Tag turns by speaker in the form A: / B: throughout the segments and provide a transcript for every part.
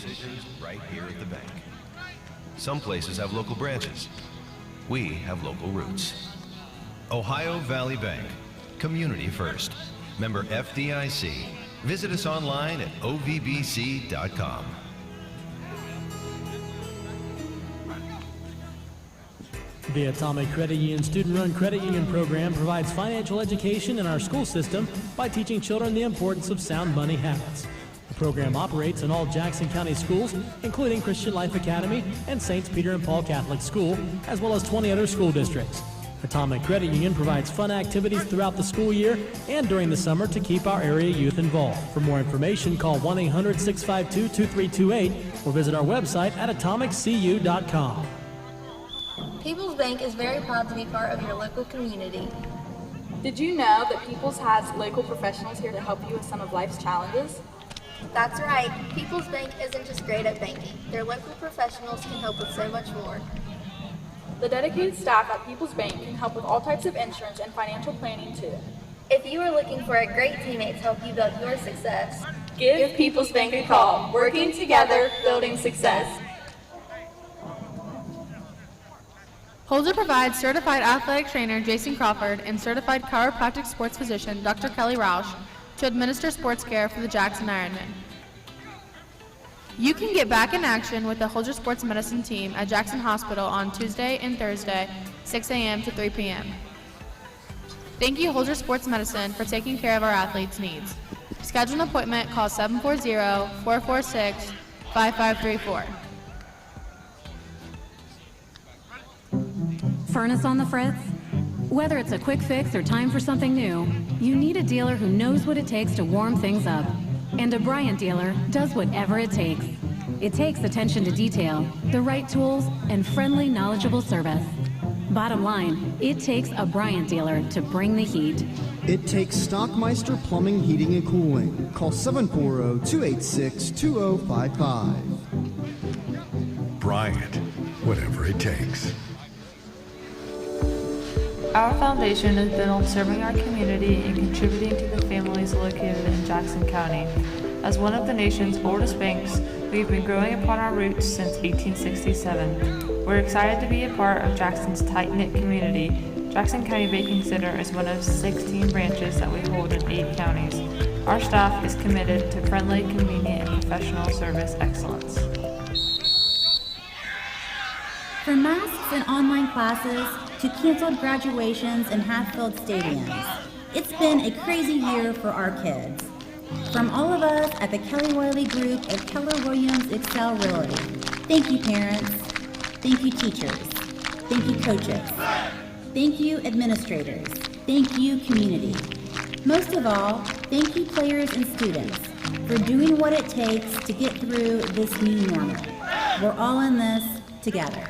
A: decisions right here at the bank. Some places have local branches. We have local roots. Ohio Valley Bank, community first. Member FDIC. Visit us online at ovbc.com.
B: The Atomic Credit Union Student-Run Credit Union Program provides financial education in our school system by teaching children the importance of sound money habits. The program operates in all Jackson County schools, including Christian Life Academy and St. Peter and Paul Catholic School, as well as 20 other school districts. Atomic Credit Union provides fun activities throughout the school year and during the summer to keep our area youth involved. For more information, call 1-800-652-2328 or visit our website at atomiccu.com.
C: People's Bank is very proud to be part of your local community.
D: Did you know that People's has local professionals here to help you with some of life's challenges?
C: That's right. People's Bank isn't just great at banking. Their local professionals can help with so much more.
D: The dedicated staff at People's Bank can help with all types of insurance and financial planning too.
C: If you are looking for a great teammate to help you build your success,
D: give People's Bank a call. Working together, building success.
E: Holder provides certified athletic trainer Jason Crawford and certified chiropractic sports physician Dr. Kelly Roush to administer sports care for the Jackson Ironmen. You can get back in action with the Holder Sports Medicine team at Jackson Hospital on Tuesday and Thursday, 6 a.m. to 3 p.m. Thank you, Holder Sports Medicine, for taking care of our athletes' needs. To schedule an appointment, call 740-446-5534.
F: Furnace on the fritz? Whether it's a quick fix or time for something new, you need a dealer who knows what it takes to warm things up. And a Bryant dealer does whatever it takes. It takes attention to detail, the right tools, and friendly, knowledgeable service. Bottom line, it takes a Bryant dealer to bring the heat.
G: It takes Stockmeister Plumbing, Heating, and Cooling. Call 740-286-2055.
H: Bryant, whatever it takes.
I: Our foundation has been on serving our community and contributing to the families located in Jackson County. As one of the nation's oldest banks, we've been growing upon our roots since 1867. We're excited to be a part of Jackson's tight-knit community. Jackson County Banking Center is one of 16 branches that we hold in 8 counties. Our staff is committed to friendly, convenient, and professional service excellence.
J: From masks and online classes to canceled graduations and half-filled stadiums, it's been a crazy year for our kids. From all of us at the Kelly Wiley Group of Keller Williams Excel Realty, thank you parents, thank you teachers, thank you coaches, thank you administrators, thank you community. Most of all, thank you players and students for doing what it takes to get through this new normal. We're all in this together.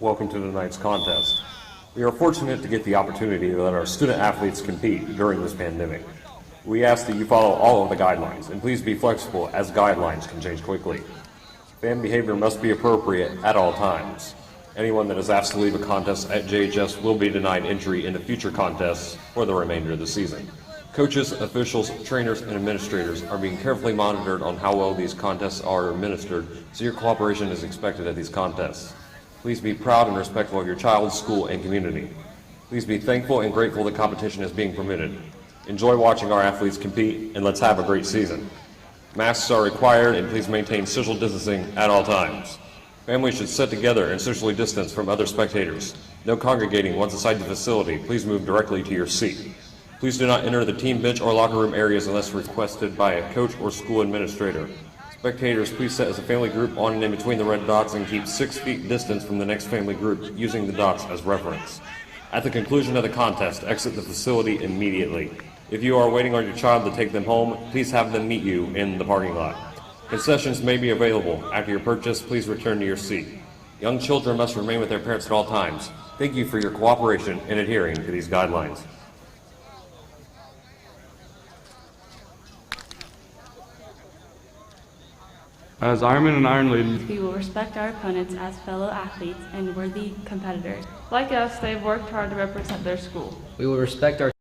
K: Welcome to tonight's contest. We are fortunate to get the opportunity to let our student athletes compete during this pandemic. We ask that you follow all of the guidelines, and please be flexible as guidelines can change quickly. Fan behavior must be appropriate at all times. Anyone that is asked to leave a contest at JHS will be denied entry into future contests for the remainder of the season. Coaches, officials, trainers, and administrators are being carefully monitored on how well these contests are administered, so your cooperation is expected at these contests. Please be proud and respectful of your child, school, and community. Please be thankful and grateful the competition is being permitted. Enjoy watching our athletes compete, and let's have a great season. Masks are required, and please maintain social distancing at all times. Families should sit together and socially distance from other spectators. No congregating once inside the facility. Please move directly to your seat. Please do not enter the team bench or locker room areas unless requested by a coach or school administrator. Spectators, please sit as a family group on and in between the red dots and keep 6 feet distance from the next family group using the dots as reference. At the conclusion of the contest, exit the facility immediately. If you are waiting on your child to take them home, please have them meet you in the parking lot. Concessions may be available. After your purchase, please return to your seat. Young children must remain with their parents at all times. Thank you for your cooperation in adhering to these guidelines.
L: As Ironmen and Iron Ladies,
M: we will respect our opponents as fellow athletes and worthy competitors.
I: Like us, they've worked hard to represent their school.
N: We will respect our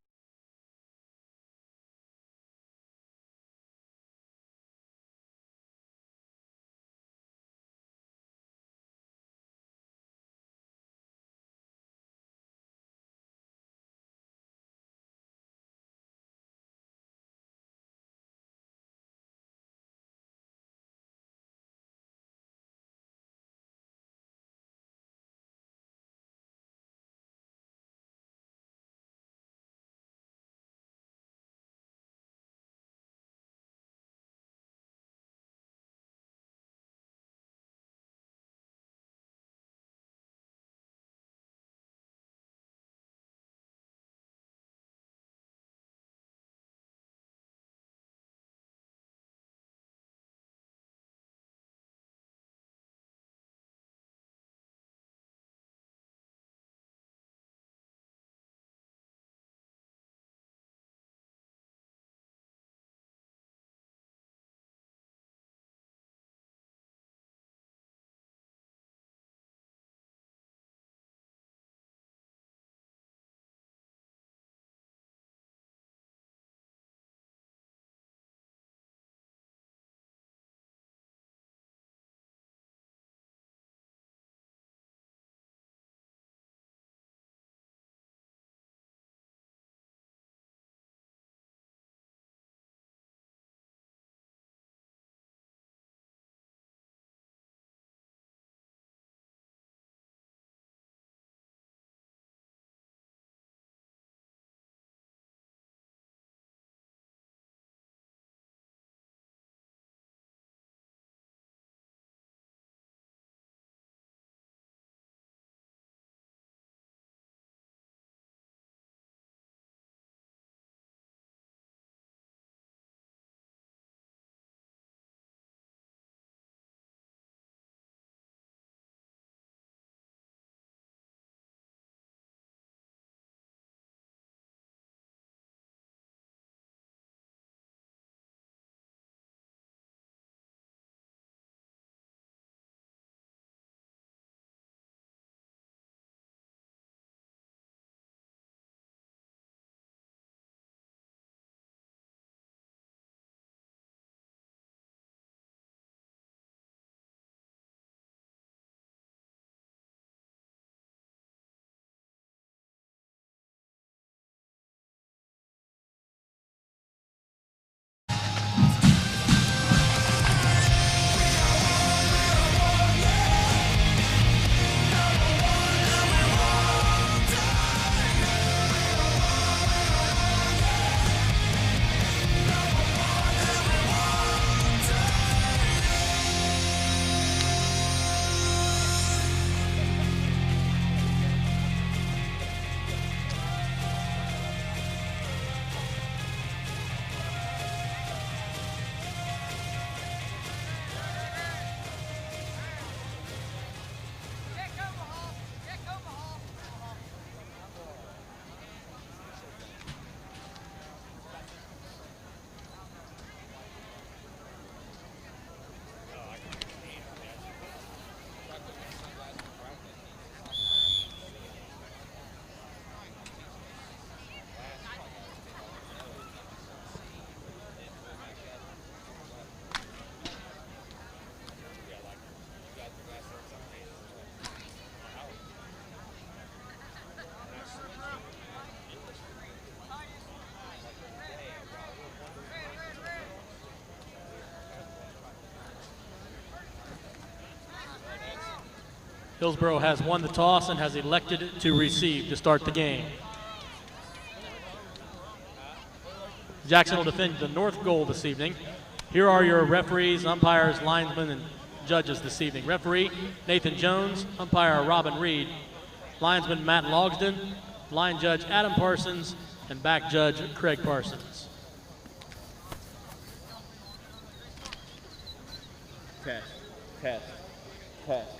B: Hillsboro has won the toss and has elected to receive to start the game. Jackson will defend the north goal this evening. Here are your referees, umpires, linesmen, and judges this evening. Referee Nathan Jones, umpire Robin Reed, linesman Matt Logsden, line judge Adam Parsons, and back judge Craig Parsons.
N: Test, test, test.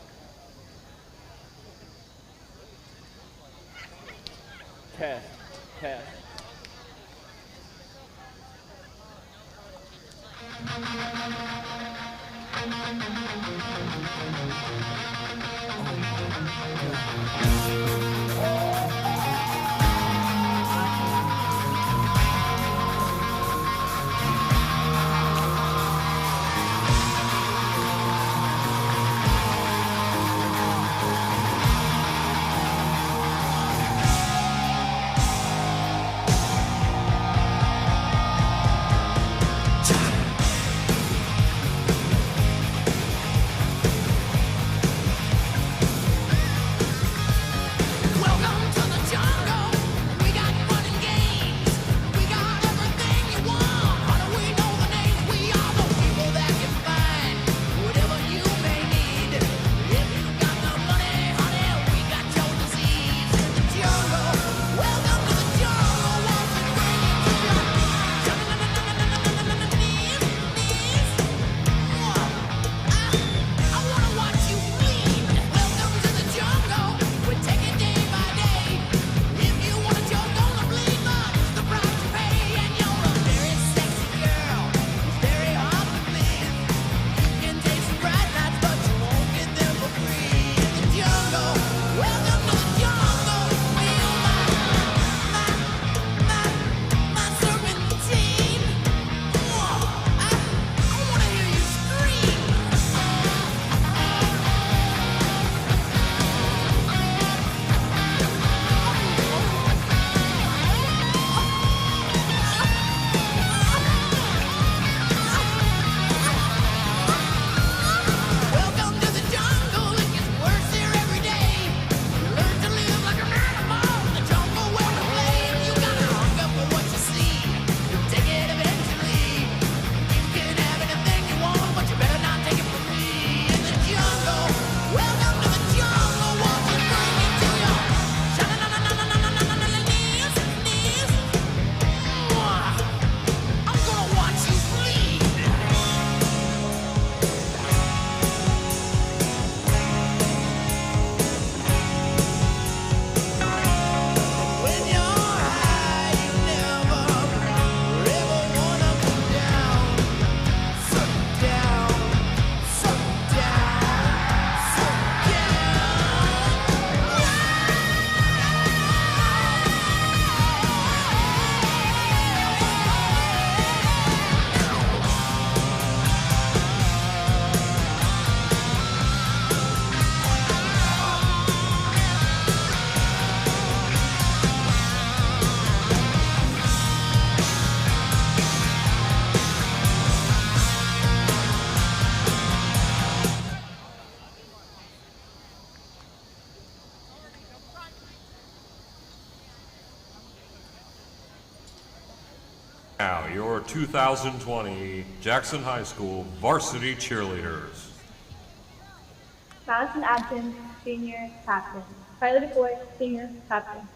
N: Test, test.
K: Now, your 2020 Jackson High School varsity cheerleaders.
O: Madison Adkins, Senior Captain. Tyler DeCoy, Senior Captain.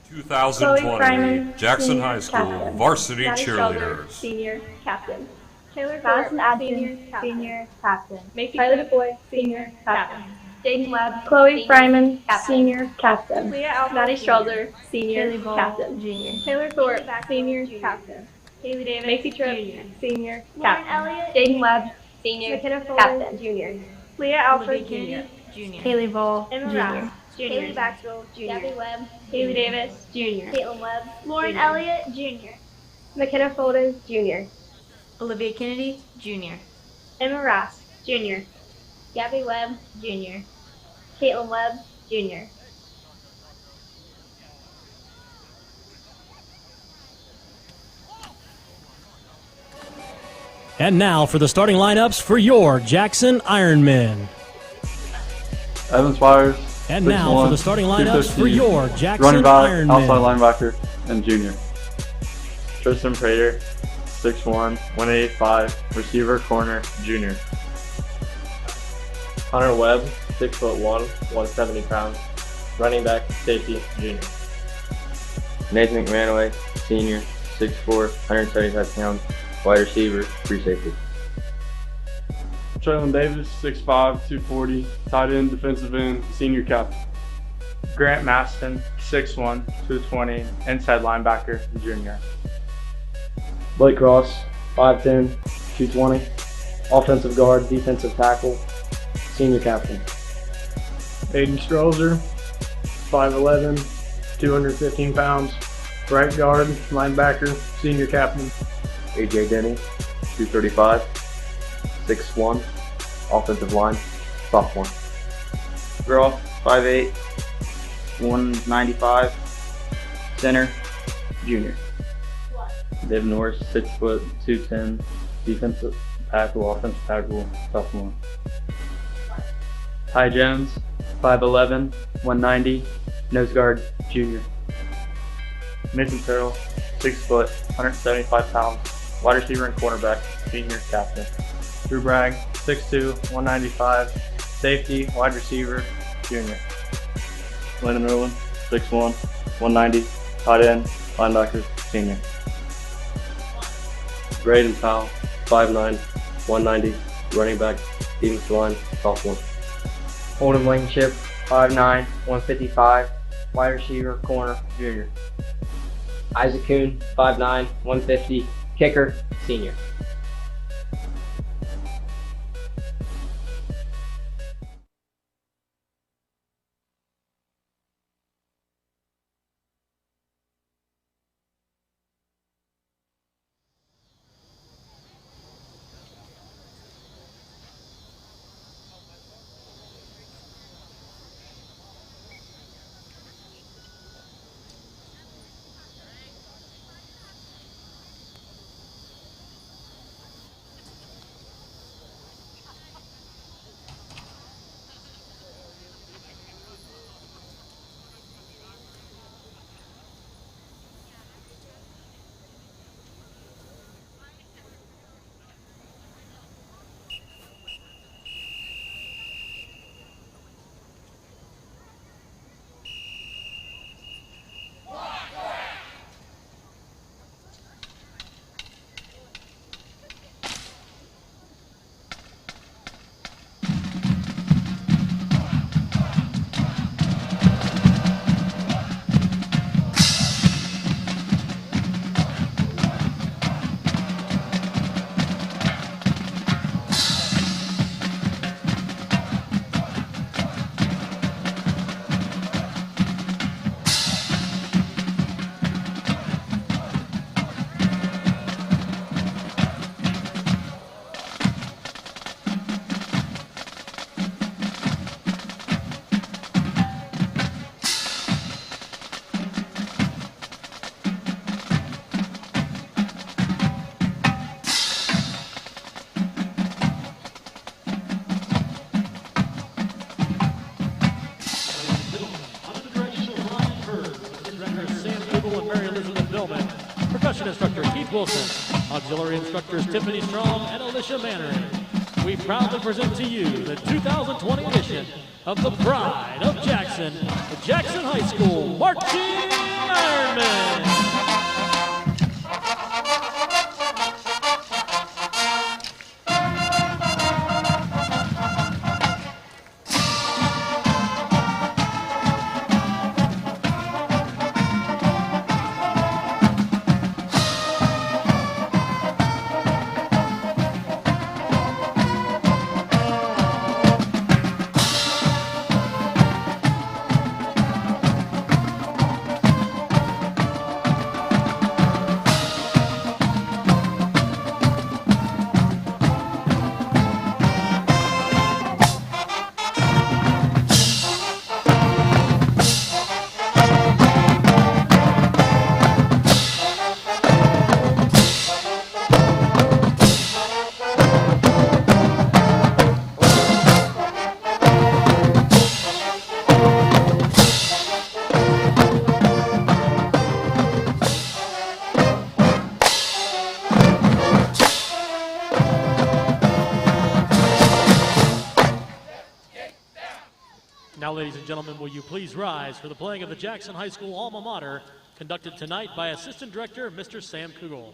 K: 2020 Jackson
O: Senior
K: High School
O: Captain.
K: varsity
O: Maddie Shelder,
K: cheerleaders.
O: Senior Captain. Taylor
J: Madison
O: Madison
J: Adkins,
O: Adkins,
J: Senior Captain.
O: Macy Tyler DeCoy, Senior Captain.
J: Jaden Webb,
O: Chloe
J: Senior
O: Fryman,
J: Captain.
O: Senior Captain.
J: Leah Alford,
O: Maddie
J: Junior.
O: Strelzer, Senior
J: Haley Ball,
O: Captain.
J: Junior.
O: Taylor Thorpe,
J: Haley Baxter,
O: Senior
J: Junior.
O: Captain.
J: Haley Davis,
O: Macy Tripp,
J: Junior.
O: Senior
J: Lauren
O: Captain.
J: Elliott,
O: Jaden Webb,
J: Senior
O: McKenna Fuller,
J: Captain.
O: Junior. Leah Alford,
J: Olivia
O: Junior.
J: Kennedy, Junior.
O: Haley Ball,
J: Emma
O: Junior.
J: Rath,
O: Junior.
J: Haley Baxwell,
O: Junior.
J: Gabby Webb,
O: Haley
J: Junior.
O: Davis, Junior.
J: Caitlin Webb,
O: Lauren
J: Junior.
O: Elliott, Junior. McKenna Fulton, Junior.
J: Olivia Kennedy, Junior.
O: Emma Rath, Junior.
J: Gabby Webb, Junior.
O: Caitlin Webb, Junior.
B: And now for the starting lineups for your Jackson Ironmen.
L: Evan Spires.
B: And
L: 6'1",
B: now for the starting lineups for
L: 215,
B: your Jackson
L: running back,
B: Ironmen.
L: outside linebacker, and junior.
P: Tristan Prater, 6'1", 185, receiver, corner, junior. Hunter Webb, 6'1", 170 pounds, running back, safety, junior.
Q: Nathan McManaway, senior, 6'4", 175 pounds, wide receiver, free safety.
L: Traylon Davis, 6'5", 240, tight end, defensive end, senior captain.
P: Grant Maston, 6'1", 220, inside linebacker, junior.
R: Blake Cross, 5'10", 220, offensive guard, defensive tackle, senior captain.
S: Aiden Strauzer, 5'11", 215 pounds, right guard, linebacker, senior captain.
Q: AJ Denny, 235, 6'1", offensive line, sophomore.
T: Groff, 5'8", 195, center, junior.
Q: Dave Norris, 6 foot, 210, defensive tackle, offensive tackle, sophomore.
T: Ty Jones, 5'11", 190, nose guard, junior.
P: Mason Terrell, 6 foot, 175 pounds, wide receiver and cornerback, senior captain. Drew Bragg, 6'2", 195, safety, wide receiver, junior.
Q: Landon Irwin, 6'1", 190, tight end, linebacker, senior. Braden Powell, 5'9", 190, running back, defensive line, sophomore.
T: Holden Blankenship, 5'9", 155, wide receiver, corner, junior. Isaac Kuhn, 5'9", 150, kicker, senior.
B: Percussion instructor Keith Wilson, auxiliary instructors Tiffany Strong and Alicia Mannering. We proudly present to you the 2020 edition of the Pride of Jackson, the Jackson High School Marching Ironmen. Now, ladies and gentlemen, will you please rise for the playing of the Jackson High School alma mater, conducted tonight by Assistant Director Mr. Sam Kugel.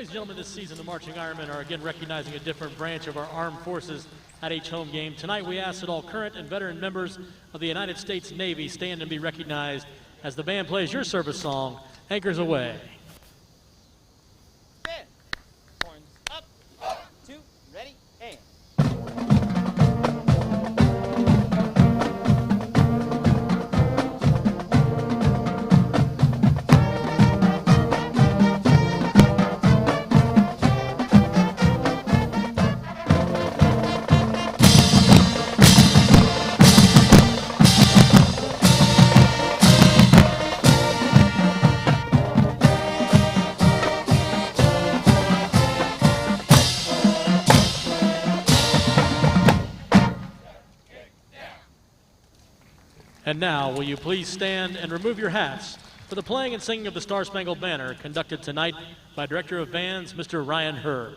B: Ladies and gentlemen, this season the Marching Ironmen are again recognizing a different branch of our armed forces at each home game. Tonight we ask that all current and veteran members of the United States Navy stand and be recognized as the band plays your service song, Anchors Away.
N: Stand. Horns up. 2, ready, and.
B: And now, will you please stand and remove your hats for the playing and singing of the Star-Spangled Banner, conducted tonight by Director of Bands, Mr. Ryan Hurd.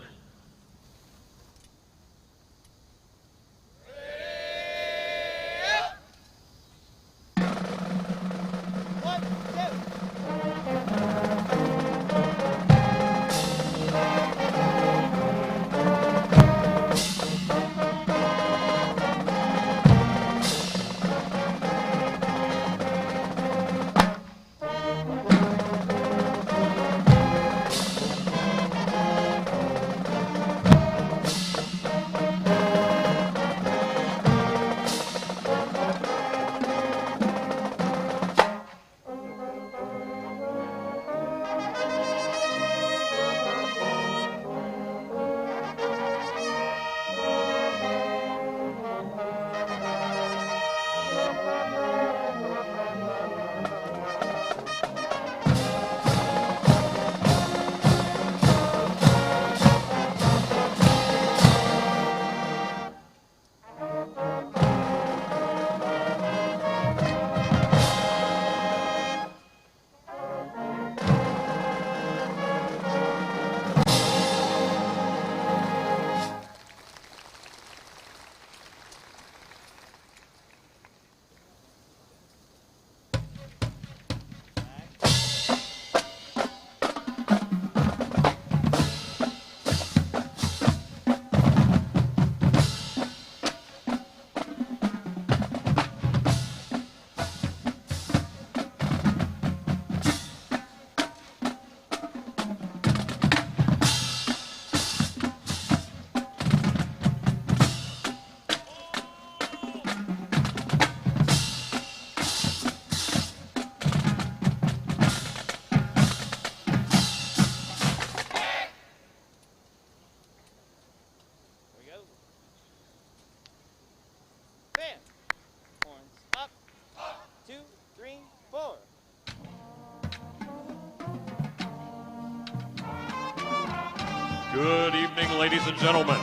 K: Good evening, ladies and gentlemen.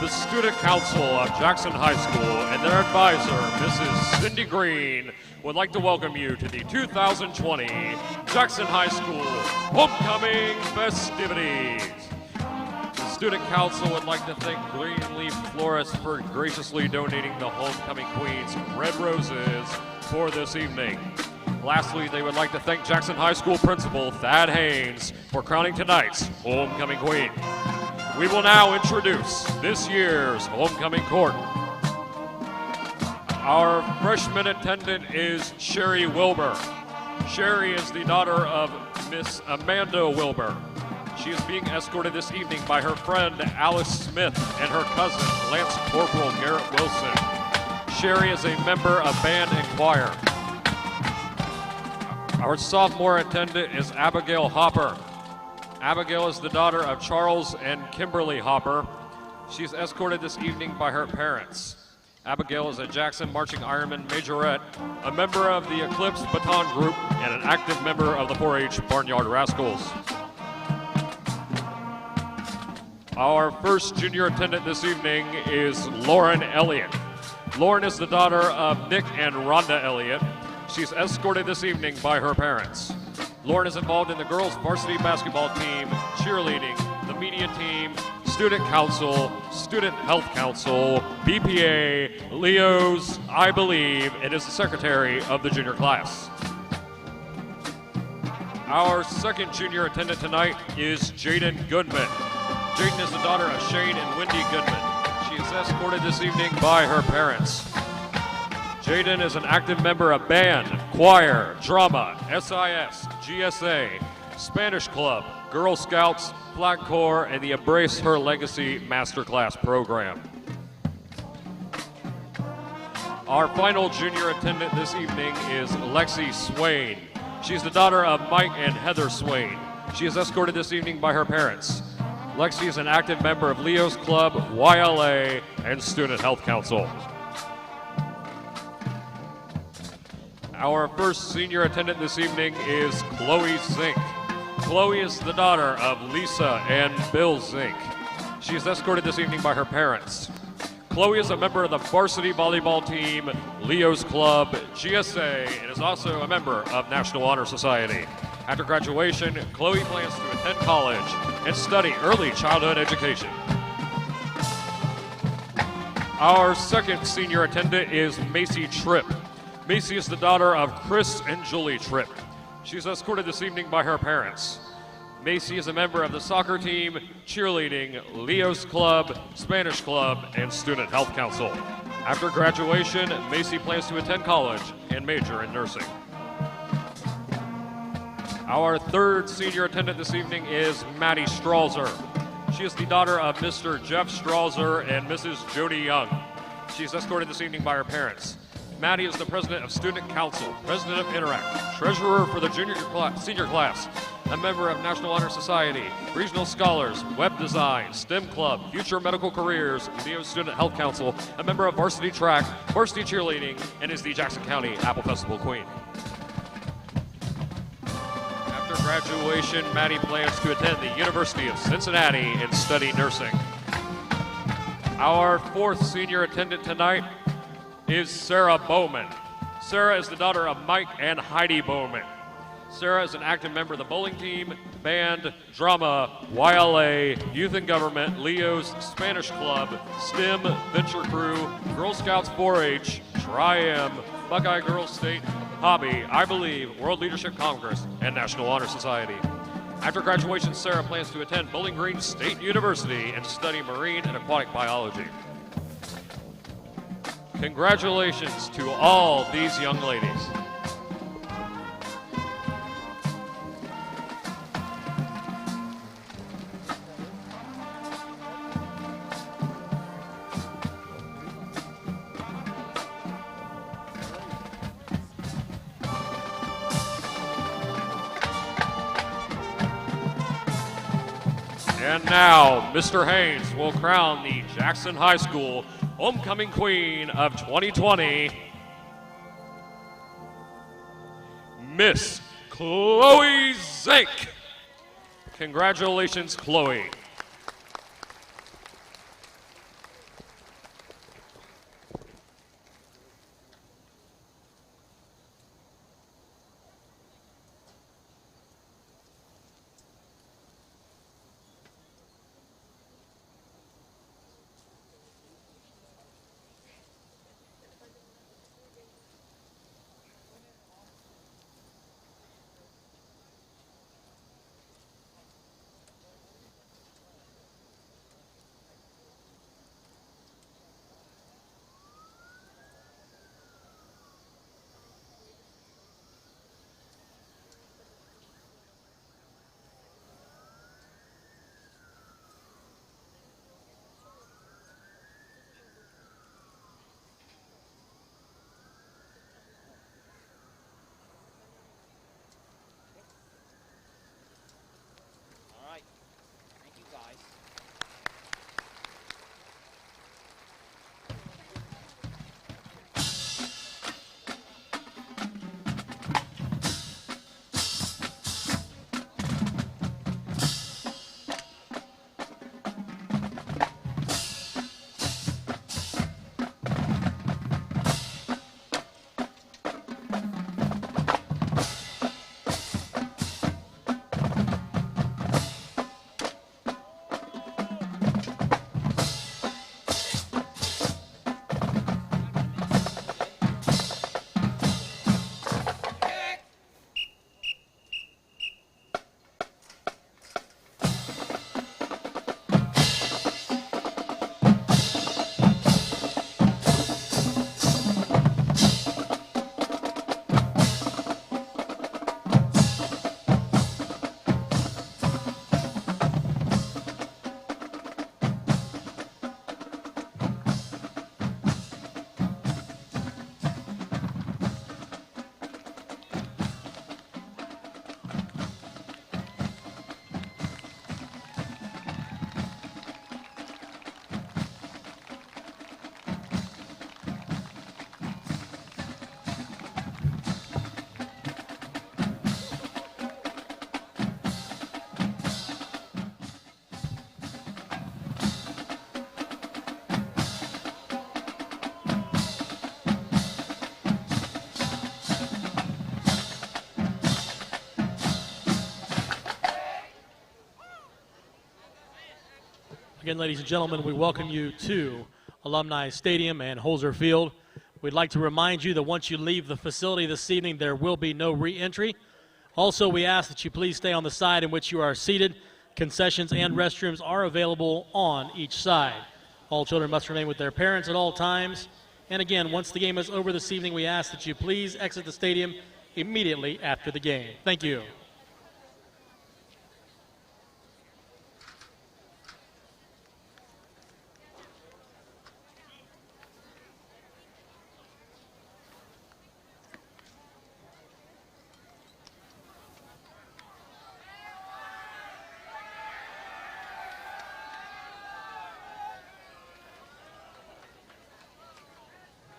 U: the Student Council of Jackson High School and their advisor, Mrs. Cindy Green, would like to welcome you to the 2020 Jackson High School Homecoming festivities. The Student Council would like to thank Greenleaf Florists for graciously donating the Homecoming Queen's red roses for this evening. Lastly, they would like to thank Jackson High School Principal Thad Haynes for crowning tonight's Homecoming Queen. We will now introduce this year's Homecoming Court. Our freshman attendant is Sherry Wilbur. Sherry is the daughter of Miss Amanda Wilbur. She is being escorted this evening by her friend Alice Smith and her cousin Lance Corporal Garrett Wilson. Sherry is a member of band and choir. Our sophomore attendant is Abigail Hopper. Abigail is the daughter of Charles and Kimberly Hopper. She's escorted this evening by her parents. Abigail is a Jackson Marching Ironman majorette, a member of the Eclipse Baton Group, and an active member of the 4-H Barnyard Rascals. Our first junior attendant this evening is Lauren Elliott. Lauren is the daughter of Nick and Rhonda Elliott. She's escorted this evening by her parents. Lauren is involved in the girls' varsity basketball team, cheerleading, the media team, student council, student health council, BPA, Leo's, I believe, and is the secretary of the junior class. Our second junior attendant tonight is Jaden Goodman. Jaden is the daughter of Shane and Wendy Goodman. She is escorted this evening by her parents. Jaden is an active member of band, choir, drama, SIS, GSA, Spanish Club, Girl Scouts, Flag Corps, and the Embrace Her Legacy Masterclass program. Our final junior attendant this evening is Lexi Swain. She's the daughter of Mike and Heather Swain. She is escorted this evening by her parents. Lexi is an active member of Leo's Club, YLA, and Student Health Council. Our first senior attendant this evening is Chloe Zink. Chloe is the daughter of Lisa and Bill Zink. She is escorted this evening by her parents. Chloe is a member of the varsity volleyball team, Leo's Club, GSA, and is also a member of National Honor Society. After graduation, Chloe plans to attend college and study early childhood education. Our second senior attendant is Macy Tripp. Macy is the daughter of Chris and Julie Tripp. She's escorted this evening by her parents. Macy is a member of the soccer team, cheerleading, Leo's Club, Spanish Club, and Student Health Council. After graduation, Macy plans to attend college and major in nursing. Our third senior attendant this evening is Maddie Strauser. She is the daughter of Mr. Jeff Strauser and Mrs. Jody Young. She's escorted this evening by her parents. Maddie is the president of Student Council, president of Interact, treasurer for the senior class, a member of National Honor Society, Regional Scholars, Web Design, STEM Club, Future Medical Careers, Leo Student Health Council, a member of Varsity Track, Varsity Cheerleading, and is the Jackson County Apple Festival Queen. After graduation, Maddie plans to attend the University of Cincinnati and study nursing. Our fourth senior attendant tonight is Sarah Bowman. Sarah is the daughter of Mike and Heidi Bowman. Sarah is an active member of the bowling team, band, drama, YLA, youth and government, Leo's, Spanish Club, STEM, Venture Crew, Girl Scouts 4-H, Tri-M, Buckeye Girls State, Hobby, I Believe, World Leadership Congress, and National Honor Society. After graduation, Sarah plans to attend Bowling Green State University and study marine and aquatic biology. Congratulations to all these young ladies. And now, Mr. Haynes will crown the Jackson High School Homecoming Queen of 2020, Miss Chloe Zink. Congratulations, Chloe.
B: Again, ladies and gentlemen, we welcome you to Alumni Stadium and Holzer Field. We'd like to remind you that once you leave the facility this evening, there will be no re-entry. Also, we ask that you please stay on the side in which you are seated. Concessions and restrooms are available on each side. All children must remain with their parents at all times. And again, once the game is over this evening, we ask that you please exit the stadium immediately after the game. Thank you.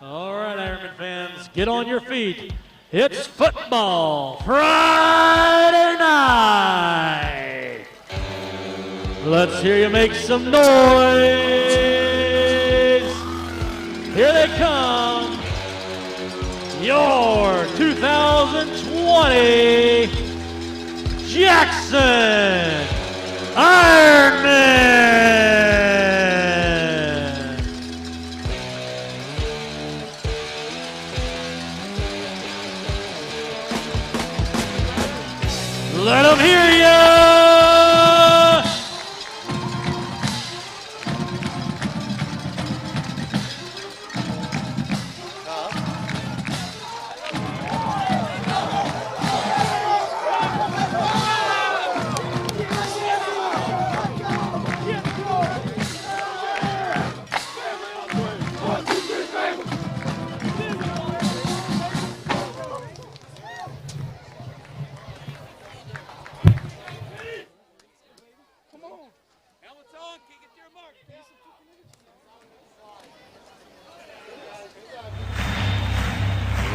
B: All right, Ironman fans, get on your feet. It's football Friday night. Let's hear you make some noise. Here they come. Your 2020 Jackson Ironmen. Let them hear ya!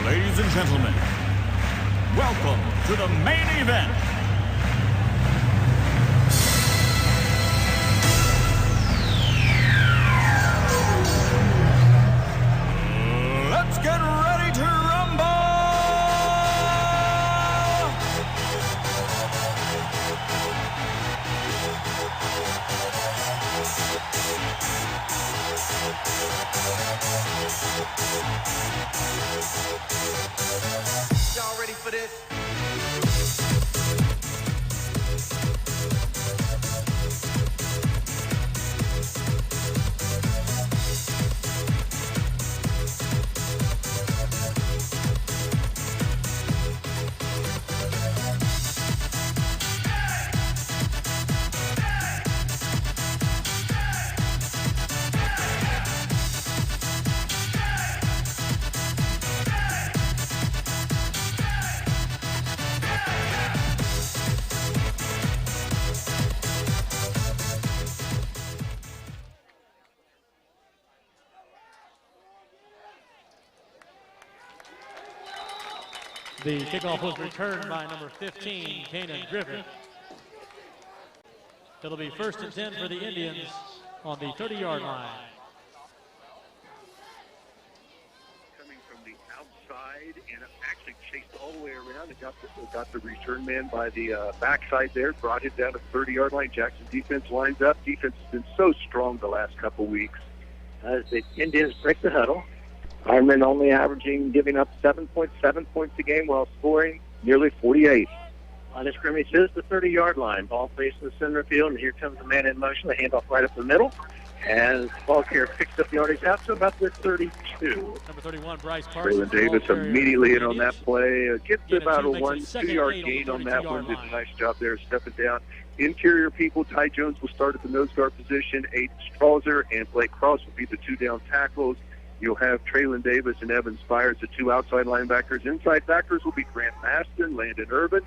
A: Ladies and gentlemen, welcome to the main event. Let's get ready to rumble!
V: Y'all ready for this?
B: The kickoff was returned by number 15, Kanan Griffin. It'll be 1st and 10 for the Indians on the 30-yard line.
W: Coming from the outside and actually chased all the way around and got the return man by the backside there, brought him down to the 30-yard line. Jackson defense lines up. Defense has been so strong the last couple weeks. As the Indians break the huddle, Ironmen only giving up 7.7 points a game while scoring nearly 48. Line of scrimmage is the 30-yard line. Ball facing the center field, and here comes the man in motion. The handoff right up the middle. And the ball carrier picks up yardage out to about the 32.
B: Number 31, Bryce Parsons.
W: Traylon Davis immediately in on that play. Gets about a 1-2-yard gain on that one. Did a nice job there stepping down. Interior people, Ty Jones will start at the nose guard position. Aiden Strauzer and Blake Cross will be the two down tackles. You'll have Traylon Davis and Evan Spires, the two outside linebackers. Inside backers will be Grant Maston, Landon Urban.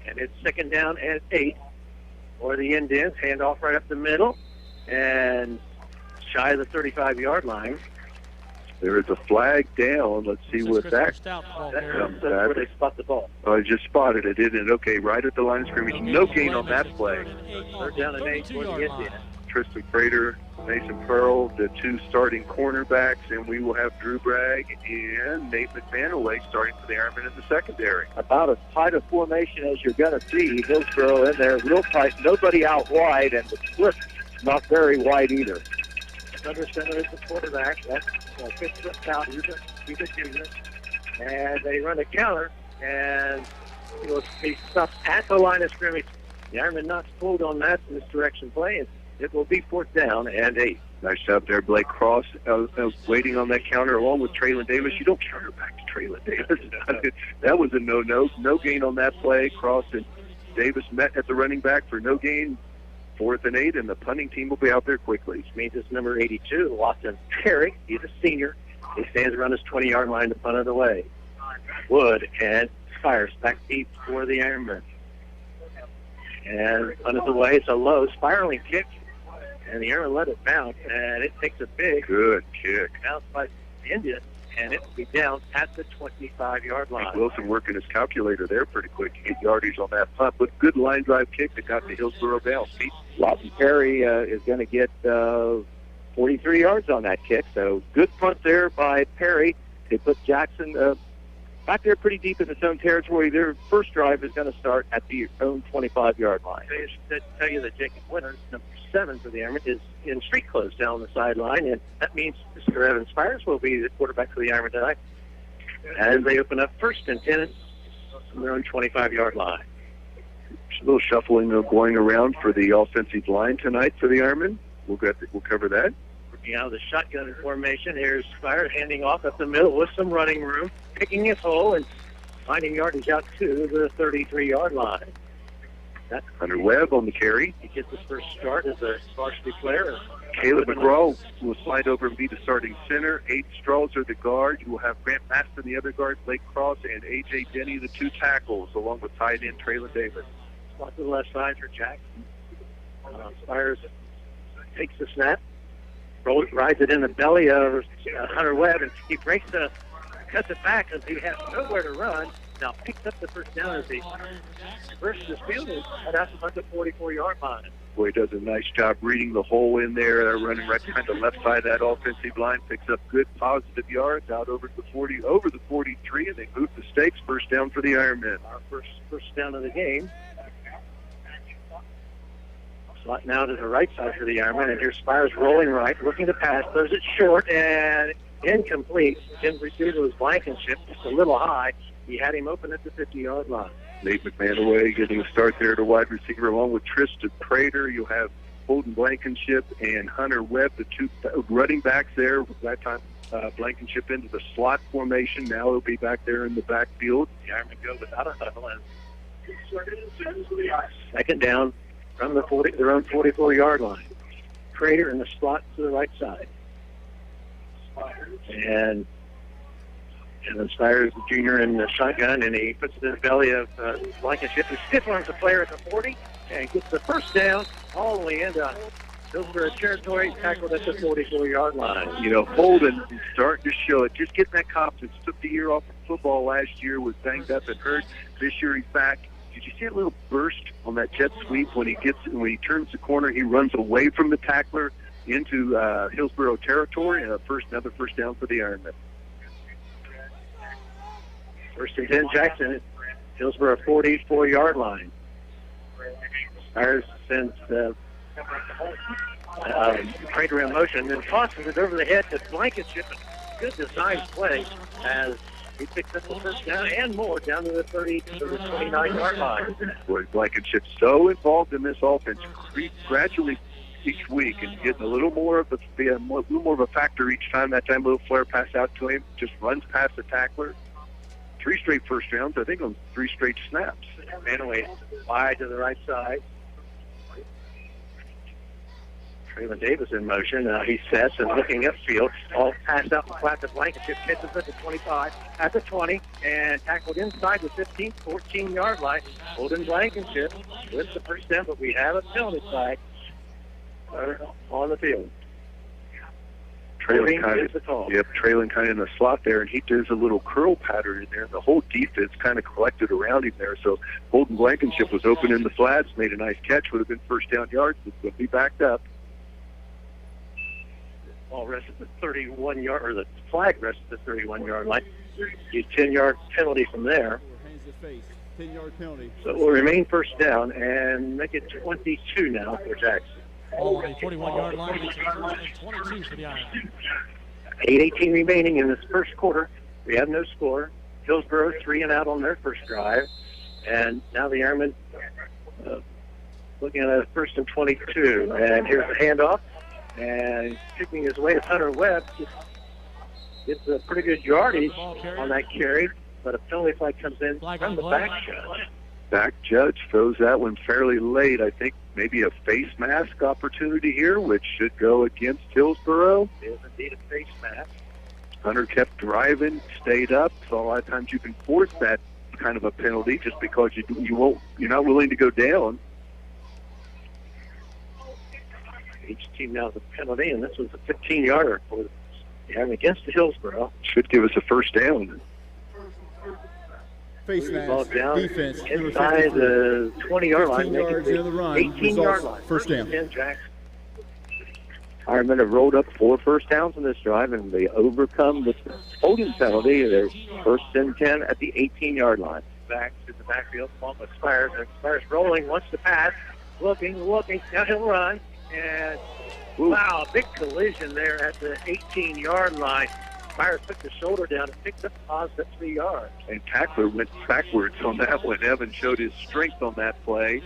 W: And it's 2nd down and 8 for the Indians. Handoff right up the middle and shy of the 35-yard line. There is a flag down. Let's see what that comes at. Where they spot the ball. Oh, I just spotted it, didn't it? Okay, right at the line of scrimmage. No gain on that play. 3rd down and 8 for the Indians. Tristan Prater, Mason Pearl, the two starting cornerbacks, and we will have Drew Bragg and Nate McManaway starting for the Ironmen in the secondary.
C: About as tight a formation as you're going to see. Hillsboro in there real tight, nobody out wide, and the split not very wide either. Under center is the quarterback. That's a 5th count. He's a junior. And they run a counter, and it'll be stopped at the line of scrimmage. The Ironman not pulled on that misdirection play, and it will be 4th down and 8.
W: Nice job there, Blake Cross. I was waiting on that counter along with Traylon Davis. You don't counter back to Traylon Davis. That was a no-no. No gain on that play. Cross and Davis met at the running back for no gain. 4th and 8, and the punting team will be out there quickly.
C: Which means it's number 82, Watson Perry. He's a senior. He stands around his 20-yard line to punt it away. Wood and fires back deep for the Ironmen. And punt it away. It's a low spiraling kick, and the Ironmen let it bounce, and it takes a big
W: good kick.
C: Bounce by the Indian, and it will be down at the 25-yard line.
W: Wilson working his calculator there pretty quick to get yardage on that punt, but good line drive kick that got the Hillsboro down.
C: Watson Perry is going to get 43 yards on that kick, so good punt there by Perry. They put Jackson back there pretty deep in its own territory. Their first drive is going to start at the own 25-yard line. I tell you that Jacob Winters, number 7 for the Ironmen, is in street clothes down the sideline, and that means Mr. Evan Spires will be the quarterback for the Ironmen tonight. And they open up 1st and 10 from their own 25-yard line.
W: A little shuffling going around for the offensive line tonight for the Ironmen. We'll cover that.
C: Working out of the shotgun formation, here's Spires handing off up the middle with some running room, picking his hole and finding yardage out to the 33-yard line. That's
W: Hunter Webb on the carry.
C: He gets his first start as a varsity player.
W: Caleb McGraw will slide over and be the starting center. 8 Strauser, the guard. You will have Grant Maston, the other guard, Blake Cross, and A.J. Denny, the 2 tackles, along with tight end Traylon Davis.
C: Spot to the left side for Jackson. Spires takes the snap, rides it in the belly of Hunter Webb, and he breaks cuts it back as he has nowhere to run. Now picks up the first down as he reverses his field and cut out to the 44-yard line.
W: Boy, does a nice job reading the hole in there. They're running right behind the left side of that offensive line, picks up good positive yards out over the 40, over the 43, and they move the stakes. First down for the Ironmen.
C: Our first down of the game. Slot now to the right side for the Ironmen, and here's Spires rolling right, looking to pass, throws it short, and incomplete. Tim's receiver was Blankenship, just a little high. He had him open at the 50-yard line.
W: Nate McManaway getting a start there to wide receiver, along with Tristan Prater. You'll have Holden Blankenship and Hunter Webb, the 2 running backs there. That time, Blankenship into the slot formation. Now he'll be back there in the backfield.
C: The Ironmen go without a huddle. Second down from their own 44-yard line. Prater in the slot to the right side. And then Spires, the junior, in the shotgun, and he puts it in the belly of Blankenship, who stiff arms the player at the 40 and gets the first down all the way into Hillsboro territory, tackled at the 44-yard line.
W: You know, Holden is starting to show it. Just getting that confidence. Took the year off of football last year, was banged up and hurt. This year he's back. Did you see a little burst on that jet sweep when he turns the corner? He runs away from the tackler into Hillsboro territory, and another first down for the Ironmen.
C: 1st and 10, Jackson, Hillsboro 44-yard line. Spires sends Prater in motion, then tosses it over the head to Blankenship. Good design play as he picks up the first down and more down to the 29-yard line.
W: Boy, Blankenship's so involved in this offense, gradually each week, and getting a little more of a factor each time. That time, a little flare pass out to him, just runs past the tackler. 3 straight first downs, I think, on 3 straight snaps.
C: Manaway wide to the right side. Traylon Davis in motion. He sets and looking upfield. All passed out the flat to Blankenship. Catches at the 25, at the 20, and tackled inside the 15, 14-yard line. Holden Blankenship with the first down, but we have a penalty flag on the field.
W: Traylon kind of in the slot there, and he does a little curl pattern in there. The whole defense kind of collected around him there. So Holden Blankenship was open in the flats, made a nice catch, would have been first down yards, but be backed up.
D: ball rests at the 31-yard, or the flag rests at the 31-yard line. You 10-yard penalty from there.
E: 10-yard penalty.
D: So it will remain first down and make it 22 now for Jackson.
B: Ball on the 41-yard line, makes it first and 22 for the Ironmen.
D: 8:18 remaining in this first quarter. We have no score. Hillsboro 3 and out on their first drive. And now the Ironmen looking at a first and 22. And here's the handoff. And kicking his way is Hunter Webb. Gets a pretty good yardage on that carry. But a penalty flag comes in from the back judge.
W: Back judge throws that one fairly late. I think maybe a face mask opportunity here, which should go against Hillsboro.
D: It is indeed a face mask.
W: Hunter kept driving, stayed up. So a lot of times you can force that kind of a penalty just because you're not willing to go down.
D: Each team now has a penalty, and this was a 15-yarder for the Ironmen against the Hillsboro.
W: Should give us a first down.
E: Face mask, defense,
D: inside the 20-yard line,
E: 15 yards into the run,
D: 18-yard line.
E: First down.
C: Ironmen have rolled up 4 first downs in this drive, and they overcome the holding penalty. They're first and 10 at the 18-yard line.
D: Back to the backfield, along with Spires, and Spires rolling, wants to pass, looking, now he'll run, and wow, big collision there at the 18-yard line. Spires took the shoulder down and picked up positive 3 yards.
W: And tackler went backwards on that one. Evan showed his strength on that play.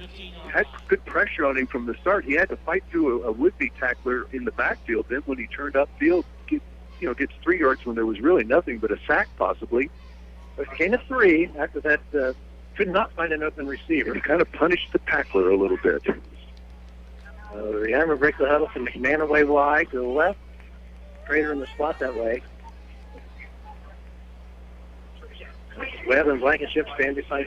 W: Had good pressure on him from the start. He had to fight through a would-be tackler in the backfield. Then when he turned upfield, gets 3 yards when there was really nothing but a sack possibly.
D: But it came to 3 after that. Could not find an open receiver.
W: He kind of punished the tackler a little bit.
D: The Ironmen break the huddle from McMahon away wide to the left. Prater in the slot that way. Webb and Blankenship stand beside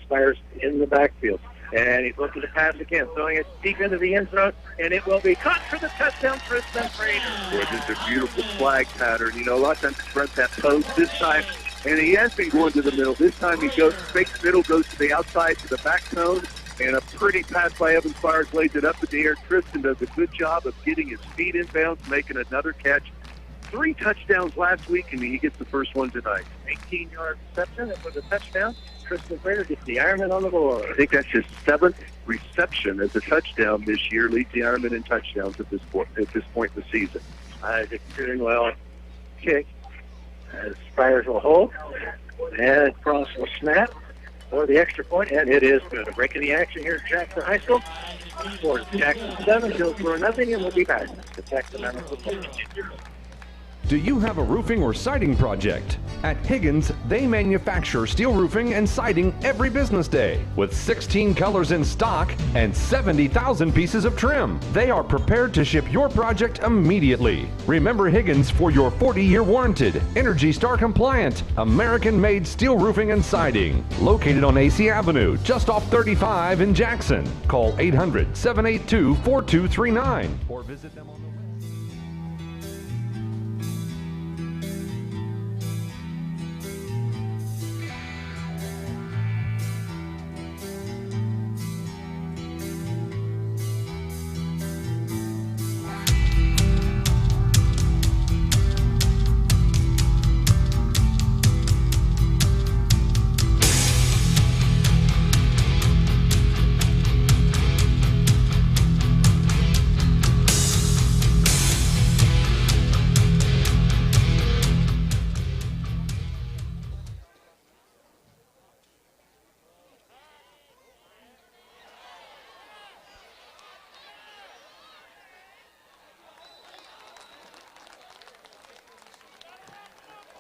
D: Spires in the backfield. And he's looking to pass again, throwing it deep into the end zone, and it will be caught for the touchdown for Prater.
W: Boy, this is a beautiful flag pattern. A lot of times he runs that post this time, and he has been going to the middle. This time he fakes middle, goes to the outside to the back cone, and a pretty pass by Evan Spires lays it up in the air. Tristan does a good job of getting his feet in bounds, making another catch. 3 touchdowns last week, and he gets the first one tonight.
D: 18-yard reception. It was a touchdown. Tristan Prater gets the Ironmen on the board.
W: I think that's his 7th reception as a touchdown this year. Leads the Ironmen in touchdowns at this point in the season.
D: Isaac doing well. Kick. As Spires will hold. And Cross will snap for the extra point, and it is good. Breaking the action here at Jackson High School. For Jackson 7, Hillsboro nothing, and we'll be back to Jackson Ironmen football.
V: Do you have a roofing or siding project? At Higgins, they manufacture steel roofing and siding every business day with 16 colors in stock and 70,000 pieces of trim. They are prepared to ship your project immediately. Remember Higgins for your 40-year warranted, Energy Star compliant, American-made steel roofing and siding. Located on AC Avenue, just off 35 in Jackson. Call 800-782-4239 or visit them on the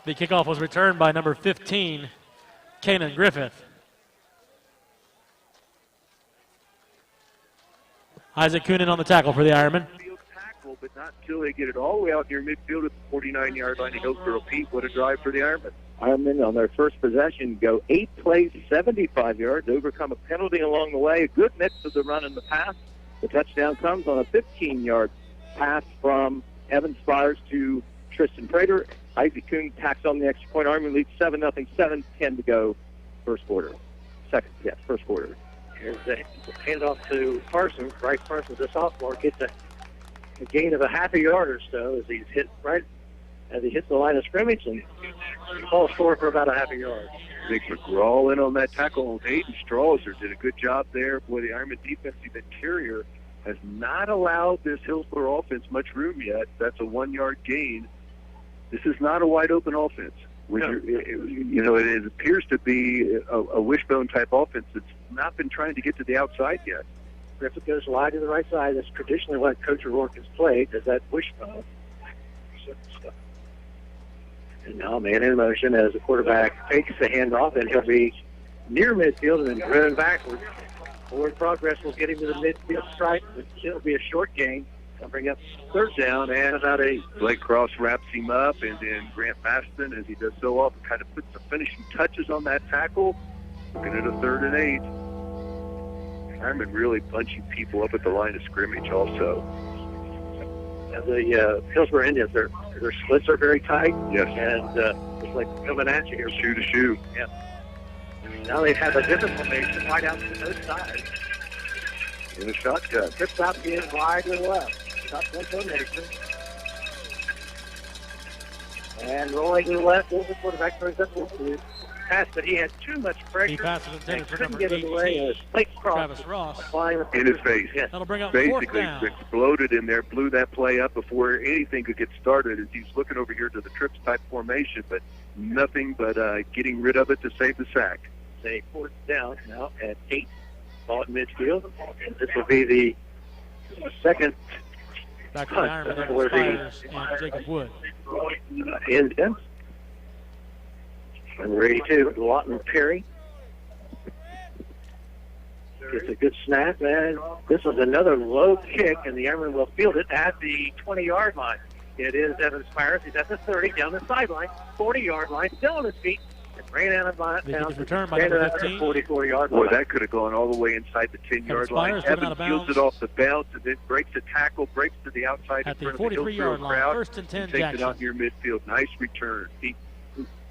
B: The kickoff was returned by number 15, Kanan Griffith. Isaac Coonan on the tackle for the Ironmen.
W: But not until they get it all the way out near midfield at the 49-yard line of Hillsboro. Pete, what a drive for the Ironmen.
C: Ironmen on their first possession go 8 plays, 75 yards, overcome a penalty along the way. A good mix of the run and the pass. The touchdown comes on a 15-yard pass from Evan Spires to Tristan Prater. Isaac Kuhn tacks on the extra point. Ironmen leads 7-0, 7:10 to go first quarter. First quarter.
D: Here's the handoff to Parsons. Bryce Parsons, the sophomore, gets a a gain of a half a yard or so as he hits the line of scrimmage and falls forward for about a half a yard.
W: Nick McGraw in on that tackle. Hayden Strauser did a good job there. Boy, the Ironman defensive interior has not allowed this Hillsboro offense much room yet. That's a 1 yard gain. This is not a wide open offense. It appears to be a wishbone type offense that's not been trying to get to the outside yet.
D: Griffith goes wide to the right side. That's traditionally what Coach O'Rourke has played, is that wishbone. And now man in motion as the quarterback takes the handoff, and he'll be near midfield and then driven backwards. Forward progress will get him to the midfield stripe, but it'll be a short gain. They'll bring up third down and about 8.
W: Blake Cross wraps him up, and then Grant Maston, as he does so often, kind of puts the finishing touches on that tackle. Looking at a 3rd and 8. Ironman really bunching people up at the line of scrimmage also.
D: And the Hillsboro Indians, their splits are very tight.
W: Yes.
D: And it's like coming at you here.
W: Shoe to shoe.
D: Yeah. Now they have a different formation wide out to both sides.
W: In a shotgun.
D: Trips out the end wide to the left. Shotgun formation. And rolling to the left, the quarterback throws up the pass, but he had too much pressure.
B: He passes intended for number
D: get it away.
B: Travis Ross.
W: In his face.
D: Yeah.
B: That'll bring up
W: basically
B: 4th down.
W: Exploded in there, blew that play up before anything could get started as he's looking over here to the trips type formation, but nothing but getting rid of it to save the sack.
D: Say 4th down now at 8. Ball at midfield. This will be the second
B: back to the Ironman for Spires and Jacob Wood.
D: Indians. And ready to Lawton Perry. Gets a good snap, and this is another low kick, and the Ironman will field it at the 20-yard line. It is Evan Spires. He's at the 30, down the sideline, 40-yard line, still on his feet. Ran out of bounds.
B: Return by number 15.
D: 44-yard line.
W: Boy, that could have gone all the way inside the 10-yard line. Evans fields it off the bounce and then breaks the tackle, breaks to the outside
B: at
W: in front
B: the 43-yard line.
W: Crowd,
B: 1st and 10,
W: takes
B: Jackson.
W: it out near midfield. Nice return.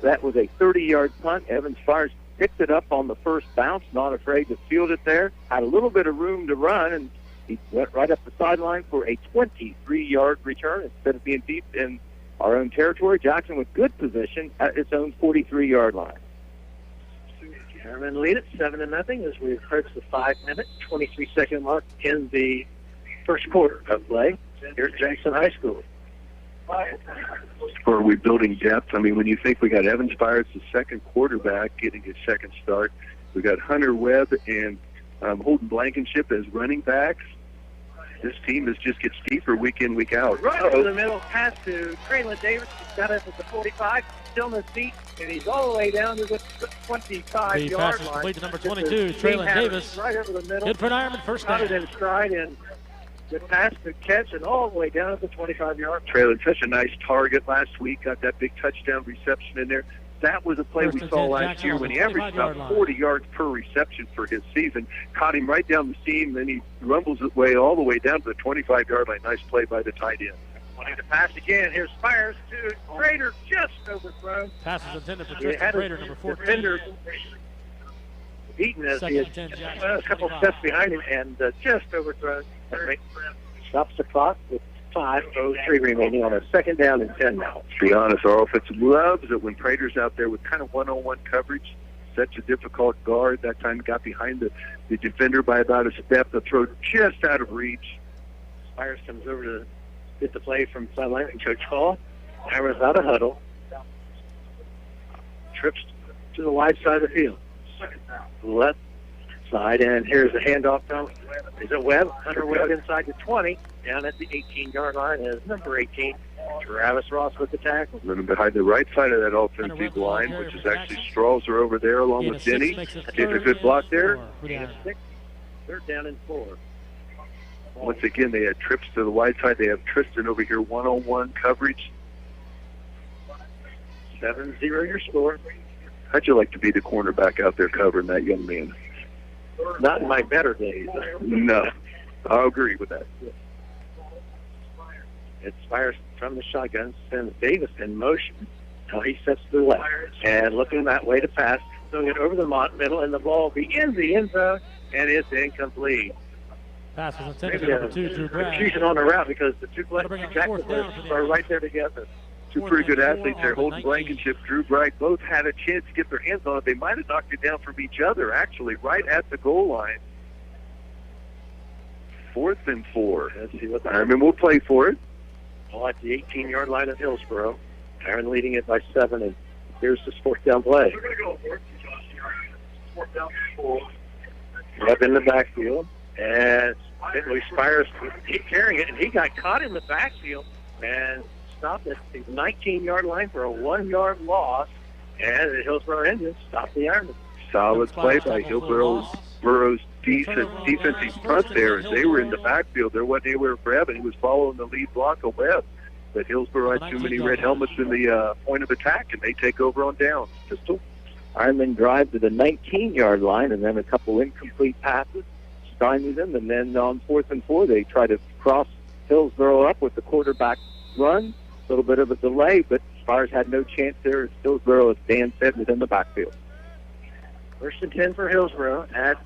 C: That was a 30-yard punt. Evans Spires picked it up on the first bounce, not afraid to field it there. Had a little bit of room to run, and he went right up the sideline for a 23-yard return instead of being deep in our own territory. Jackson with good position at its own 43-yard line.
D: Ironmen lead it 7-0 as we approach the 5-minute, 23-second mark in the first quarter of play here at Jackson High School.
W: Or are we building depth? I mean, when you think we got Evan Spires, the second quarterback, getting his second start, we got Hunter Webb and Holden Blankenship as running backs. This team just gets deeper week in, week out.
D: Right over the middle, pass to Traylon Davis. He's got us at the 45, still on his feet, and he's all the way down to the 25-yard line.
B: Pass is complete to number 22, Traylon Davis.
D: Right over the middle.
B: Good for an Ironman, first down.
D: Got it in stride, and good pass, good catch, and all the way down at the 25-yard line.
W: Traylon, such a nice target last week, got that big touchdown reception in there. That was a play we saw last year when he averaged about 40 yards per reception for his season. Caught him right down the seam, then he rumbles his way all the way down to the 25-yard line. Nice play by the tight end.
D: Wanting to pass again. Here's Spires to Prater, just overthrown.
B: Pass is intended for Tristan Prater, number 14.
D: Defender beaten as he had a couple steps behind him and just overthrown. Stops the clock with 5:03 remaining on a 2nd down and 10 now.
W: To be honest, our offense loves it when Prater's out there with kind of one-on-one coverage. Such a difficult guard. That time got behind the defender by about a step. The throw just out of reach.
D: Spires comes over to get the play from sideline and Coach Hall. Ironman's out of huddle. Trips to the wide side of the field. Left side, and here's the handoff down. Is it Webb? Hunter Webb inside the 20. Down at the 18-yard line is number 18, Travis Ross with the tackle.
W: Running behind the right side of that offensive line, which is actually Strauser over there along with Denny. Gets a good block there.
D: 3rd down and 4.
W: Once again, they had trips to the wide side. They have Tristan over here, one-on-one coverage.
D: 7-0 your score.
W: How'd you like to be the cornerback out there covering that young man?
D: Not in my better days.
W: No, I'll agree with that.
D: It Spires from the shotgun, sends Davis in motion. Now he sets to the left and looking that way to pass, throwing it over the middle, and the ball will be in the end zone, and it's incomplete.
B: Pass was intended for
D: Maybe
B: number 2, Drew Bragg.
D: confusion on the route because the two
B: bring up fourth down for the
D: are right there together.
W: Two pretty good athletes there. Holden Blankenship, Drew Bragg, both had a chance to get their hands on it. They might have knocked it down from each other, actually, right at the goal line. 4th and 4.
D: Let's see what the
W: Ironman will play for it.
D: Ball at the 18-yard line of Hillsboro. Iron leading it by 7, and here's the 4th down play. Up in the backfield, and Bentley Spires keep carrying it, and he got caught in the backfield and stopped at the 19-yard line for a 1-yard loss, and the Hillsboro Indians stopped the Ironmen.
W: Solid play by Hillsboro's defensive front there as they were in the backfield. There wasn't anywhere for Evan. He was following the lead block of Webb. But Hillsboro had too many red helmets in the point of attack, and they take over on downs. Pistol.
C: Ironman drive to the 19-yard line, and then a couple incomplete passes, stymie them, and then on 4th and 4, they try to cross Hillsboro up with the quarterback run. A little bit of a delay, but Spires had no chance there. As Hillsboro, as Dan said, was in the backfield.
D: 1st and 10 for Hillsboro at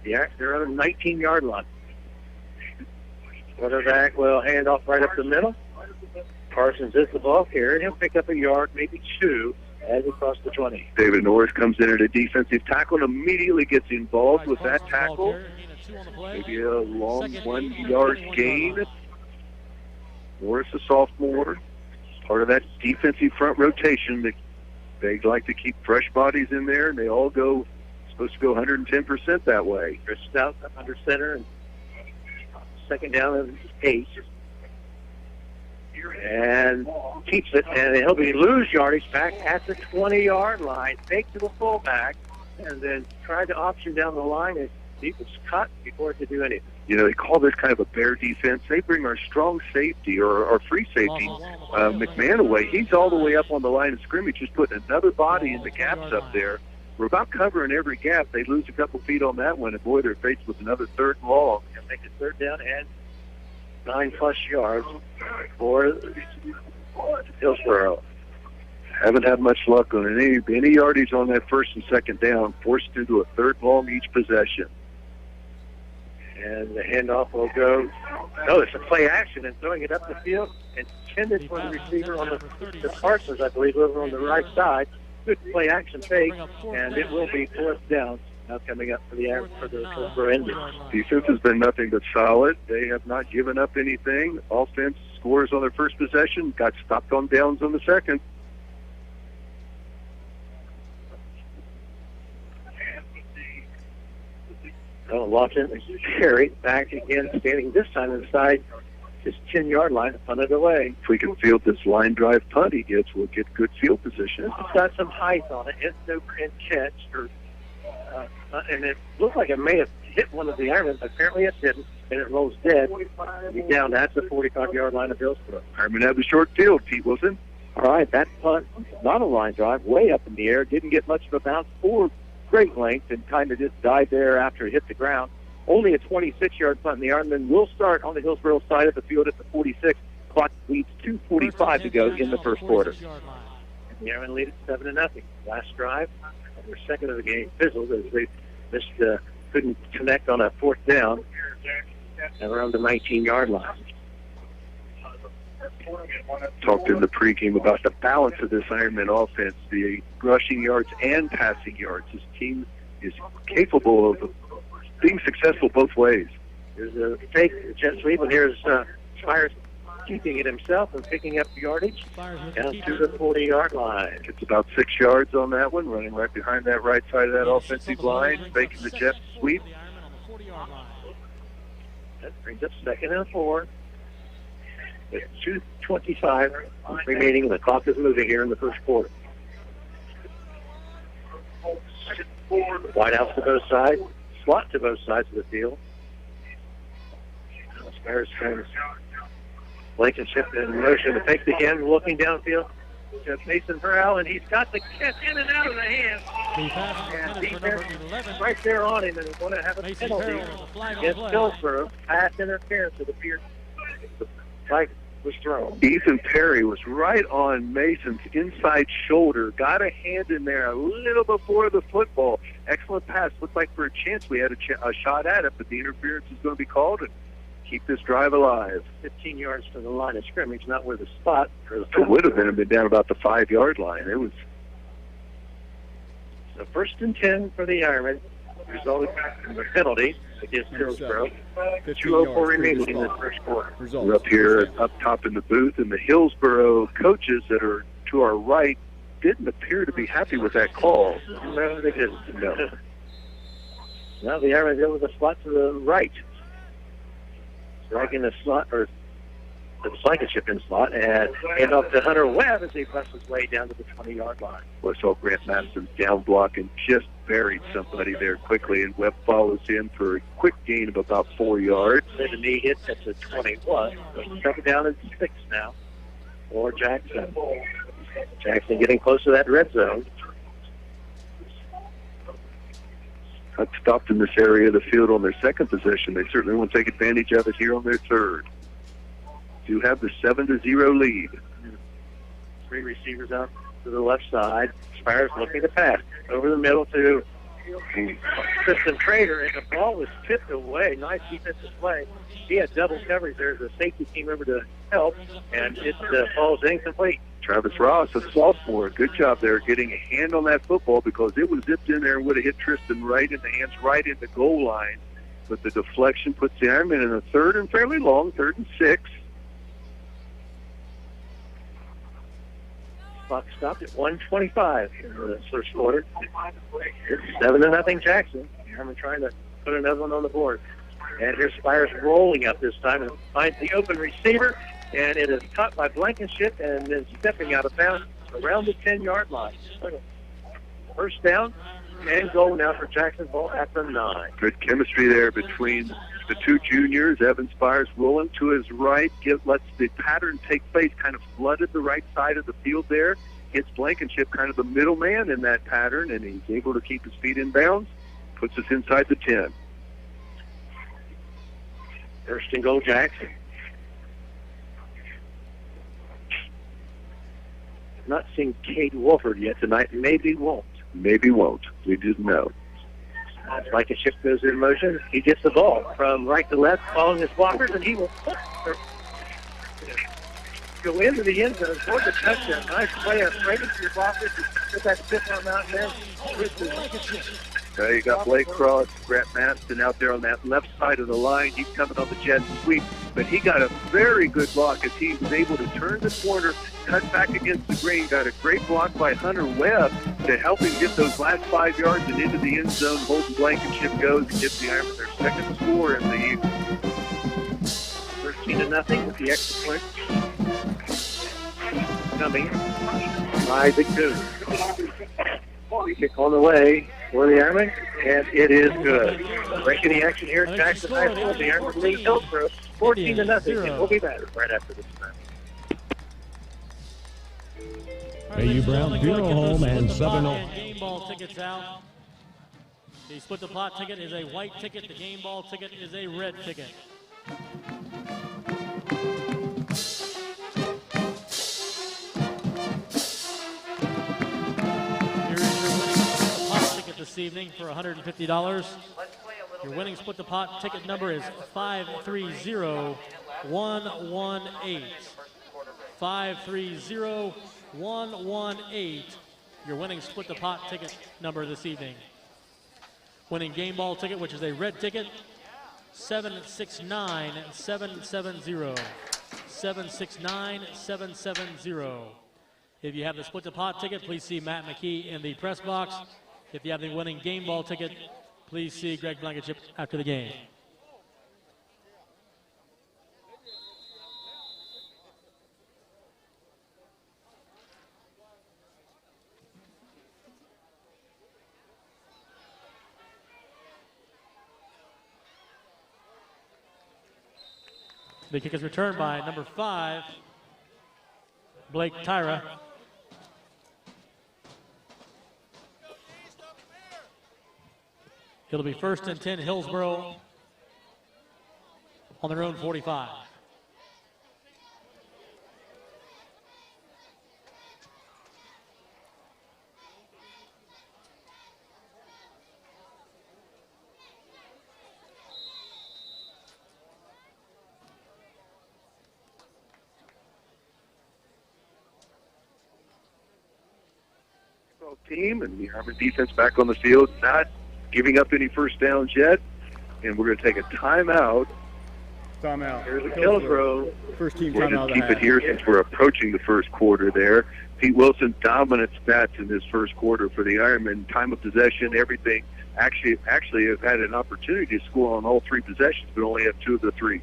D: their own 19-yard line. Quarterback will hand off right up the middle. Parsons is the ball carrier. He'll pick up a yard, maybe 2, as he crosses the 20.
W: David Norris comes in at a defensive tackle and immediately gets involved with that tackle. Maybe a long 1-yard gain. Norris, a sophomore, part of that defensive front rotation. They like to keep fresh bodies in there, and they all go supposed to go 110% that way.
D: Chris Stout up under center, and 2nd down and 8. And keeps it, and he'll be lose yardage back at the 20-yard line. Fake to the fullback, and then try to option down the line, and he was cut before it could do anything.
W: You know, they call this kind of a bear defense. They bring our strong safety or our free safety, McMahon, away. He's all the way up on the line of scrimmage, just putting another body in the gaps up there. We're about covering every gap. They lose a couple feet on that one, and boy, they're faced with another 3rd and long.
D: He'll make a 3rd down and 9+ yards for Hillsboro.
W: Haven't had much luck on any yardage on that 1st and 2nd down, forced into a 3rd long each possession.
D: And the handoff will go. No, it's a play action and throwing it up the field, intended for the receiver on the Parsons, I believe, over on the right side. Good play action fake, and it will be 4th down. Now coming up for the Hillsboro Indians.
W: Defense has been nothing but solid. They have not given up anything. Offense scores on their 1st possession, got stopped on downs on the 2nd.
D: Lawson carry back again, standing this time inside his 10-yard line, punted away.
W: If we can field this line drive punt he gets, we'll get good field position.
D: It's got some height on it. It's no print catch, and it looked like it may have hit one of the Ironmen, but apparently it didn't, and it rolls dead. He's down at the 45-yard line of Hillsboro.
W: Ironmen have a short field, Pete Wilson.
C: All right, that punt, not a line drive, way up in the air, didn't get much of a bounce for great length, and kind of just died there after it hit the ground. Only a 26-yard punt, and the Ironmen will start on the Hillsboro side of the field at the 46. Clock leads 2:45 to go in the 1st quarter.
D: And the Ironmen lead at 7-0. Last drive, their 2nd of the game, fizzled as they couldn't connect on a 4th down and around the 19-yard line.
W: Talked in the pregame about the balance of this Ironman offense, the rushing yards and passing yards. This team is capable of being successful both ways.
D: There's a fake jet sweep, and here's Spires keeping it himself and picking up yardage down to the 40-yard line.
W: It's about 6 yards on that one, running right behind that right side of that offensive line, faking the jet sweep.
D: That brings up 2nd and 4. With 2:25 remaining, the clock is moving here in the 1st quarter. Wide out to both sides, slot to both sides of the field. Spires turns Blankenship in motion to take the end, looking downfield to Mason Burrell, and he's got the catch in and out of the hands. And defense right there on him, and he's going to have a penalty against Hillsboro. Pass interference, it appears the flag was thrown.
W: Ethan Perry was right on Mason's inside shoulder, got a hand in there a little before the football. Excellent pass. Looked like for a chance we had a shot at it, but the interference is going to be called, and keep this drive alive.
D: 15 yards from the line of scrimmage, not where the spot.
W: It would have been down about the 5-yard line. It was.
D: So 1st and 10 for the Ironmen, resulted in the penalty against Hillsboro. 2:04 remaining in the first quarter.
W: We're up here up top in the booth, and the Hillsboro coaches that are to our right didn't appear to be happy with that call.
D: No, they didn't.
W: No.
D: Now the Ironmen go with a slot to the right. Dragging the slot, or the Blankenship in slot, and off to Hunter Webb as he busts his way down to the 20-yard line.
W: Well, so Grant Maston down block and just buried somebody there quickly, and Webb follows him for a quick gain of about 4 yards.
D: Then the knee hit at the 21. Coming down at 6 now for Jackson. Jackson getting close to that red zone.
W: Got stopped in this area of the field on their second possession. They certainly want to take advantage of it here on their third. Do have the 7-0 lead.
D: 3 receivers out to the left side. Spires looking to pass over the middle to Tristan Trader, and the ball was tipped away. Nice defensive play. He had double coverage. There's a safety team member to help, and it falls incomplete.
W: Travis Ross, a sophomore, good job there getting a hand on that football, because it was zipped in there and would have hit Tristan right in the hands, right in the goal line. But the deflection puts the Ironmen in a third and fairly long, 3rd and 6.
D: Clock stopped at 1:25 in the first quarter. It's 7-0 Jackson. Ironmen trying to put another one on the board. And here's Spires rolling up this time and finds the open receiver, and it is caught by Blankenship and then stepping out of bounds around the 10-yard line. First down and goal now for Jackson, ball at the 9.
W: Good chemistry there between the two juniors. Evan Spires rolling to his right, lets the pattern take place, kind of flooded the right side of the field there. Gets Blankenship kind of the middleman in that pattern, and he's able to keep his feet in bounds. Puts us inside the 10.
D: First and goal, Jackson. Not seen Cade Wolford yet tonight. Maybe won't.
W: Maybe won't. We didn't know.
D: Blankenship goes in motion. He gets the ball from right to left, following his blockers, and he will go into the end zone for the touchdown. Nice play of breaking your blockers. Put that stiff arm out there.
W: You got Blake Cross, Grant Maston out there on that left side of the line. He's coming on the jet sweep, but he got a very good block as he was able to turn the corner, cut back against the green. Got a great block by Hunter Webb to help him get those last 5 yards and into the end zone. Holden Blankenship goes and gives the Ironmen their second score in the evening.
D: 13-0 with the extra point coming by the Cougars. Kick on the way for the Ironmen, and it is good. Breaking the action here at Jackson High School. The Ironmen lead Hillsboro 14-0. And we'll be back right after this time.
B: AU Brown Funeral Home and Southern game ball tickets out. The split the pot ticket is a white ticket. The game ball ticket is a red ticket. This evening for $150. Your winning split the pot ticket number is 530118. 530118. Your winning split the pot ticket number this evening. Winning game ball ticket, which is a red ticket, 769770. 769770. If you have the split the pot ticket, please see Matt McKee in the press box. If you have the winning game ball ticket, please see Greg Blankenship after the game. The kick is returned by number 5, Blake Tyra. It'll be 1st and 10 Hillsboro on their own 45.
W: ball team, and the Ironman defense back on the field, not giving up any first downs yet. And we're going to take a timeout.
E: Timeout.
W: Here's Hillsboro.
E: First team
W: We're
E: timeout.
W: going to keep it here since we're approaching the first quarter there. Pete Wilson, dominant stats in this first quarter for the Ironmen. Time of possession, everything. Actually have had an opportunity to score on all three possessions, but only have 2 of the 3.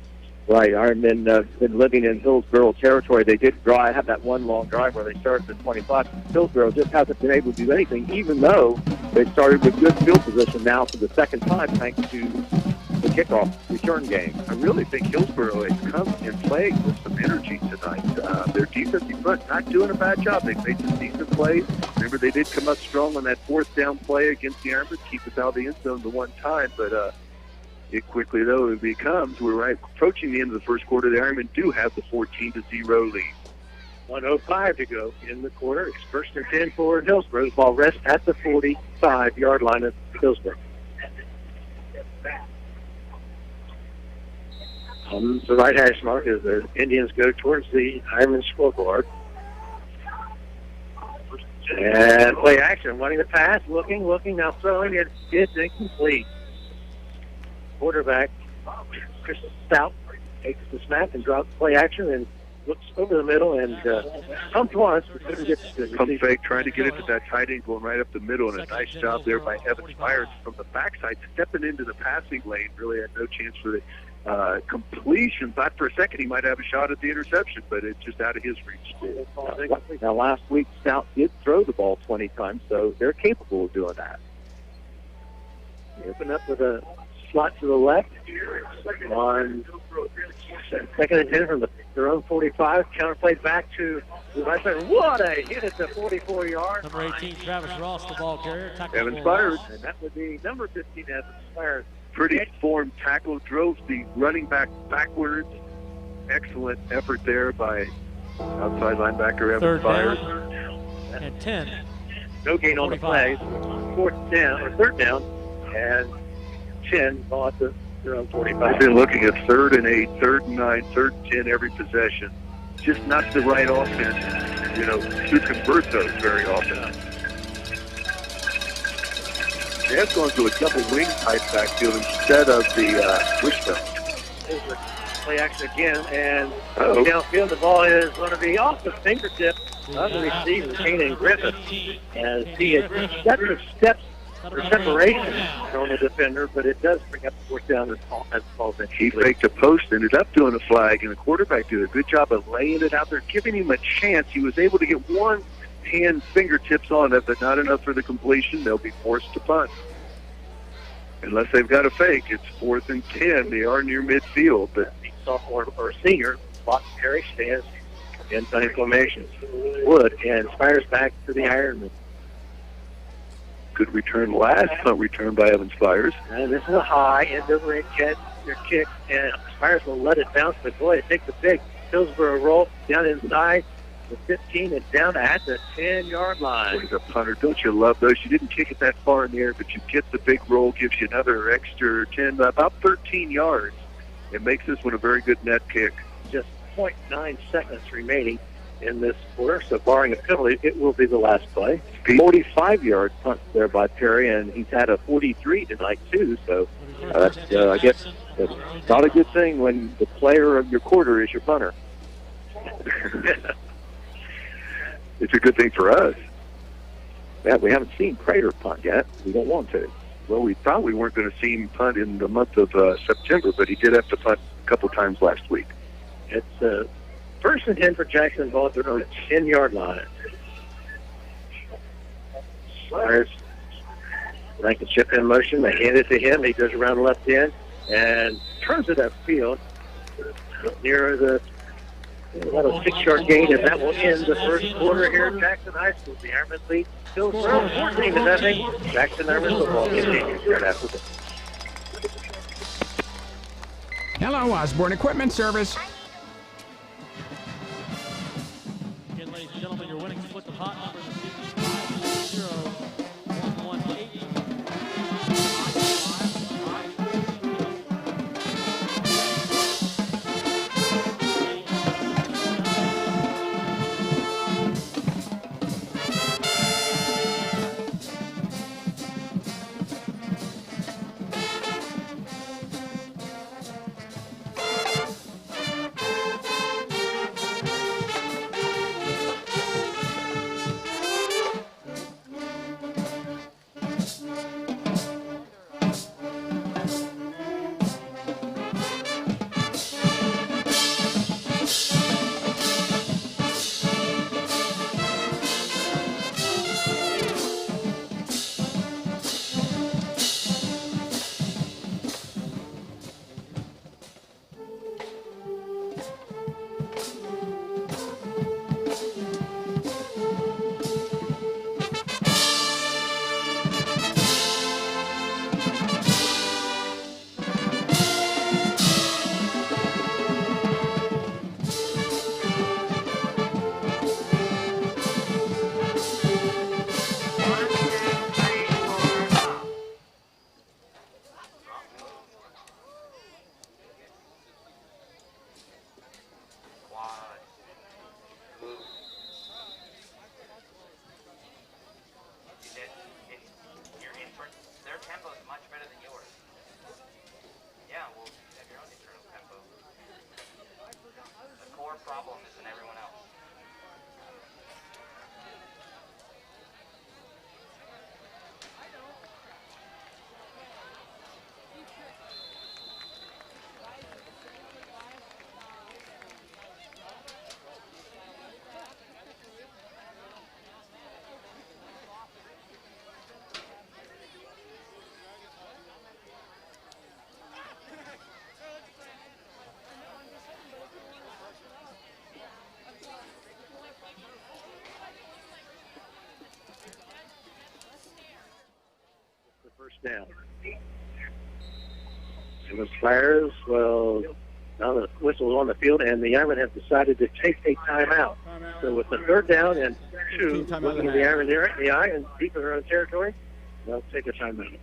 C: Right, Ironmen been living in Hillsboro territory. They did have that one long drive where they started at 25. Hillsboro just hasn't been able to do anything, even though they started with good field position now for the second time, thanks to the kickoff return game.
W: I really think Hillsboro has come and played with some energy tonight. Their defensive front not doing a bad job. They've made some decent plays. Remember, they did come up strong on that 4th down play against the Ironmen, keep us out of the end zone the one time, but it quickly, though, it becomes, we're right approaching the end of the first quarter. The Ironmen do have the 14-0 lead.
D: 1:05 to go in the quarter. It's 1st and 10 for Hillsboro. The ball rests at the 45-yard line of Hillsboro. On the right hash mark as the Indians go towards the Ironman scoreboard. And play action, wanting the pass, looking, now throwing it. It's incomplete. Quarterback Chris Stout takes the snap and drops play action and looks over the middle and pumped once, but couldn't get to the
W: Pump fake, trying to get it to that tight end, going right up the middle, and a nice job there by Evan Spires from the backside, stepping into the passing lane. Really had no chance for the completion. Thought for a second he might have a shot at the interception, but it's just out of his reach.
C: Now, last week, Stout did throw the ball 20 times, so they're capable of doing that.
D: They open up with a slot to the left on 2nd and 10 from their own 45. Counterplay back to the right side. What a hit at the 44-yard.
B: Number 18, Travis Ross, the ball carrier.
W: Evan Spires.
D: And that would be number 15, Evan Spires.
W: Pretty formed tackle, drove the running back backwards. Excellent effort there by outside linebacker Evan Spires.
B: And 10.
D: No gain on the play. 3rd down, and 10 ball at their own 45.
W: They've been looking at 3rd and 8, 3rd and 9, 3rd and 10 every possession. Just not the right offense, to convert those very often. They have gone to a double wing type backfield instead of the wishbone.
D: There's the play action again, and downfield the ball is going to be off the fingertip of the receiver, Kanan Griffith, as he had set the steps for separation on the defender, but it does bring up the 4th down as falls in.
W: He faked a post, ended up doing a flag, and the quarterback did a good job of laying it out there, giving him a chance. He was able to get one hand fingertips on it, but not enough for the completion. They'll be forced to punt. Unless they've got a fake, it's 4th and 10. They are near midfield, but
D: the sophomore or senior, Boston Perry, stands in punting formation. Wood and Spires back to the Ironman.
W: Good return, last punt return by Evan Spires.
D: And this is a high end over and kick, and Spires will let it bounce, but boy, it takes a big Hillsboro roll down inside the 15 and down at the 10-yard line.
W: He's a punter. Don't you love those? You didn't kick it that far in the air, but you get the big roll, gives you another extra 10, about 13 yards. It makes this one a very good net kick.
D: Just 0.9 seconds remaining in this quarter, so barring a penalty, it will be the last play.
C: 45-yard punt there by Perry, and he's had a 43 tonight, too, so that's, I guess, that's not a good thing when the player of your quarter is your punter.
W: It's a good thing for us.
C: Yeah, we haven't seen Prater punt yet. We don't want to.
W: Well, we thought we weren't going to see him punt in the month of September, but he did have to punt a couple times last week.
D: It's 1st and 10 for Jackson, ball at their own 10-yard line. Spires, Blankenship in motion. They hand it to him. He goes around the left end and turns it upfield near the about a 6-yard gain, and that will end the first quarter here at Jackson High School. The Ironmen lead Hillsboro 14-0. Jackson Ironmen football continues right after this.
F: Hello, Osborne Equipment Service.
B: Again, ladies and gentlemen, your winning split the pot number is 50118.
D: down. And the Spires, well, now the whistle's on the field, and the Ironmen have decided to take a timeout. So with the third down and 2, looking at the Ironmen there in the eye and deep in their own territory, they'll take a timeout.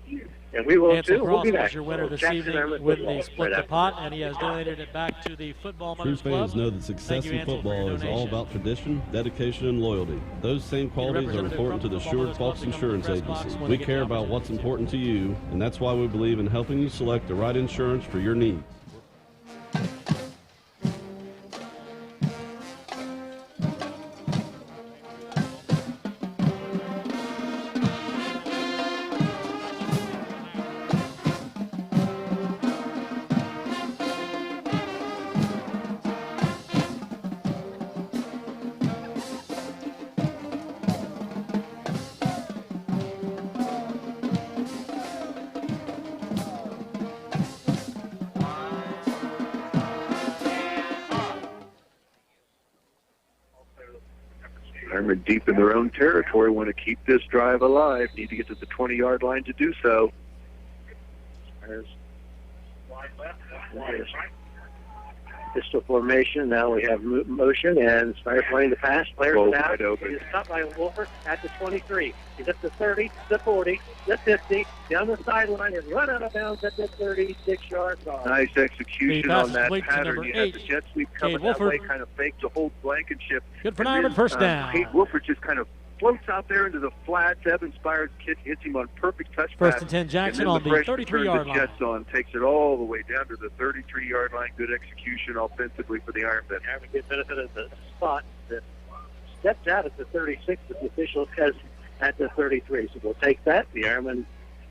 D: And we will
B: Hanson
D: too.
B: Cross
D: We'll be back.
B: was your winner this
D: Jackson
B: evening
D: Ironmen
B: with
D: football
B: the Split
D: right
B: the
D: after
B: Pot, and he has donated it back to the Football
G: True
B: Mothers Club.
G: fans know that success in football is all about tradition, dedication, and loyalty. Those same qualities are important to the Schured Falks Insurance Agency. We care about what's important to you, and that's why we believe in helping you select the right insurance for your needs.
W: Ironmen deep in their own territory, want to keep this drive alive, need to get to the 20-yard line to do so.
D: There's pistol formation. Now we have motion, and Spire playing the pass. Players
W: Both
D: it out.
W: wide open.
D: He's stopped by Wolford at the 23. He's at the 30, the 40, the 50, down the sideline, and run out of bounds at the 36-yard line.
W: Nice execution on that pattern. You had the jet sweep coming that
B: Wolford.
W: way, kind of fake to hold Blankenship.
B: Good for
W: And
B: Ironmen, first down.
W: Kate Wolford just kind of floats out there into the flats. Evan Spires hits him on perfect touch
B: First
W: pass.
B: and 10, Jackson
W: and
B: on the
W: freshman
B: 33-yard
W: turns
B: line.
W: the Jets on, takes it all the way down to the 33-yard line. Good execution offensively for the Ironmen.
D: Ironmen get benefit of the spot that steps out at the 36, but the official has at the 33. So we'll take that. The Ironmen,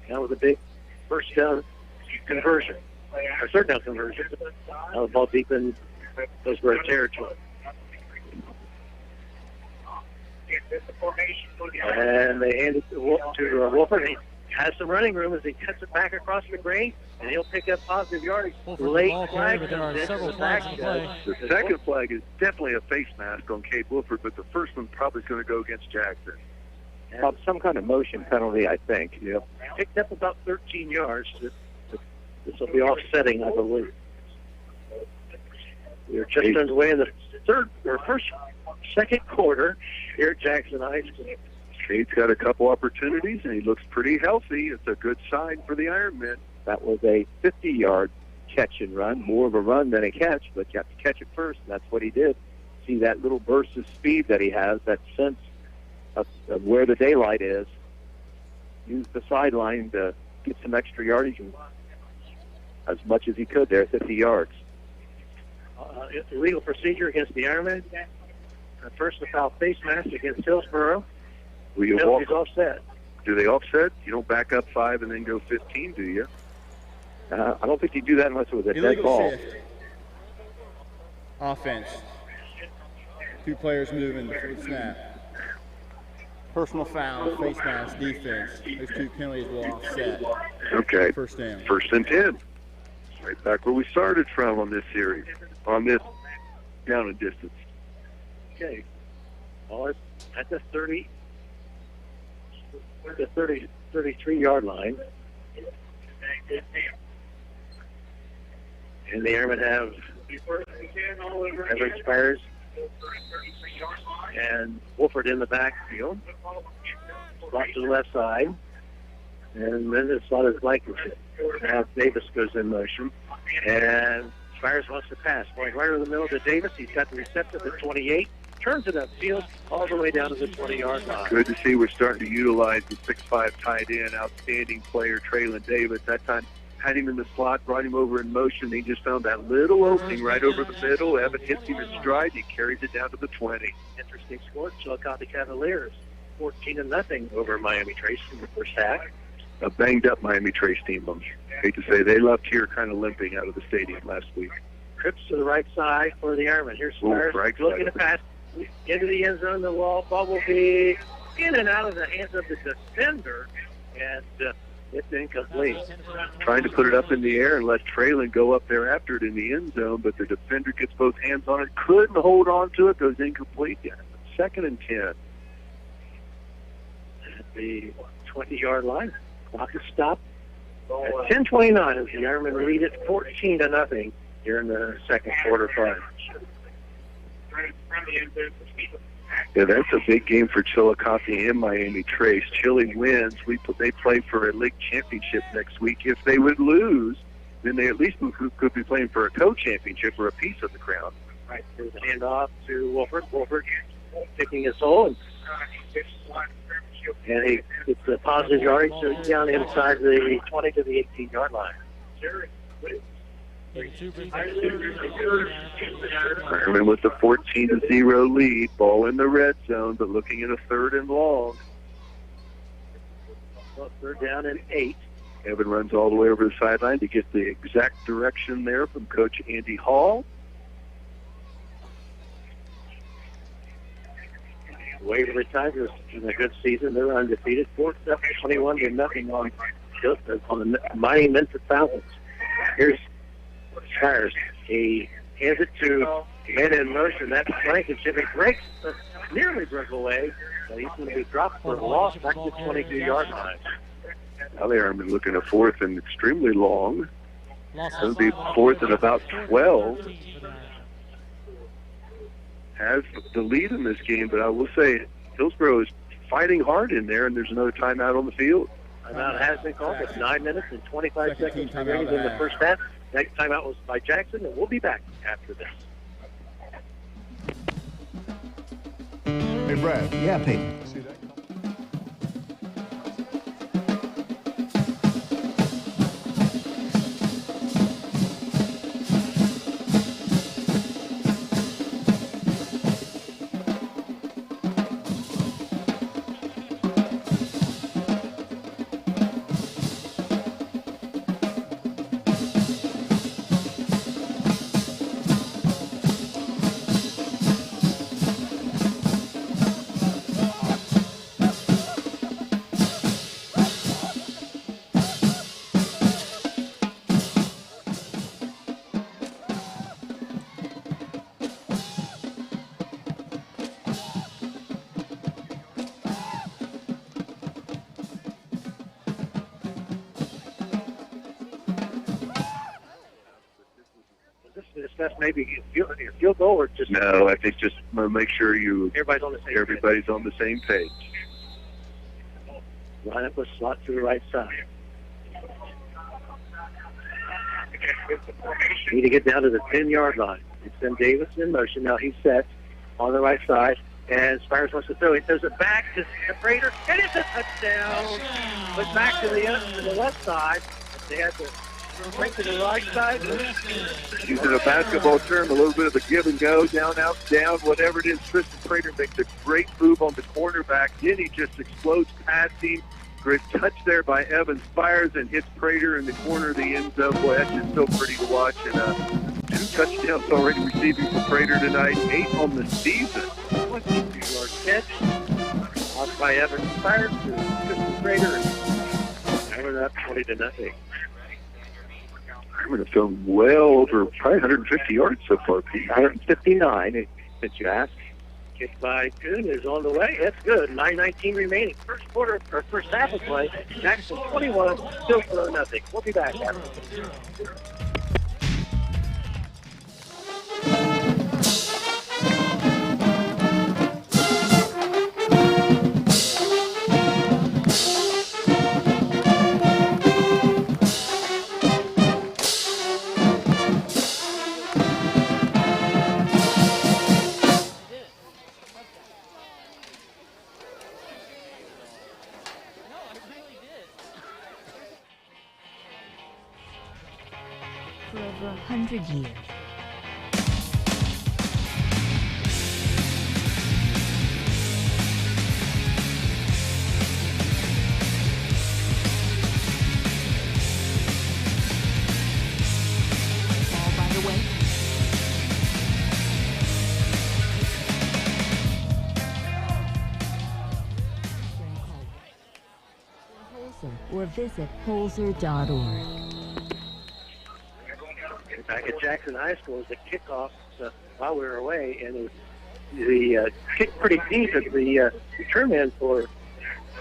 D: that was a big first down conversion, or third down conversion. The ball deep in Hillsboro territory. And they hand it to Wolford. He has some running room as he cuts it back across the green, and he'll pick up positive yardage. Late flag.
B: But there are several flags in play.
W: The second flag is definitely a face mask on Kate Wolford, but the first one probably is going to go against Jackson.
C: Some kind of motion penalty, I think.
W: Yep.
D: Picked up about 13 yards. This will be offsetting, I believe. We're just underway in the second quarter here at Jackson High School.
W: Kate's got a couple opportunities, and he looks pretty healthy. It's a good sign for the Ironmen.
C: That was a 50-yard catch and run, more of a run than a catch, but you have to catch it first, and that's what he did. See that little burst of speed that he has, that sense of where the daylight is. Use the sideline to get some extra yardage, and as much as he could there, 50 yards.
D: Illegal procedure against the Ironmen. First, the foul face mask against Hillsboro.
W: He's
D: offset.
W: Do they offset? You don't back up 5 and then go 15, do you?
C: I don't think you do that unless it was a
E: Illegal
C: dead ball.
E: shift. Offense. 2 players moving before the snap. Personal foul, face mask, defense. Those 2 penalties will offset.
W: Okay.
E: First down.
W: First and 10. Right back where we started from on this series, on this down and distance.
D: Okay. Ball is at the 33-yard line. And the Airmen have Evan Spires and Wolford in the backfield. Slot to the left side. And then the slot is Blankenship. Now Davis goes in motion. And Spires wants to pass. Going right over the middle to Davis. He's got the receptor at 28. Turns it upfield all the way down to the 20-yard line.
W: Good to see we're starting to utilize the 6'5" tight end, outstanding player, Traylon Davis. That time had him in the slot, brought him over in motion. He just found that little opening right over the middle. Evan hits him in stride. He carries it down to the 20.
D: Interesting score. Chillicothe Cavaliers 14-0 over Miami Trace in the first half.
W: A banged-up Miami Trace team. I hate to say they left here kind of limping out of the stadium last week.
D: Trips to the right side for the Ironmen. Here's Spires looking to pass into the end zone. The ball will be in and out of the hands of the defender, and it's incomplete.
W: Trying to put it up in the air and let Traylon go up there after it in the end zone, but the defender gets both hands on it, couldn't hold on to it, goes incomplete. Yeah. 2nd and 10.
D: At the 20-yard line, clock is stopped. At 10:29 as the Ironmen lead it 14-0 here in the second quarter five.
W: Yeah, that's a big game for Chillicothe and Miami Trace. Chile wins. They play for a league championship next week. If they would lose, then they at least could be playing for a co-championship or a piece of the crown.
D: Right, there's a handoff to Wolford. Wolford taking his hole, and he gets a positive yardage, so he's down inside the 20 to the 18-yard line.
W: Ironman with the 14-0 lead. Ball in the red zone, but looking at a 3rd and long.
D: Well, 3rd down and 8.
W: Evan runs all the way over the sideline to get the exact direction there from Coach Andy Hall.
D: Waverly Tigers in a good season. They're undefeated. 21-0 on the mighty Memphis Falcons. Here's Spires. He hands it to man in motion. That's Blankenship. It breaks, nearly broke away. But he's going to be dropped for a loss back to the 22-yard line.
W: Now they are looking at 4th and extremely long. It'll be 4th and about 12. Has the lead in this game, but I will say Hillsboro is fighting hard in there, and there's another timeout on the field.
D: Timeout has been called with 9 minutes and 25 seconds remaining in the first half. That timeout was by Jackson, and we'll be back after this.
H: Hey, Brad.
I: Yeah, Peyton.
H: See that?
D: Discuss maybe field goal or just
W: No, I think just make sure
D: everybody's on the same
W: page.
D: Line up a slot to the right side. Need to get down to the 10-yard line. It's then Davis in motion. Now he's set on the right side, and Spires wants to throw. He throws it back to Prater, and it's a touchdown. But back to the left side. They had to break to the right side.
W: Using a basketball term, a little bit of a give and go, down, out, down, whatever it is. Tristan Prater makes a great move on the cornerback. Then he just explodes past him. Great touch there by Evan Spires and hits Prater in the corner of the end zone. Boy, that's just so pretty to watch. And 2 touchdowns already receiving for Prater tonight. 8 on the season.
D: 22-yard catch. Off by Evan Spires to Tristan Prater. And we're up 20-0.
W: I'm going to film well over probably 150 yards so far, Pete.
D: 159, since you asked. Kick by Kuhn is on the way. It's good. 9:19 remaining. First quarter, or first half of play. Jackson 21, Hillsboro 0. We'll be back after this.
M: For over 100 years. All by the way. Or visit holzer.org.
D: Back at Jackson High School as the kickoff while we were away, and the kick pretty deep at the return man for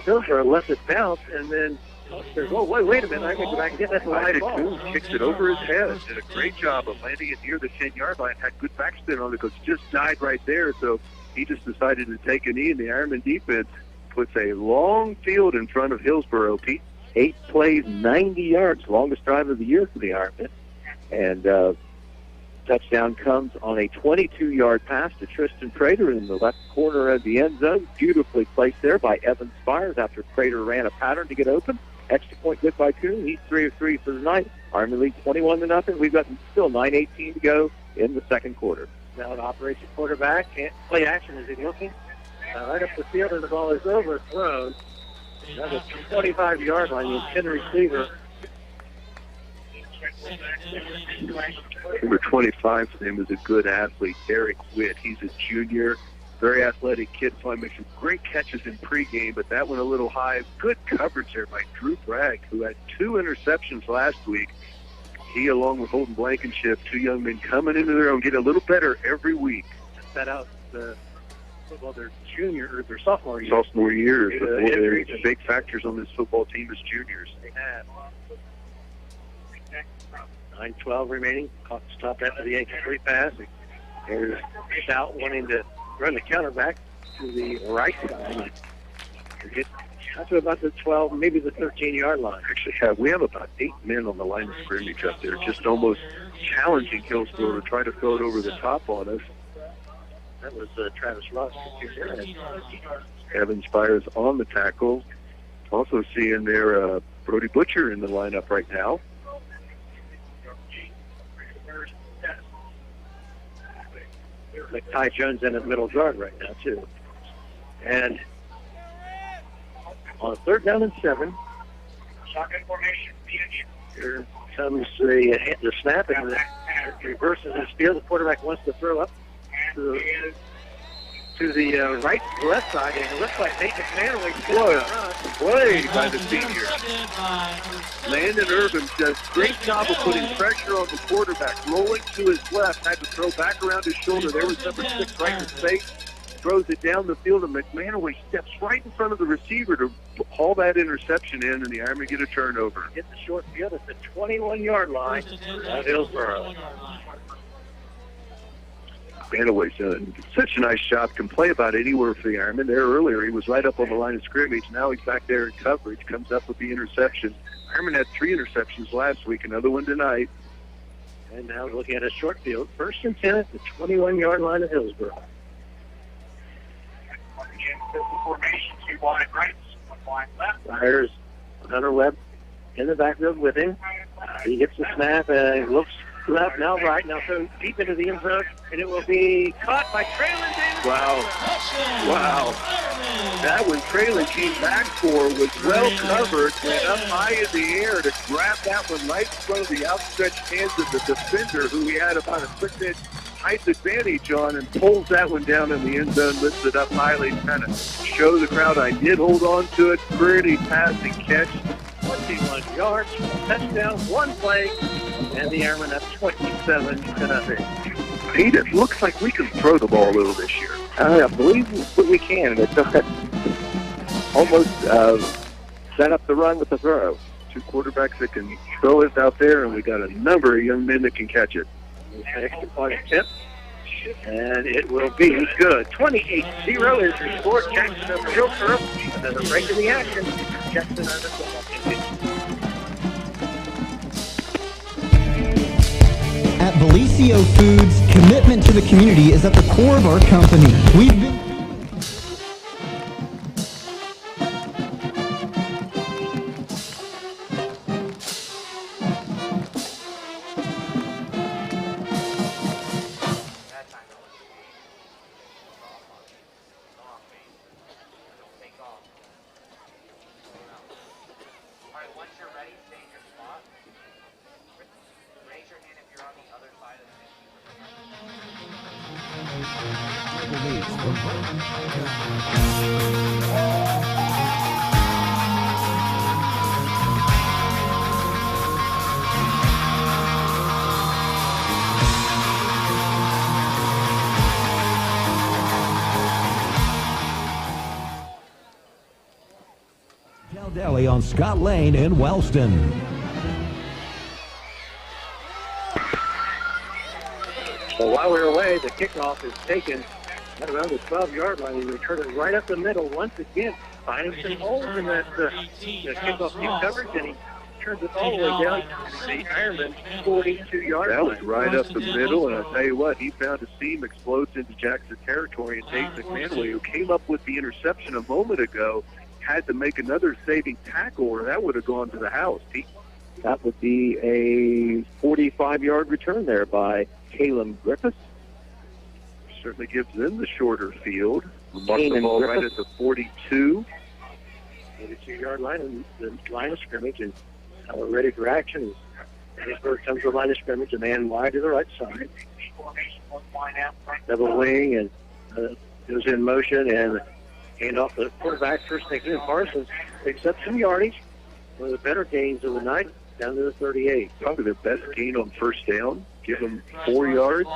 D: Hillsboro left it bounce, and then Oh, wait a minute. I can go back and get that
W: Clyde
D: ball.
W: Coons kicks it over his head. Did a great job of landing it near the 10-yard line. Had good backspin on it because it just died right there. So he just decided to take a knee, and the Ironman defense puts a long field in front of Hillsboro, Pete.
D: 8 plays, 90 yards, longest drive of the year for the Ironmen. And touchdown comes on a 22-yard pass to Tristan Prater in the left corner of the end zone. Beautifully placed there by Evan Spires after Prater ran a pattern to get open. Extra point good by Coon. He's 3 of 3 for the night. Ironman leads 21-0. We've got still 9:18 to go in the second quarter. Now an operation quarterback. Can't play action. Is he looking? Right up the field, and the ball is overthrown. Another 25-yard line. The intended receiver.
W: Number 25 for him is a good athlete, Derek Witt. He's a junior, very athletic kid. Probably makes some great catches in pregame, but that one a little high. Good coverage there by Drew Bragg, who had 2 interceptions last week. He, along with Holden Blankenship, 2 young men coming into their own, get a little better every week.
D: Set out the football their junior or their sophomore year.
W: Sophomore years, but they're big factors on this football team as juniors.
D: They have 9:12 remaining. Caught stopped after the incomplete pass. Here's Stout wanting to run the counter back to the right side. Get up to about the 12, maybe the 13-yard line.
W: Actually, we have about 8 men on the line of scrimmage up there, just almost challenging Hillsboro to try to throw it over the top on us.
D: That was Travis Ross.
W: Evan Spires on the tackle. Also seeing there Brody Butcher in the lineup right now.
D: Ty Jones in at middle guard right now, too. And on 3rd down and 7. Shotgun formation. Here comes the snap, and the reverses his field. The quarterback wants to throw up to the left side, and it looks like Nate McManaway.
W: Play by the senior. Landon Irvin does a great job of putting pressure on the quarterback, rolling to his left, had to throw back around his shoulder. There was number 6 right in his face, throws it down the field, and McManaway steps right in front of the receiver to haul that interception in, and the Ironmen get a turnover.
D: Hit the short field at the 21-yard line of Hillsboro.
W: McManaway's done such a nice job, can play about anywhere for the Ironmen. There earlier, he was right up on the line of scrimmage. Now he's back there in coverage, comes up with the interception. Ironmen had 3 interceptions last week, another one tonight.
D: And now looking at a short field, 1st and 10 at the 21-yard line of Hillsboro. Formation, 2 wide right, 1 wide left. Fires Hunter Webb in the backfield with him. He gets the snap and looks left, now right, now thrown deep into the end zone, and it will be caught by Traylon Davis.
W: Wow. That one Traylon came back for was well covered, went up high in the air to grab that one right in front of the outstretched hands of the defender, who he had about a 6-inch height advantage on, and pulls that one down in the end zone, lifts it up highly, kind of show the crowd I did hold on to it. Pretty passing catch.
D: 21 yards, touchdown, 1 play, and the Ironmen up 27-0.
W: Pete, it looks like we can throw the ball a little this year.
D: I believe we can. It's almost set up the run with the throw.
W: 2 quarterbacks that can throw it out there, and we got a number of young men that can catch it.
D: Extra point attempt, and it will be good. 28-0 is the score. Jackson over Hillsboro. Another break in the action. Jackson under football team.
I: At Valicio Foods, commitment to the community is at the core of our company. We've been
J: on Scott Lane in Wellston.
D: So while we're away, the kickoff is taken at around the 12-yard line. He returned it right up the middle once again, finding some holes in that kickoff team coverage, and he turns it all the way down to the Ironman 42-yard line.
W: That was right up the middle, and I'll tell you what, he found a seam, explodes into Jackson territory, and Dave McManaway, who came up with the interception a moment ago, had to make another saving tackle, or that would have gone to the house.
C: That would be a 45-yard return there by Caleb Griffiths.
W: Certainly gives them the shorter field. Mark the ball right at the 42.
D: 42-yard line, and the line of scrimmage, and now we're ready for action. Hillsboro comes to the line of scrimmage, a man wide to the right side. Double wing, and goes in motion, and hand off the quarterback. First thing in, Parsons picks up some yardage. One of the better gains of the night, down to the 38.
W: Probably the best gain on first down. Give them 4 yards.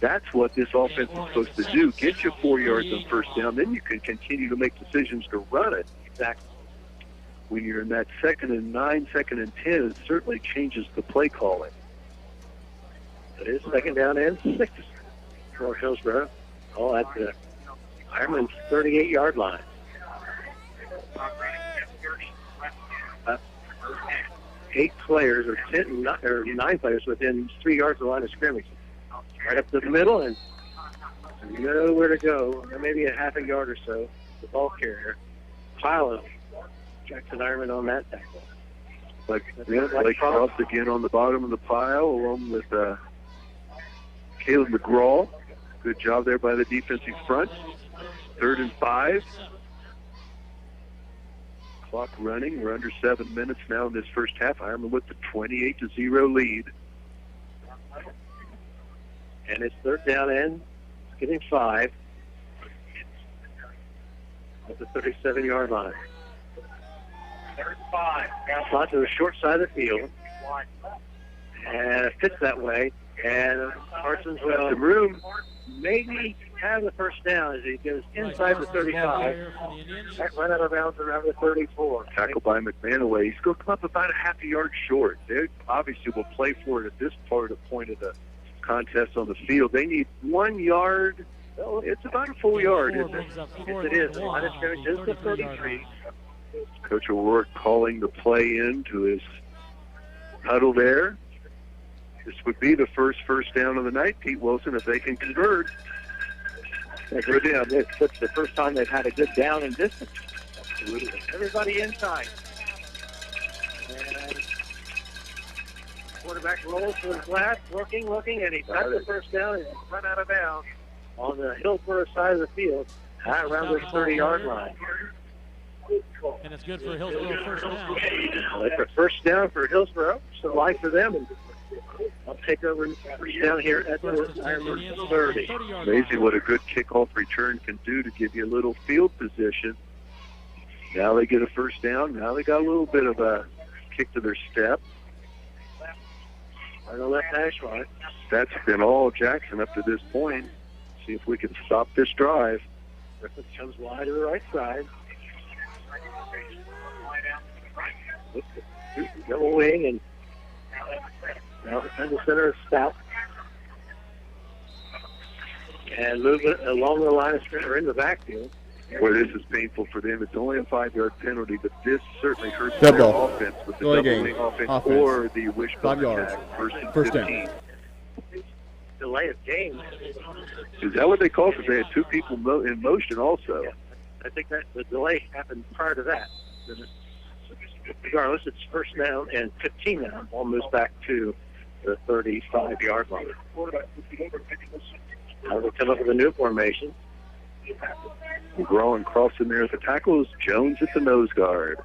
W: That's what this offense is supposed to do. Get you 4 yards on first down, then you can continue to make decisions to run it.
D: Exactly.
W: When you're in that 2nd and 9, 2nd and 10, it certainly changes the play calling.
D: It is 2nd down and 6 for Hillsboro. All at the Ironman's 38-yard line. 8 players, or 9 players within 3 yards of the line of scrimmage. Right up the middle, and nowhere to go. Maybe a half a yard or so. The ball carrier. Pile of Jackson Ironman on that tackle.
W: Blake Cross again on the bottom of the pile, along with Caleb McGraw. Good job there by the defensive front. 3rd and 5. Clock running. We're under 7 minutes now in this first half. Ironman with the 28-0 lead.
D: And it's 3rd down and getting 5 at the 37-yard line. 3rd 5. Slot to the short side of the field. And it fits that way. And Parsons will some room. Maybe have the first down as he goes inside the 35. Right out of bounds around the 34.
W: Tackled by McManaway. He's going to come up about a half a yard short. They obviously will play for it at this point of the contest on the field. They need 1 yard. Well, it's about a full yard, isn't it?
D: Yes, it is. The line of scrimmage is the 33.
W: Coach O'Rourke calling the play into his huddle there. This would be the first down of the night, Pete Wilson, if they can convert.
D: It's the first time they've had a good down and distance. Absolutely. Everybody inside. And quarterback rolls to the flat, looking, and he got the first down and run out of bounds on the Hillsboro side of the field, around the 30-yard line.
B: And it's good for Hillsboro first down.
D: It's a first down for Hillsboro. It's a life for them. And I'll take over down here at the Ironman 30.
W: Amazing what a good kickoff return can do to give you a little field position. Now they get a first down. Now they got a little bit of a kick to their step.
D: On the left hash line.
W: That's been all Jackson up to this point. See if we can stop this drive.
D: Griffith comes wide to the right side. Double wing, and now in the center of Stout. And move it along the line of scrimmage, or in the backfield.
W: Boy, this is painful for them. It's only a 5-yard penalty, but this certainly hurts their offense with the double wing offense or the wishbone attack.
E: First down.
D: Delay of game.
W: Is that what they call it? Because they had 2 people in motion also.
D: Yeah. I think that the delay happened prior to that. Regardless, it's first down and 15 now. Ball moves back to the 35-yard line. Now they come up with a new formation.
W: McGraw and Cross in there at the tackles. Jones at the nose guard.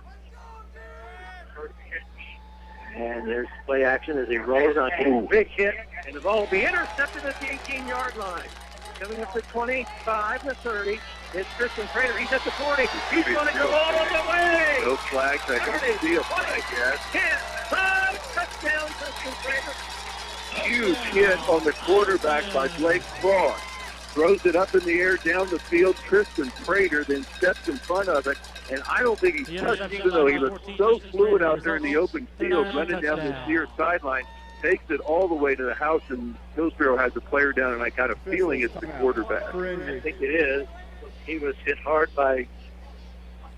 D: And there's play action as he rolls on a big hit, and the ball will be intercepted at the 18-yard line. Coming up to 25 to 30. It's Tristan Prater. He's at the 40. He's going to go all the way.
W: No flags. I don't see a flag yet.
D: 10-5 touchdown, Tristan Prater.
W: Huge hit on the quarterback by Blake Cross. Throws it up in the air down the field. Tristan Prater then steps in front of it And I don't think he touched, even though he looked so fluid out there in the open field, running down the near sideline, takes it all the way to the house, and Hillsboro has a player down, and I got a feeling it's the quarterback.
D: I think it is. He was hit hard by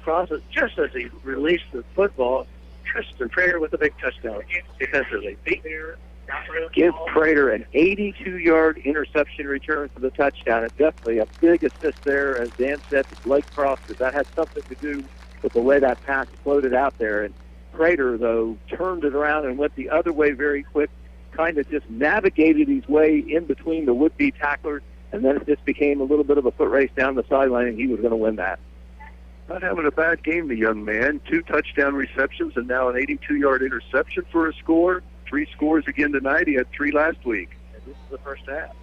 D: Crosses just as he released the football. Tristan Prater with a big touchdown defensively.
C: Give Prater an 82-yard interception return for the touchdown. And definitely a big assist there, as Dan said, to Blake Crosses. That had something to do with the way that pass floated out there. And Prater, though, turned it around and went the other way very quick, kind of just navigated his way in between the would-be tacklers, and then it just became a little bit of a foot race down the sideline, and he was going to win that.
W: Not having a bad game, the young man. 2 touchdown receptions and now an 82-yard interception for a score. 3 scores again tonight. He had 3 last week.
D: And this is the first half.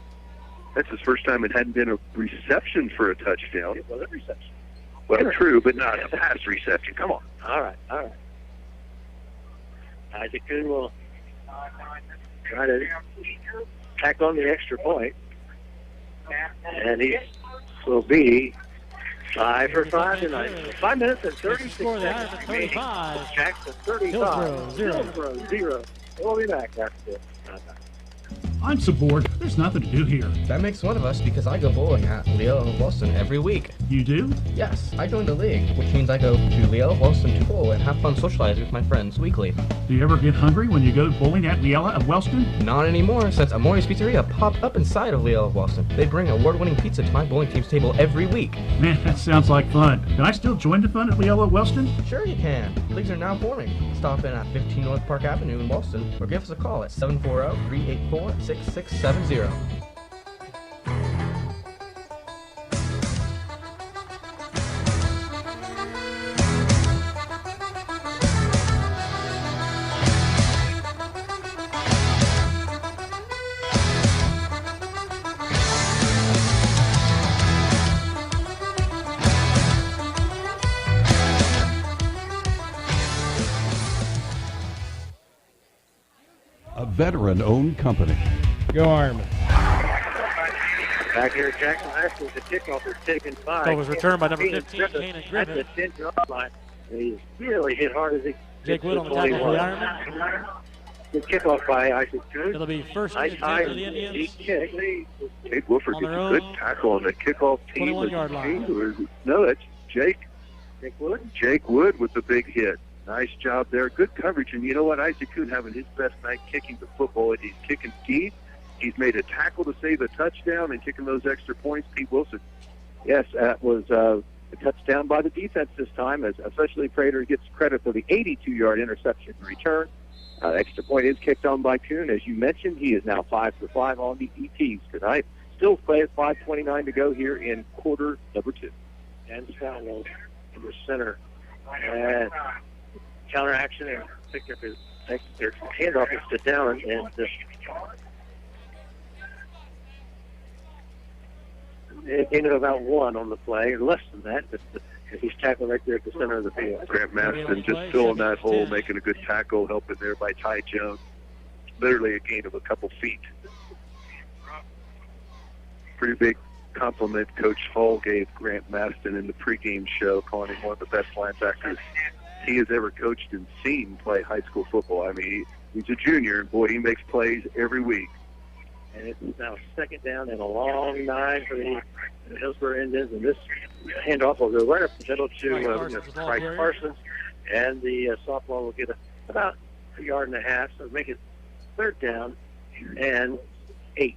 W: That's his first time it hadn't been a reception for a touchdown.
D: It was a reception.
W: Well, true, but not a pass reception. Come on.
D: All right. Isaac Kuhn will try to tack on the extra point. And he will be 5 for 5 tonight. 5 minutes and 36 seconds remaining. Jackson 35. Hillsboro 0. We'll be back after this.
L: I'm so bored. There's nothing to do here.
O: That makes one of us because I go bowling at Leo and Wilson every week.
L: You do?
O: Yes, I joined the league, which means I go to Leo, Wilson to bowl and have fun socializing with my friends weekly.
L: Do you ever get hungry when you go bowling at Leela of Wellston?
O: Not anymore, since Amori's Pizzeria popped up inside of Leo of Wellston. They bring award-winning pizza to my bowling team's table every week.
L: Man, that sounds like fun. Can I still join the fun at Leela of Wellston?
O: Sure you can. Leagues are now forming. Stop in at 15 North Park Avenue in Wellston or give us a call at 740-384-6670.
H: A veteran-owned company.
R: Go Ironmen.
D: Back here at Jackson High School, the kickoff is taken by.
B: So it was returned by number 15, Kanan Griffin.
D: At the 10-yard line. And he's really hit hard as he.
B: Jake Wood on the tackle for the Ironmen.
D: Good kickoff by Isaac Kuhn.
B: It'll be first and 10 for the Indians.
W: Jake Woodford gets a good tackle on the kickoff team.
B: 21-yard line.
W: No, that's Jake. Jake Wood with the big hit. Nice job there. Good coverage. And you know what? Isaac Kuhn having his best night kicking the football. And he's kicking deep. He's made a tackle to save a touchdown and kicking those extra points. Pete Wilson.
C: Yes, that was a touchdown by the defense this time, as especially Prater gets credit for the 82-yard interception return. Extra point is kicked on by Kuhn. As you mentioned, he is now 5 for 5 on the ETs tonight. Still play at 5:29 to go here in quarter number 2.
D: And Scoundrel in the center. And counter action and picked up his handoff and stood down and it ended about 1 on the play, or less than that, but he's tackled right there at the center of the field.
W: Grant Maston just filling that hole, making a good tackle, helping there by Ty Jones. Literally a gain of a couple feet. Pretty big compliment Coach Hall gave Grant Maston in the pregame show, calling him one of the best linebackers he has ever coached and seen play high school football. I mean, he's a junior, and boy, he makes plays every week.
D: And it's now second down and a long 9 for the Hillsboro Indians. And this handoff will go right up the middle to Bryce Parsons. And the sophomore will get about a yard and a half. So make it third down and 8.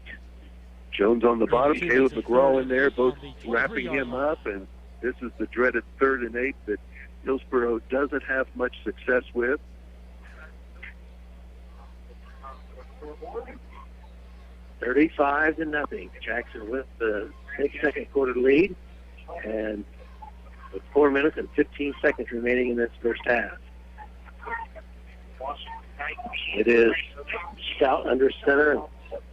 W: Jones on the bottom, Caleb McGraw in there, both wrapping him up. And this is the dreaded 3rd and 8 that Hillsboro doesn't have much success with.
D: 35-0. Jackson with the second quarter lead, and with 4 minutes and 15 seconds remaining in this first half. It is Stout under center.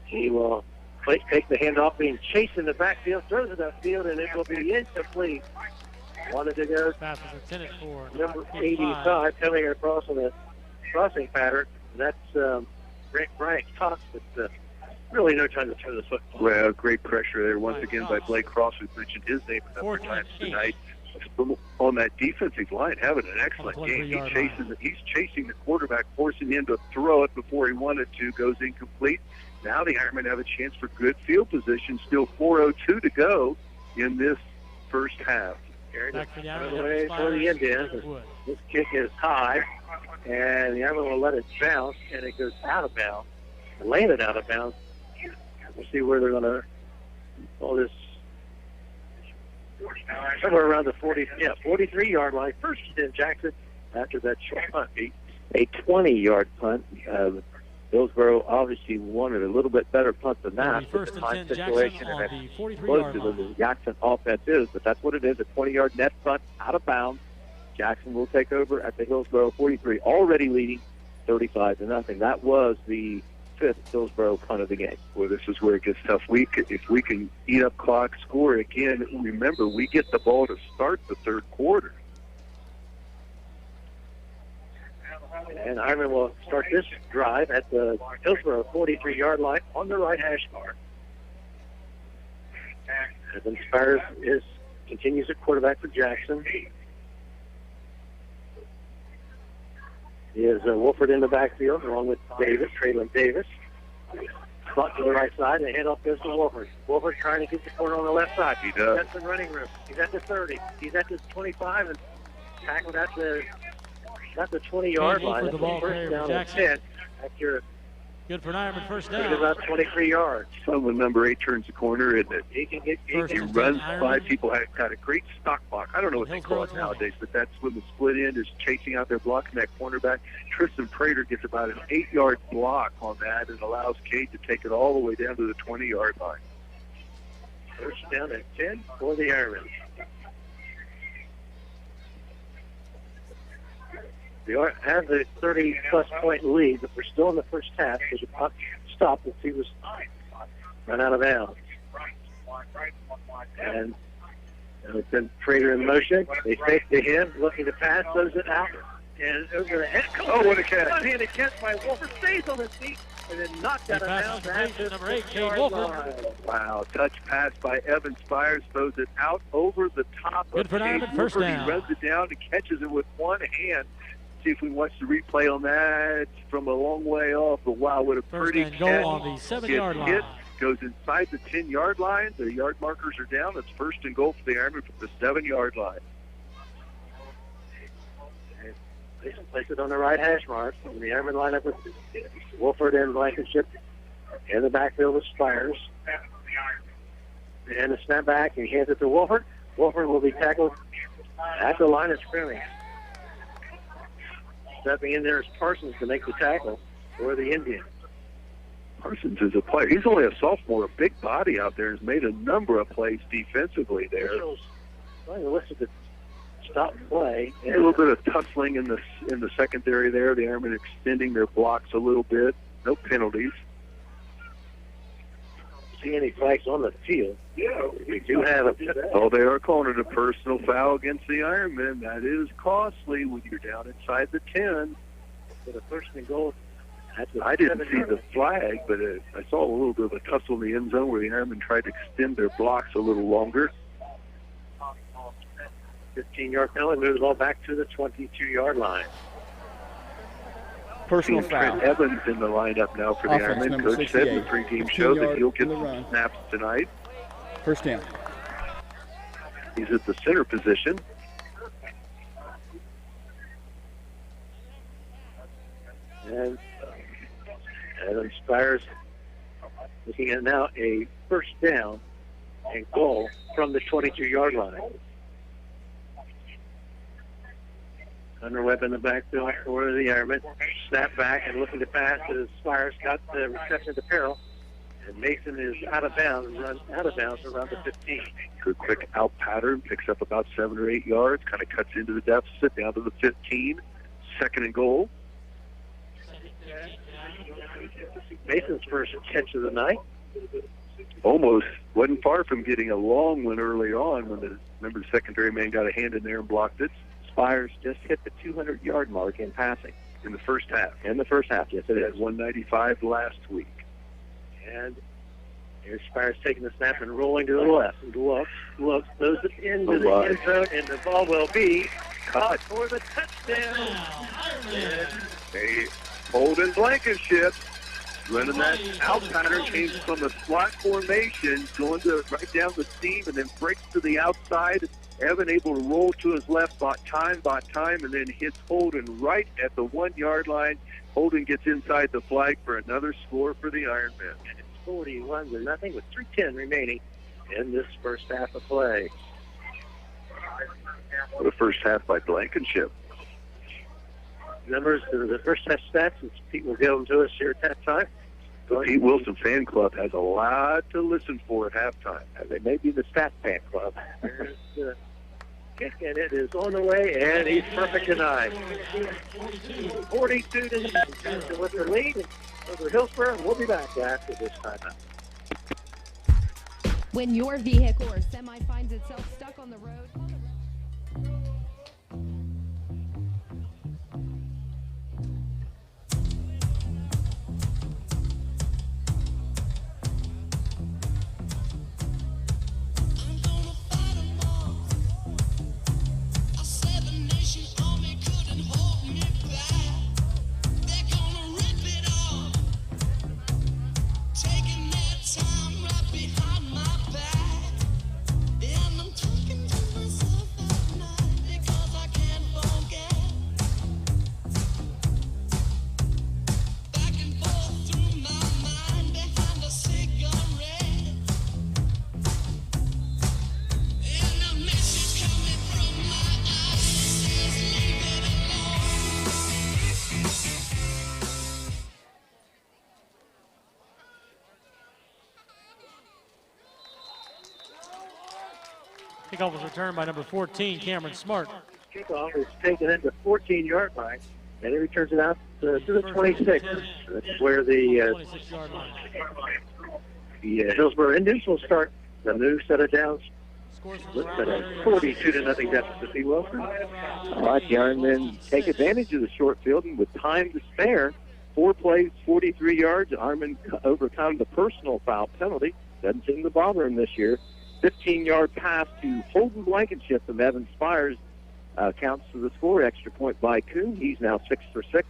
D: He will take the handoff, being chased in the backfield, throws it upfield, and it will be incomplete. Wanted to go
B: pass was intended for
D: number 85 coming across on the crossing pattern. That's Brian Cox, but really no time to throw the football.
W: Well, great pressure there once again by Blake Cross, who's mentioned his name a number of times tonight. on that defensive line having an excellent game. He's chasing the quarterback, forcing him to throw it before he wanted to. Goes incomplete. Now the Ironmen have a chance for good field position. Still 4:02 to go in this first half.
D: Back for the Indians. This kick is high, and the Ironmen will let it bounce, and it goes out of bounds. Landed out of bounds. We'll see where they're going to all this. Somewhere around the 43-yard line. First in Jackson after that short punt. A 20-yard punt. Hillsboro obviously wanted a little bit better punt than that.
B: First and 10
D: situation
B: on
D: and
B: the
D: close
B: 43-yard
D: to
B: line.
D: the Jackson offense is, but that's what it is, a 20-yard net punt out of bounds. Jackson will take over at the Hillsboro 43, already leading 35-0. That was the fifth Hillsboro punt of the game.
W: Well, this is where it gets tough. If we can eat up clock, score again, remember, we get the ball to start the third quarter.
D: And Ironman will start this drive at the Hillsboro 43-yard line on the right hash mark. Evan Spires continues at quarterback for Jackson. Is Wolford in the backfield along with Davis, Traylon Davis. Slot to the right side, and the handoff goes to Wolford. Wolford trying to get the corner on the left side.
W: He does.
D: That's the running room. He's at the 30. He's at the 25, and tackled at the 20-yard line.
B: For the ball
D: first down
B: for
D: at 10. After
B: good for an Ironman first down.
D: About 23 yards.
W: So when number 8 turns the corner, and
D: he
W: runs by people, have got a great stock block. I don't know what they call it nowadays, but that's when the split end is chasing out their block, and that cornerback, Tristan Prater, gets about an 8-yard block on that and allows Cade to take it all the way down to the 20-yard line.
D: First down at 10 for the Ironmen. They have the 30-plus point lead, but we're still in the first half because the puck stopped as he was run out of bounds. And it's been Prater in motion. They fake to him, looking to pass, throws it out, and over the head.
W: Oh, what a catch!
D: One-handed catch by Wolford, stays on his feet, and then knocked out of bounds at
B: number 8, Cade Wolford.
W: Wow, touch pass by Evan Spires, throws it out over the top
B: good
W: of
B: for
W: Cade
B: Ironman, first
W: Wolford.
B: down.
W: He runs it down and catches it with one hand. See if we watch the replay on that from a long way off. But wow, what a pretty
B: catch. Goal on the 7-yard line.
W: Goes inside the 10-yard line. The yard markers are down. It's first and goal for the Ironmen from the 7-yard line.
D: They place it on the right hash mark. And the Ironmen line up with Wolford and Blankenship in the backfield with Spires. And the snap back, and he hands it to Wolford. Wolford will be tackled at the line of scrimmage. Stepping in there is Parsons to make the tackle for the Indians.
W: Parsons is a player. He's only a sophomore, a big body out there. Has made a number of plays defensively there.
D: Listed to stop play.
W: A little bit of tussling in the secondary there. The Ironmen extending their blocks a little bit. No penalties.
D: See any flags on the field? Yeah, we do have a.
W: Oh, they are calling it a personal foul against the Ironmen. That is costly when you're down inside the 10.
D: For the first and goal.
W: I didn't see the flag, but I saw a little bit of a tussle in the end zone where the Ironmen tried to extend their blocks a little longer.
D: 15-yard penalty, moves the ball back to the 22-yard line.
E: Personal foul.
W: Trent Evans in the lineup now for the Ironmen. Coach said in the pregame show that he'll get some snaps tonight.
E: First down.
W: He's at the center position.
D: And Adam Spires looking at now a first down and goal from the 22-yard line. Underweb in the backfield for the Ironmen. Snap back and looking to pass as Spires got the reception to Peril. And Mason is out of bounds, runs out of bounds around the 15.
W: Good quick out pattern, picks up about 7 or 8 yards, kind of cuts into the deficit down to the 15. Second and goal.
D: Mason's first catch of the night.
W: Almost wasn't far from getting a long one early on when the secondary man got a hand in there and blocked it.
D: Spires just hit the 200-yard mark in passing.
W: In the first half.
D: In the first half, yes, it is.
W: 195 last week.
D: And Here's Spires taking the snap and rolling to the left. Looks, throws it into the end zone, and the ball will be caught for the touchdown.
W: Hey, Holden Blankenship running that out pattern, came from a slot formation, going to right down the seam, and then breaks to the outside. Evan able to roll to his left, bought time, and then hits Holden right at the 1 yard line. Holden gets inside the flag for another score for the Ironmen.
D: And it's 41-0 with 3:10 remaining in this first half of play.
W: The first half by Blankenship.
D: Numbers of the first half stats, as Pete will give them to us here at that time.
W: The Pete Wilson fan club has a lot to listen for at halftime.
D: They may be the stat fan club. There's the kick, and it is on the way, and he's perfect tonight. 42-0 with the lead over Hillsboro, and we'll be back after this timeout.
P: When your vehicle or semi finds itself stuck on the road.
B: Kickoff was returned by number 14, Cameron Smart.
D: Kickoff is taken at the 14-yard line, and he returns it out to the 26. That's where the
B: 26-yard line.
D: Hillsboro Indians will start the new set of downs. With a 42-0 deficit, Pete Wilson.
C: All right, the Ironmen take advantage of the short field, and with time to spare, 4 plays, 43 yards. Ironmen overcome the personal foul penalty. Doesn't seem to bother him this year. 15-yard pass to Holden Blankenship from Evan Spires counts to the score. Extra point by Kuhn. He's now 6 for 6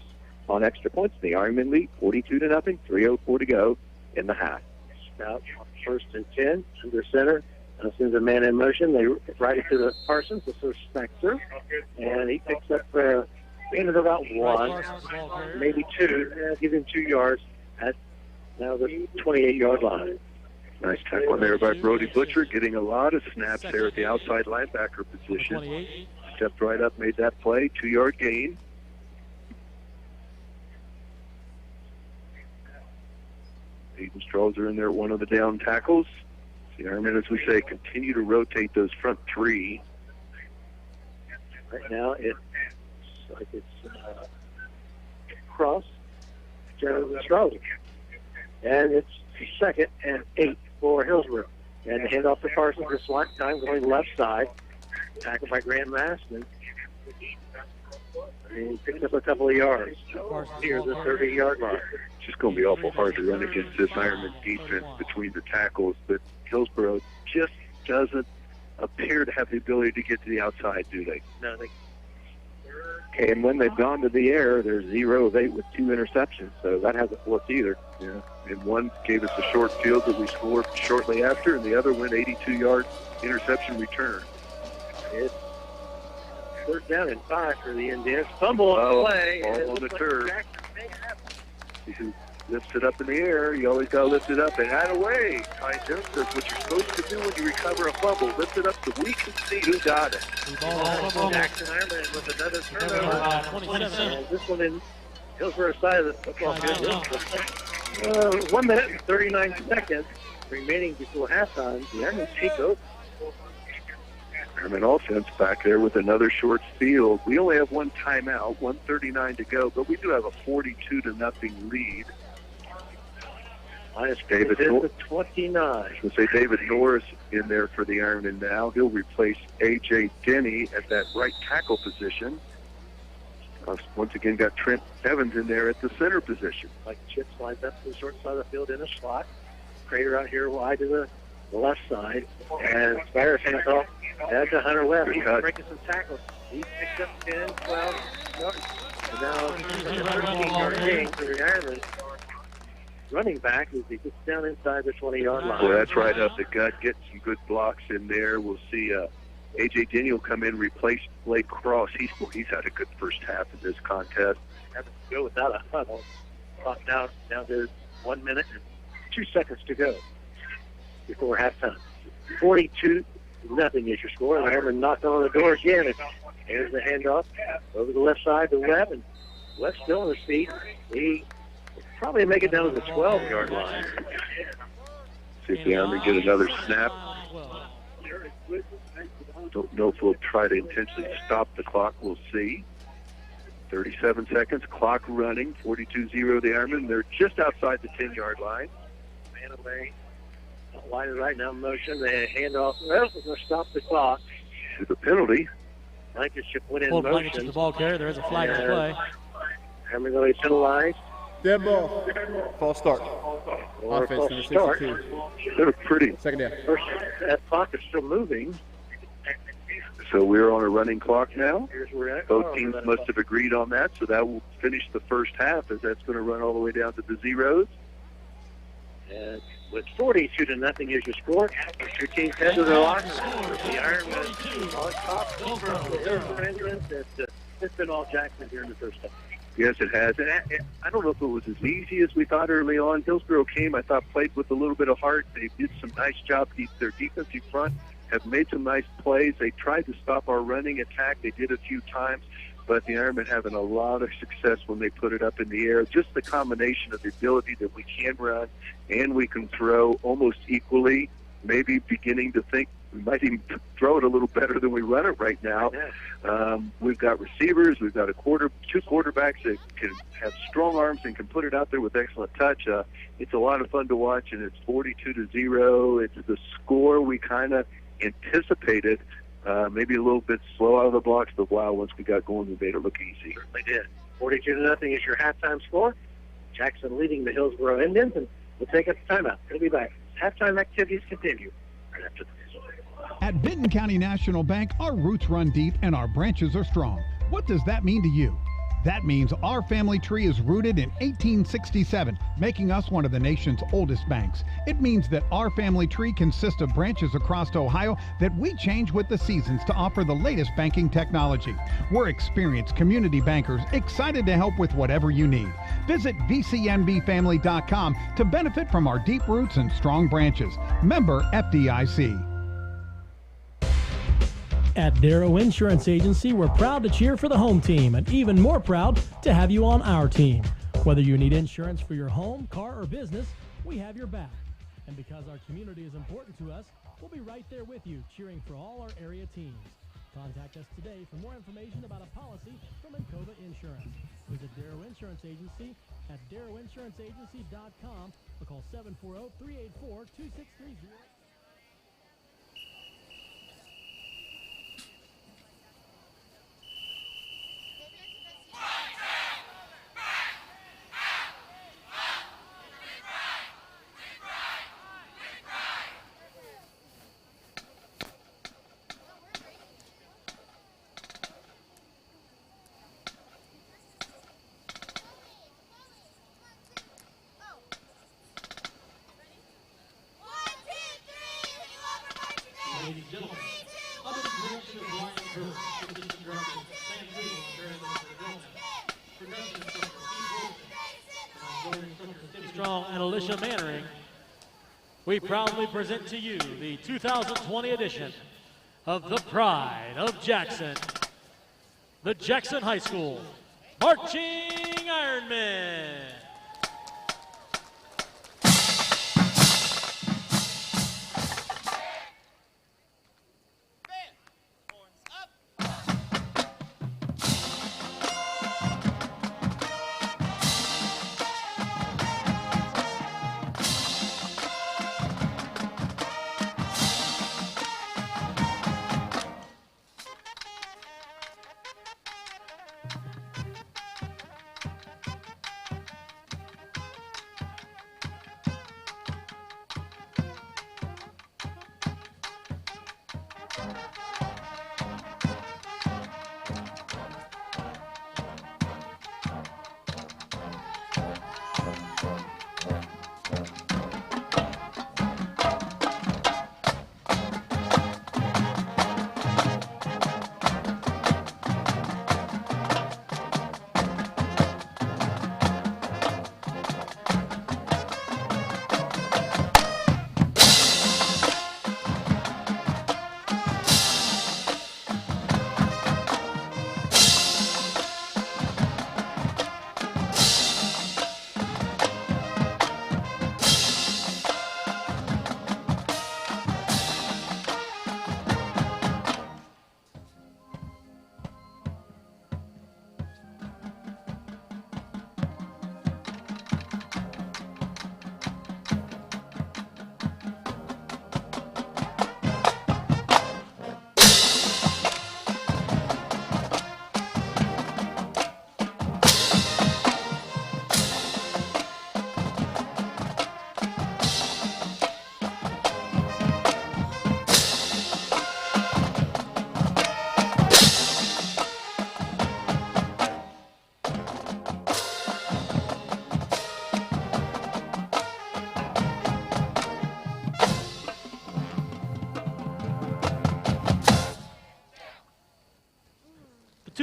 C: on extra points. The Ironmen lead 42-0. 3:04 to go in the half.
D: Now, 1st and 10 under center. As soon as a man in motion, they right it to the Parsons, the first back through, and he picks up into about 1, maybe 2. Give him 2 yards at now the 28-yard line.
W: Nice tackle there by Brody Butcher, getting a lot of snaps there at the outside linebacker position. Stepped right up, made that play, 2-yard gain. Aiden Strauss are in there at one of the down tackles. The Ironmen, as we say, continue to rotate those front 3.
D: Right now, it's like it's cross, Jeremy Strauss. And it's 2nd and 8 for Hillsboro. And the handoff to Parsons this one time going left side. Tackled by Grant Maston. And he picks up a couple of yards. Here's the 30-yard line.
W: It's just going to be awful hard to run against this Ironman defense between the tackles, but Hillsboro just doesn't appear to have the ability to get to the outside, do they?
D: No, they.
C: Okay, and when they've gone to the air, they're 0 of 8 with 2 interceptions, so that hasn't worked either.
W: Yeah, and one gave us a short field that we scored shortly after, and the other went 82-yard interception return.
D: It's 3rd down and 5 for the Indians. Fumble on play.
W: Ball on the turf. He lifts it up in the air. You always got to lift it up and out of the way. Ty Jones does what you're supposed to do when you recover a fumble. Lift it up so we can see who got it.
D: Jackson Ironman with another turnover. And this one in Hillsboro's side of the football field. 1 minute and 39 seconds remaining before halftime. The Ironmen take over.
W: Ironman offense back there with another short field. We only have 1 timeout, 1:39 to go, but we do have a 42-0 lead.
D: Minus David Norris. 29.
W: I was going to say David Norris in there for the Ironman now. He'll replace A.J. Denny at that right tackle position. Once again, got Trent Evans in there at the center position.
D: Like Chips lines up to the short side of the field in a slot. Crater out here wide to the left side. And Spires hands off. That's to Hunter Webb. He's breaking some tackles. He picked up 10, 12 yards. And now it's a 13-yard gain for the Ironmen. Running back as he gets down inside the 20-yard line.
W: Well, that's right up the gut. Get some good blocks in there. We'll see A.J. Daniel come in, replace Blake Cross. He's had a good first half of this contest.
D: Having to go without a huddle. Clock down to 1 minute and 2 seconds to go before halftime. 42-0 is your score. And Ironman knocked on the door again. And here's the handoff over the left side to Webb. And Webb's still on his feet. He probably make it down to the 12-yard line.
W: See if the Ironmen get another snap. Don't know if we'll try to intentionally stop the clock. We'll see. 37 seconds, clock running. 42-0 the Ironmen. They're just outside the 10-yard line.
D: Man away. Line is right now in motion. They hand off. Well, they're going to stop the clock.
W: The penalty.
D: Blankenship went in
B: Hold
D: motion.
B: Blankenship the ball carrier. There is a flag in play.
D: Ironmen going to be penalized.
E: Dead ball. False start.
D: Or
E: Offense
D: false
E: number
D: start.
E: 62.
W: They're pretty.
E: Second down.
D: First, that clock is still moving.
W: So we're on a running clock now.
D: Here's where we're at.
W: Both teams must have agreed on that, so that will finish the first half, as that's going to run all the way down to the zeros.
D: And with 42-0 is your score. Your teams head to the locker room. The Ironmen on top. The Hillsboro entrance. It's been all Jackson here in the first half.
W: Yes, it has. And I don't know if it was as easy as we thought early on. Hillsboro came, I thought, played with a little bit of heart. They did some nice job. Their defensive front have made some nice plays. They tried to stop our running attack. They did a few times. But the Ironmen having a lot of success when they put it up in the air. Just the combination of the ability that we can run and we can throw almost equally, maybe beginning to think we might even throw it a little better than we run it right now. We've got receivers. We've got two quarterbacks that can have strong arms and can put it out there with excellent touch. It's a lot of fun to watch, and it's 42-0. It's the score we kind of anticipated. Maybe a little bit slow out of the blocks, but wow, once we got going, we made it look easy.
D: Certainly did. 42-0 is your halftime score. Jackson leading the Hillsboro Indians, and we'll take a timeout. We'll be back. Halftime activities continue right after this.
H: At Benton County National Bank, our roots run deep and our branches are strong. What does that mean to you? That means our family tree is rooted in 1867, making us one of the nation's oldest banks. It means that our family tree consists of branches across Ohio that we change with the seasons to offer the latest banking technology. We're experienced community bankers excited to help with whatever you need. Visit vcnbfamily.com to benefit from our deep roots and strong branches. Member FDIC.
B: At Darrow Insurance Agency, we're proud to cheer for the home team and even more proud to have you on our team. Whether you need insurance for your home, car, or business, we have your back. And because our community is important to us, we'll be right there with you, cheering for all our area teams. Contact us today for more information about a policy from Encova Insurance. Visit Darrow Insurance Agency at darrowinsuranceragency.com or call 740-384-2630. Ladies and gentlemen, under the direction of Brian Curtis, Assistant Director, thank you very much for the production instructor, Steve Wilson, instructor, Tim Strong, and Alicia Mannering, we proudly present to you the 2020 edition of the Pride of Jackson, the Jackson High School Marching Ironmen.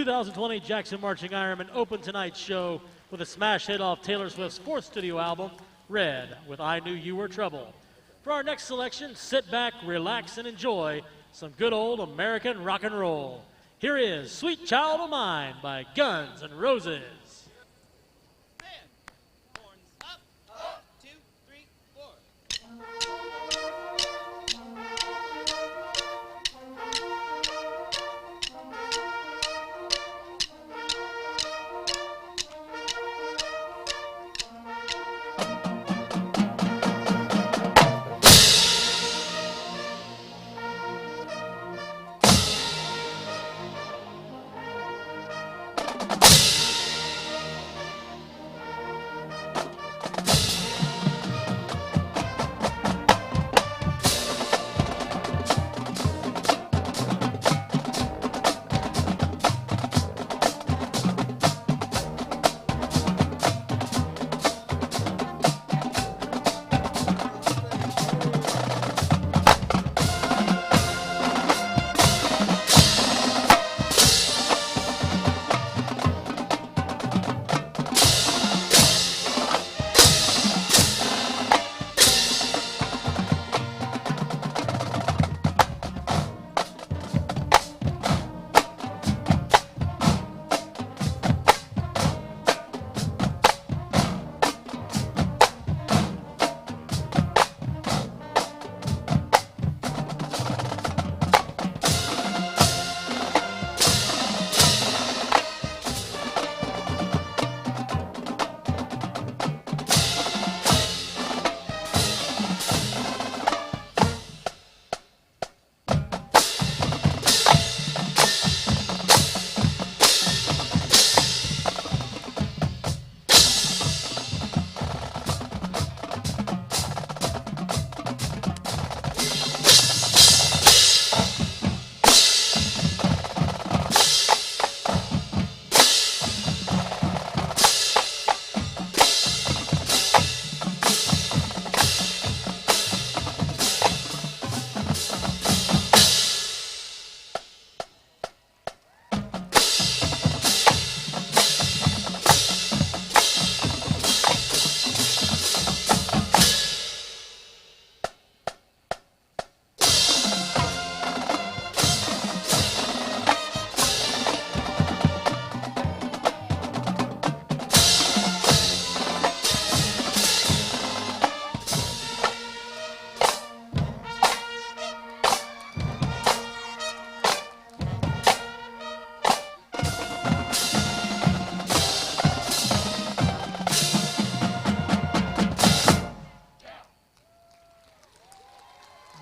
B: 2020 Jackson Marching Ironmen open tonight's show with a smash hit off Taylor Swift's fourth studio album, Red, with I Knew You Were Trouble. For our next selection, sit back, relax, and enjoy some good old American rock and roll. Here is Sweet Child O' Mine by Guns N' Roses.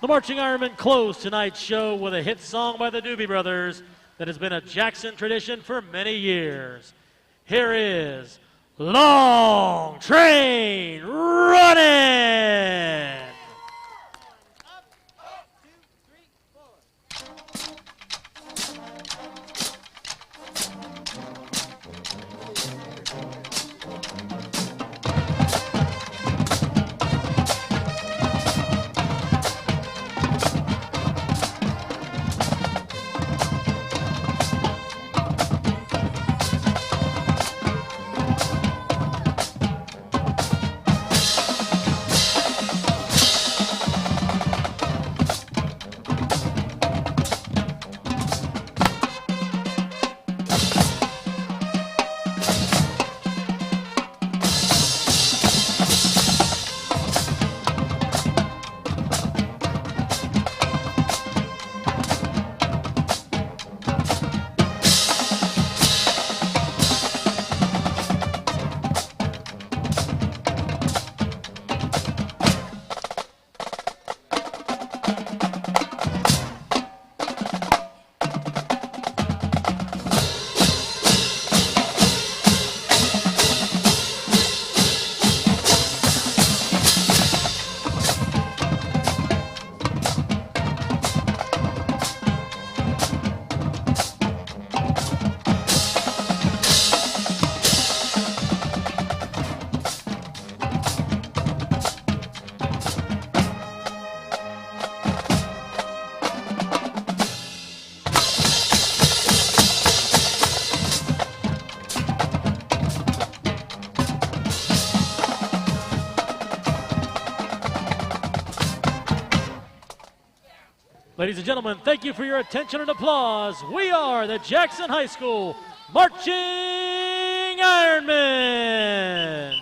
B: The Marching Ironmen close tonight's show with a hit song by the Doobie Brothers that has been a Jackson tradition for many years. Here is Long Train Running! Ladies and gentlemen, thank you for your attention and applause. We are the Jackson High School Marching Ironmen.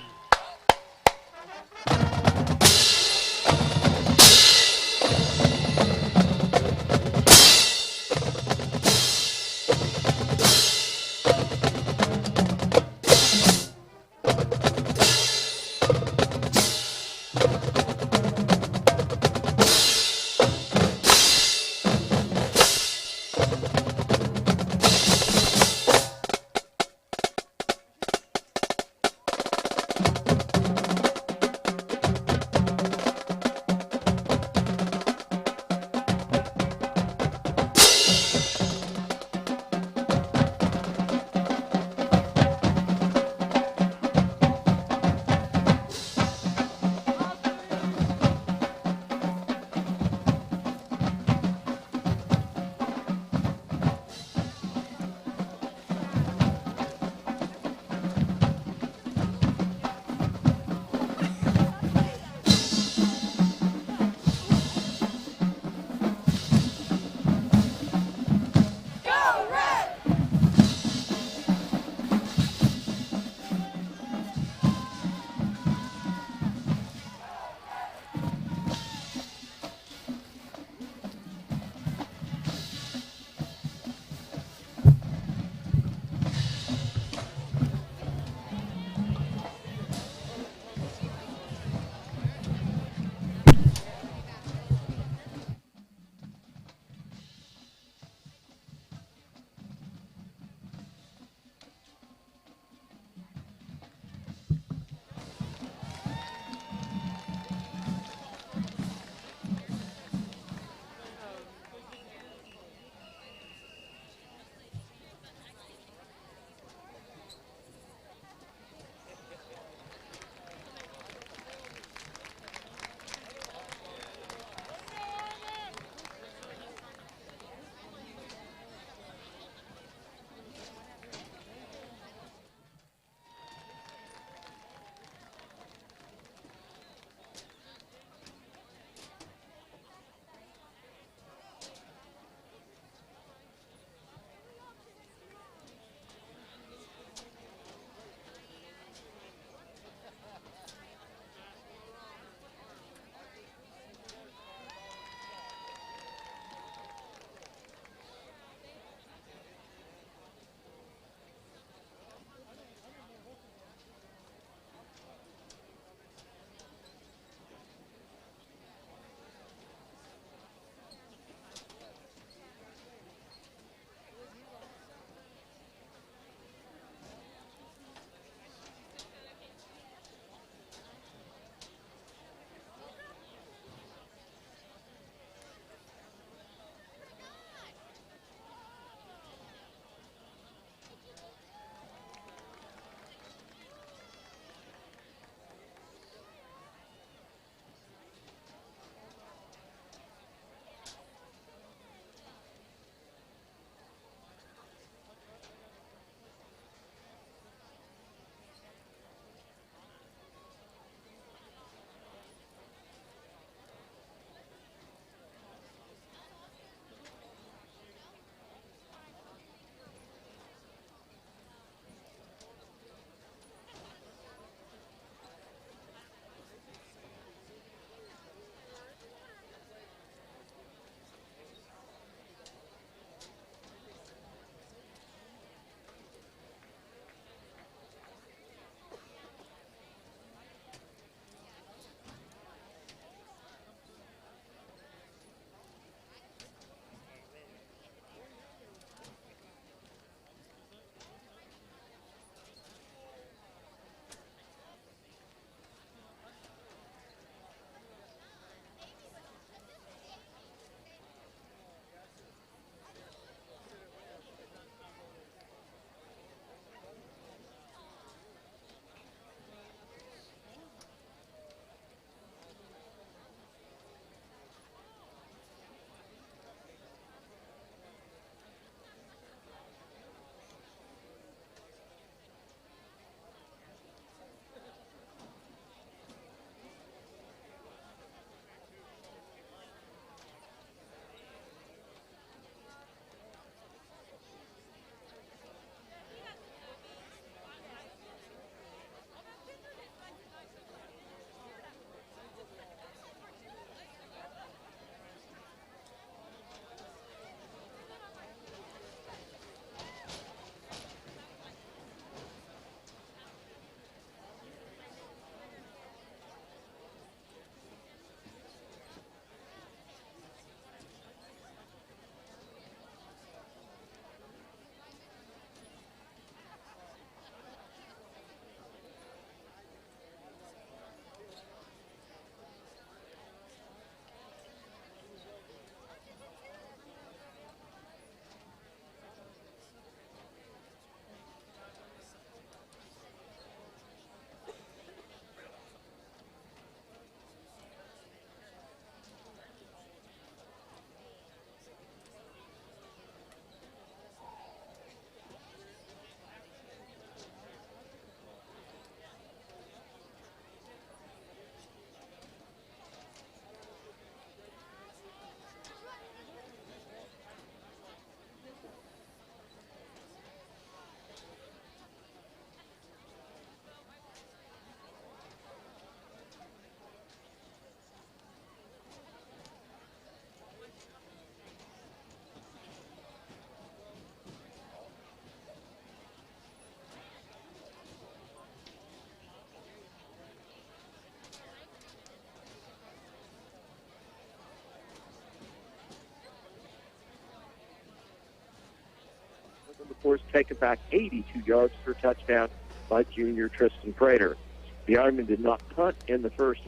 C: of course, taken back 82 yards for a touchdown by junior Tristan Prater. The Ironmen did not punt in the first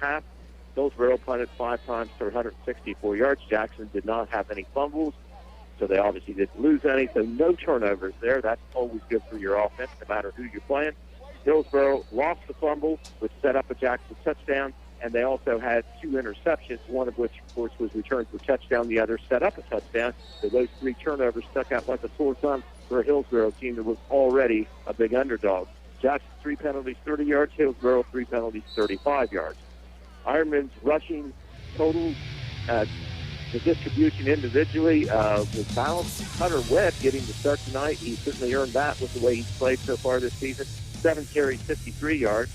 C: half. Hillsboro punted 5 times for 164 yards. Jackson did not have any fumbles, so they obviously didn't lose any. So no turnovers there. That's always good for your offense, no matter who you're playing. Hillsboro lost the fumble, which set up a Jackson touchdown, and they also had 2 interceptions, one of which, of course, was returned for a touchdown. The other set up a touchdown. So those 3 turnovers stuck out like a sore thumb for a Hillsboro team that was already a big underdog. Jackson 3 penalties, 30 yards. Hillsboro 3 penalties, 35 yards. Ironman's rushing total, the distribution individually was balanced. Hunter Webb getting the start tonight. He certainly earned that with the way he's played so far this season. 7 carries, 53 yards.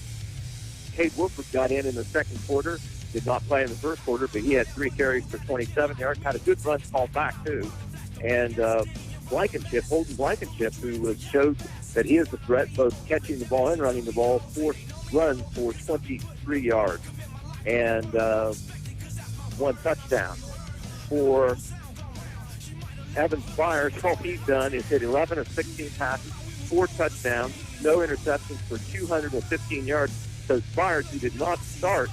C: Cade Wolford got in the second quarter. Did not play in the first quarter, but he had 3 carries for 27 yards. Had a good run called back, too. And Holden Blankenship, who showed that he is a threat, both catching the ball and running the ball, 4 runs for 23 yards. And 1 touchdown. For Evan Spires, all he's done is hit 11 of 16 passes, 4 touchdowns, no interceptions for 215 yards. So Spires, who did not start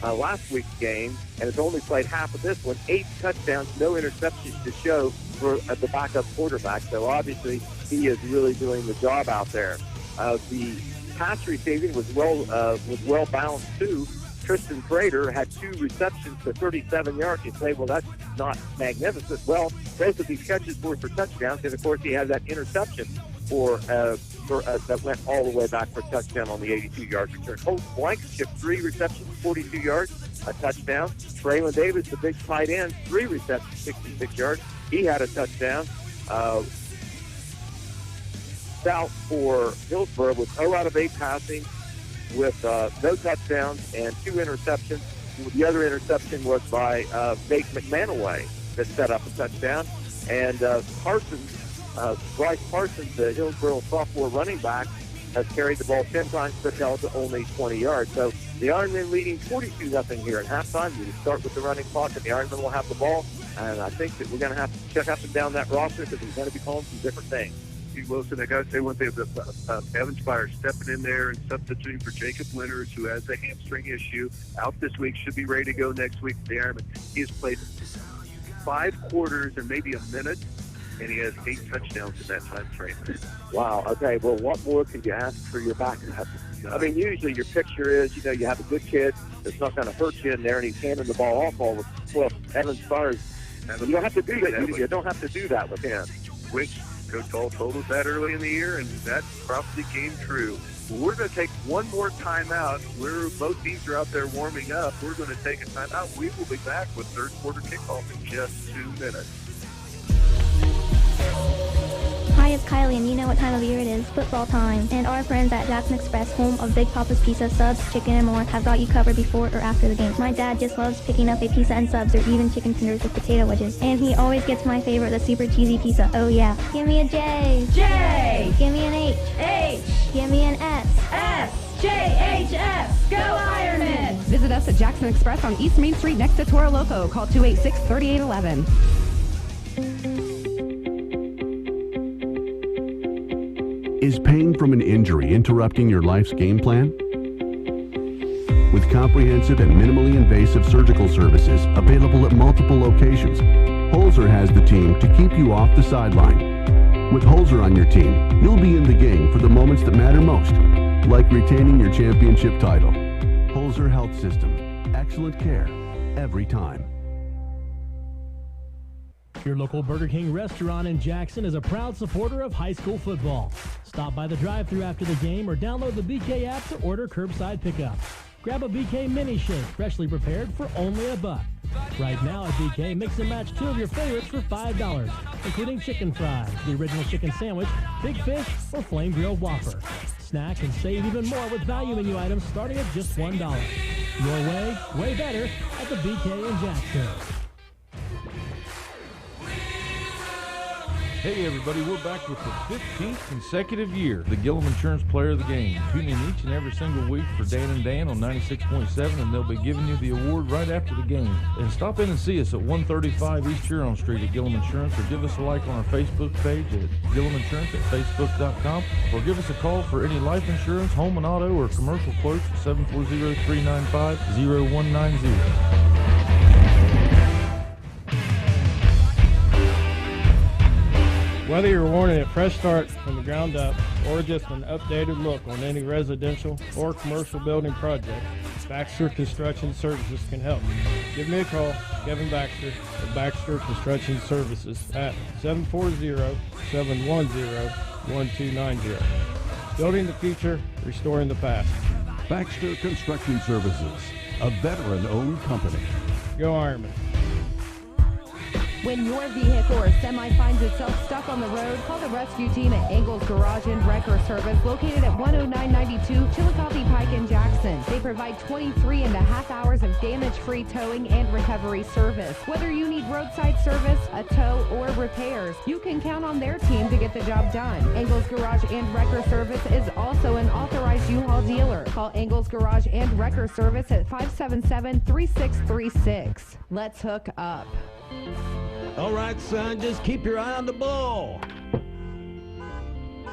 C: last week's game and has only played half of this one, 8 touchdowns, no interceptions to show for the backup quarterback. So obviously he is really doing the job out there. The pass receiving was well balanced too. Tristan Prater had 2 receptions for 37 yards. You say, well, that's not magnificent. Well, both of these catches were for touchdowns, and of course he had that interception that went all the way back for a touchdown on the 82-yard return. Holden Blankenship, 3 receptions, 42 yards, a touchdown. Traylon Davis, the big tight end, 3 receptions, 66 yards. He had a touchdown. South for Hillsboro was 0 out of 8 passing, with no touchdowns and 2 interceptions. The other interception was by Nate McManaway that set up a touchdown. And Bryce Parsons, the Hillsboro sophomore running back, has carried the ball 10 times but held to only 20 yards. So the Ironmen leading 42-0 here at halftime. We start with the running clock, and the Ironmen will have the ball. And I think that we're going to have to check up and down that roster because we're going to be calling some different things.
W: Wilson, I got to say one thing about Evan Spires stepping in there and substituting for Jacob Winters, who has a hamstring issue, out this week, should be ready to go next week for the Ironmen. He has played 5 quarters and maybe a minute, and he has 8 touchdowns in that time frame.
C: Wow. Okay, well, what more could you ask for your backup? I mean, usually your picture is, you have a good kid that's not going to hurt you in there, and he's handing the ball off all the time. Well, Evan Spires, you don't have to do that. You don't have to do that with him.
W: Which Coach Hall told us that early in the year, and that probably came true. We're going to take one more timeout. Both teams are out there warming up. We're going to take a timeout. We will be back with third quarter kickoff in just 2 minutes.
Q: Hi, it's Kylie, and you know what time of year it is, football time. And our friends at Jackson Express, home of Big Papa's Pizza, subs, chicken, and more, have got you covered before or after the game. My dad just loves picking up a pizza and subs, or even chicken tenders with potato wedges. And he always gets my favorite, the super cheesy pizza. Oh yeah. Give me a J.
R: J.
Q: Give me an H.
R: H.
Q: Give me an S.
R: S. J-H-S. Go Ironmen!
S: Visit us at Jackson Express on East Main Street next to Toro Loco. Call 286-3811.
X: Is pain from an injury interrupting your life's game plan? With comprehensive and minimally invasive surgical services available at multiple locations, Holzer has the team to keep you off the sideline. With Holzer on your team, you'll be in the game for the moments that matter most, like retaining your championship title. Holzer Health System. Excellent care every time.
B: Your local Burger King restaurant in Jackson is a proud supporter of high school football. Stop by the drive-thru after the game or download the BK app to order curbside pickup. Grab a BK mini shake, freshly prepared for only $1. Right now at BK, mix and match 2 of your favorites for $5, including chicken fries, the original chicken sandwich, big fish, or flame grilled Whopper. Snack and save even more with value menu items starting at just $1. Your way better at the BK in Jackson.
K: Hey everybody, we're back with the 15th consecutive year, the Gillum Insurance Player of the Game. Tune in each and every single week for Dan and Dan on 96.7, and they'll be giving you the award right after the game. And stop in and see us at 135 East Huron Street at Gillum Insurance, or give us a like on our Facebook page at Gillum Insurance at facebook.com, or give us a call for any life insurance, home and auto, or commercial quotes at 740-395-0190.
N: Whether you're wanting a fresh start from the ground up or just an updated look on any residential or commercial building project, Baxter Construction Services can help. Give me a call, Kevin Baxter of Baxter Construction Services at 740-710-1290. Building the future, restoring the past.
X: Baxter Construction Services, a veteran-owned company.
N: Go Ironmen.
S: When your vehicle or semi finds itself stuck on the road, call the rescue team at Angles Garage and Wrecker Service, located at 10992 Chillicothe Pike in Jackson. They provide 23.5 hours of damage-free towing and recovery service. Whether you need roadside service, a tow, or repairs, you can count on their team to get the job done. Angles Garage and Wrecker Service is also an authorized U-Haul dealer. Call Angles Garage and Wrecker Service at 577-3636. Let's hook up.
J: All right, son, just keep your eye on the ball.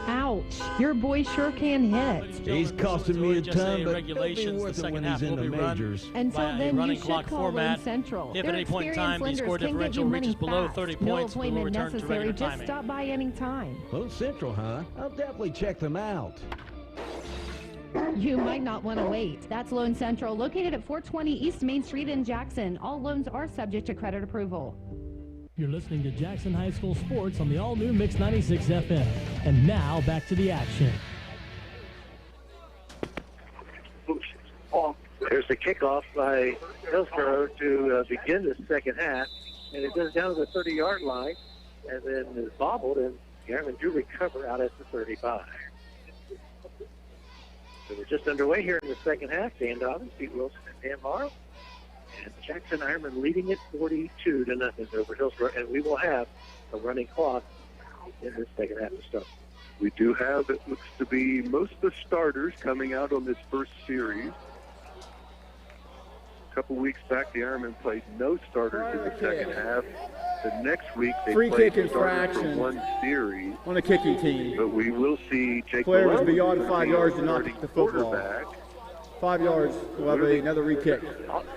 S: Ouch, your boy sure can hit.
J: He's costing me a ton, but it'll be worth it when he's in the majors.
S: Until then, you should call Lone Central.
B: If at any point in time the score differential reaches below 30 points, we will return to regular timing.
S: Just stop by anytime.
J: Lone Central, huh? I'll definitely check them out.
S: You might not want to wait. That's Lone Central, located at 420 East Main Street in Jackson. All loans are subject to credit approval.
B: You're listening to Jackson High School Sports on the all-new Mix 96 FM. And now, back to the action.
D: There's the kickoff by Hillsboro to begin the second half. And it goes down to the 30-yard line and then is bobbled, and the Ironmen do recover out at the 35. So we're just underway here in the second half. Dan Dobbins, Pete Wilson, and Dan Morrow. And Jackson Ironmen leading it 42-0 over Hillsboro, and we will have a running clock in this second half to start.
W: We do have, it looks to be, most of the starters coming out on this first series. A couple weeks back, the Ironmen played no starters in the second half. The next week, they played starters for one series
E: on a kicking team.
W: But we will see Jake
E: player was
W: Malone,
E: beyond 5 yards to knock the football. 5 yards, we'll have another re-kick.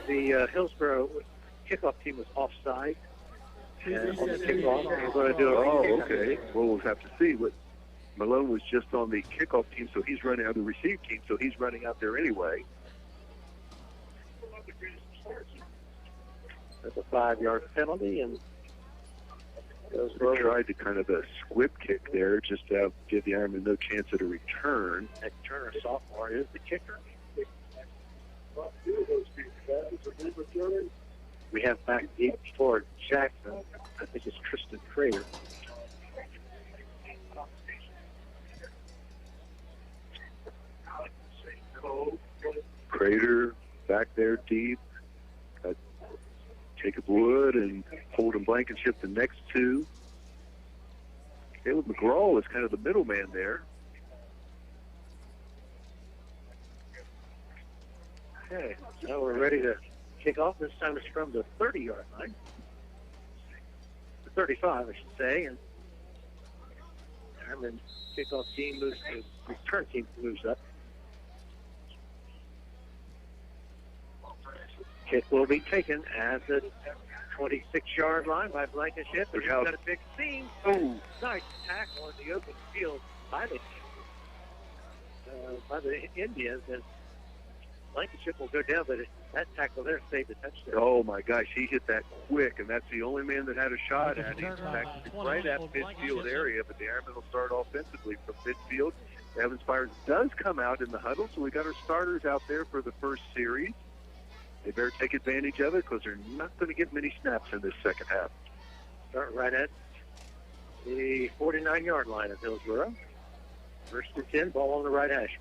D: The Hillsboro kickoff team was offside. And on the kickoff, we're going to do a re-kick.
W: Okay. Well, we'll have to see. What Malone was just on the kickoff team, so he's running out the receive team, so he's running out there anyway.
D: That's a 5-yard penalty, and
W: Hillsboro tried to kind of a squib kick there, just to give the Ironmen no chance at a return.
D: Nick Turner, sophomore, is the kicker. We have back deep toward Jackson. I think it's Tristan Crater.
W: Crater back there deep. Jacob Wood and Holden Blankenship the next two. Caleb McGraw is kind of the middleman there.
D: Okay, now we're ready to kick off. This time it's from the 30-yard line. The 35, I should say. And Ironman kickoff team moves, the return team moves up. Kick will be taken at the 26-yard line by Blankenship. He's got a big seam. Oh, nice tackle in the open field by the Indians. And Blankenship will go down, but that tackle there saved the touchdown.
W: Oh, my gosh, he hit that quick, and that's the only man that had a shot at it. He's back right at midfield area, but the Ironmen will start offensively from midfield. Evans Fires does come out in the huddle, so we got our starters out there for the first series. They better take advantage of it because they're not going to get many snaps in this second half.
D: Start right at the 49-yard line of Hillsboro. First and 10, ball on the right hash.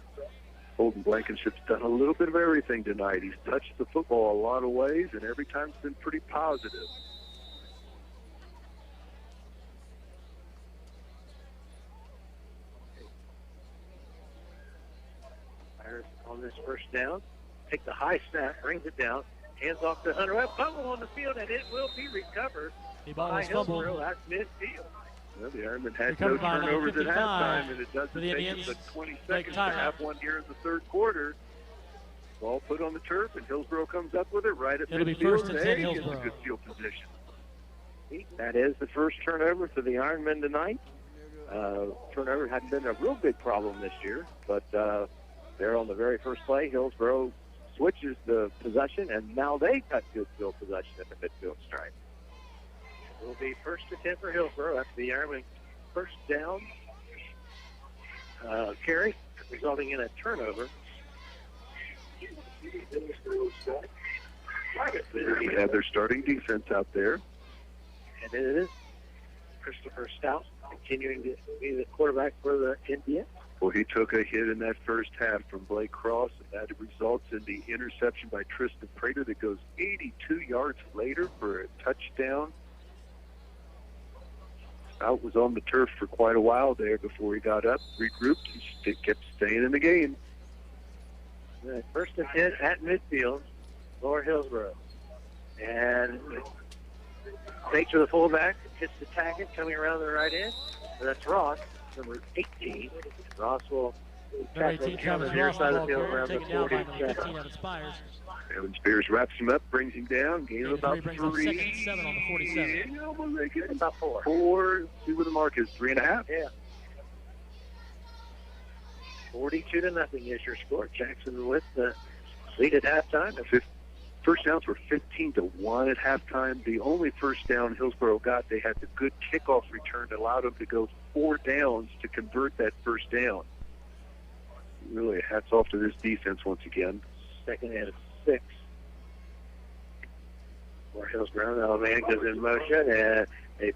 W: Holden Blankenship's done a little bit of everything tonight. He's touched the football a lot of ways, and every time it's been pretty positive.
D: this first down. Take the high snap, brings it down, hands off to Hunter. Fumble on the field, and it will be recovered by Hillsboro at midfield.
W: Well, the Ironmen had no turnovers at halftime, and it doesn't take them but 20 seconds to have one here in the third quarter. Ball put on the turf, and Hillsboro comes up with it right at midfield.
B: It'll be first and 10
W: Gets a
B: Hillsboro.
W: good field position.
C: That is the first turnover for the Ironmen tonight. Turnover hadn't been a real big problem this year, but there on the very first play, Hillsboro switches the possession, and now they got good field possession at the midfield stripe.
D: It will be first and 10 for Hillsboro after the Ironman first down carry, resulting in a turnover.
W: They have their starting defense out there.
D: And it is Christopher Stout continuing to be the quarterback for the Indians.
W: Well, he took a hit in that first half from Blake Cross, and that results in the interception by Tristan Prater that goes 82 yards later for a touchdown. Stout was on the turf for quite a while there before he got up, regrouped, and kept staying in the game.
D: First and 10 at midfield for Hillsboro. And fake to the fullback, hits the tackle, coming around the right end. So that's Ross, number 18. Ross will tackle him on the near side of the field around the 40.
W: Evan Spears wraps him up, brings him down, gain of about 3.
B: Second and 7 on the 47.
W: Yeah, we'll make it
D: about 4.
W: 4. See what the mark is, 3.5.
D: Yeah. 42-0 is your score. Jackson with the lead at halftime.
W: First downs were 15-1 at halftime. The only first down Hillsboro got, they had the good kickoff return that allowed them to go 4 downs to convert that first down. Really, hats off to this defense once again.
D: Second and 6 for Hillsboro. Now man goes in motion, and they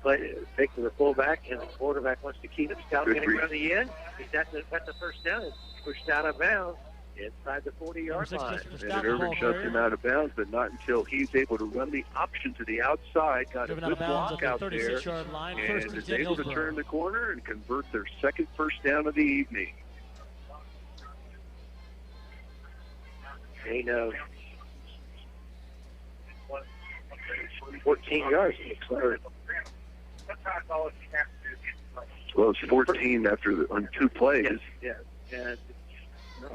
D: take to the fullback, and the quarterback wants to keep it. Scout getting around the end. He's got the first down. It's pushed out of bounds inside the 40-yard line.
W: And Irvin shuts him out of bounds, but not until he's able to run the option to the outside. Got a good block out there, and is able to turn the corner and convert their second first down of the evening.
D: Gain of 14 yards.
W: Well, it's 14 on 2 plays.
D: Yes. And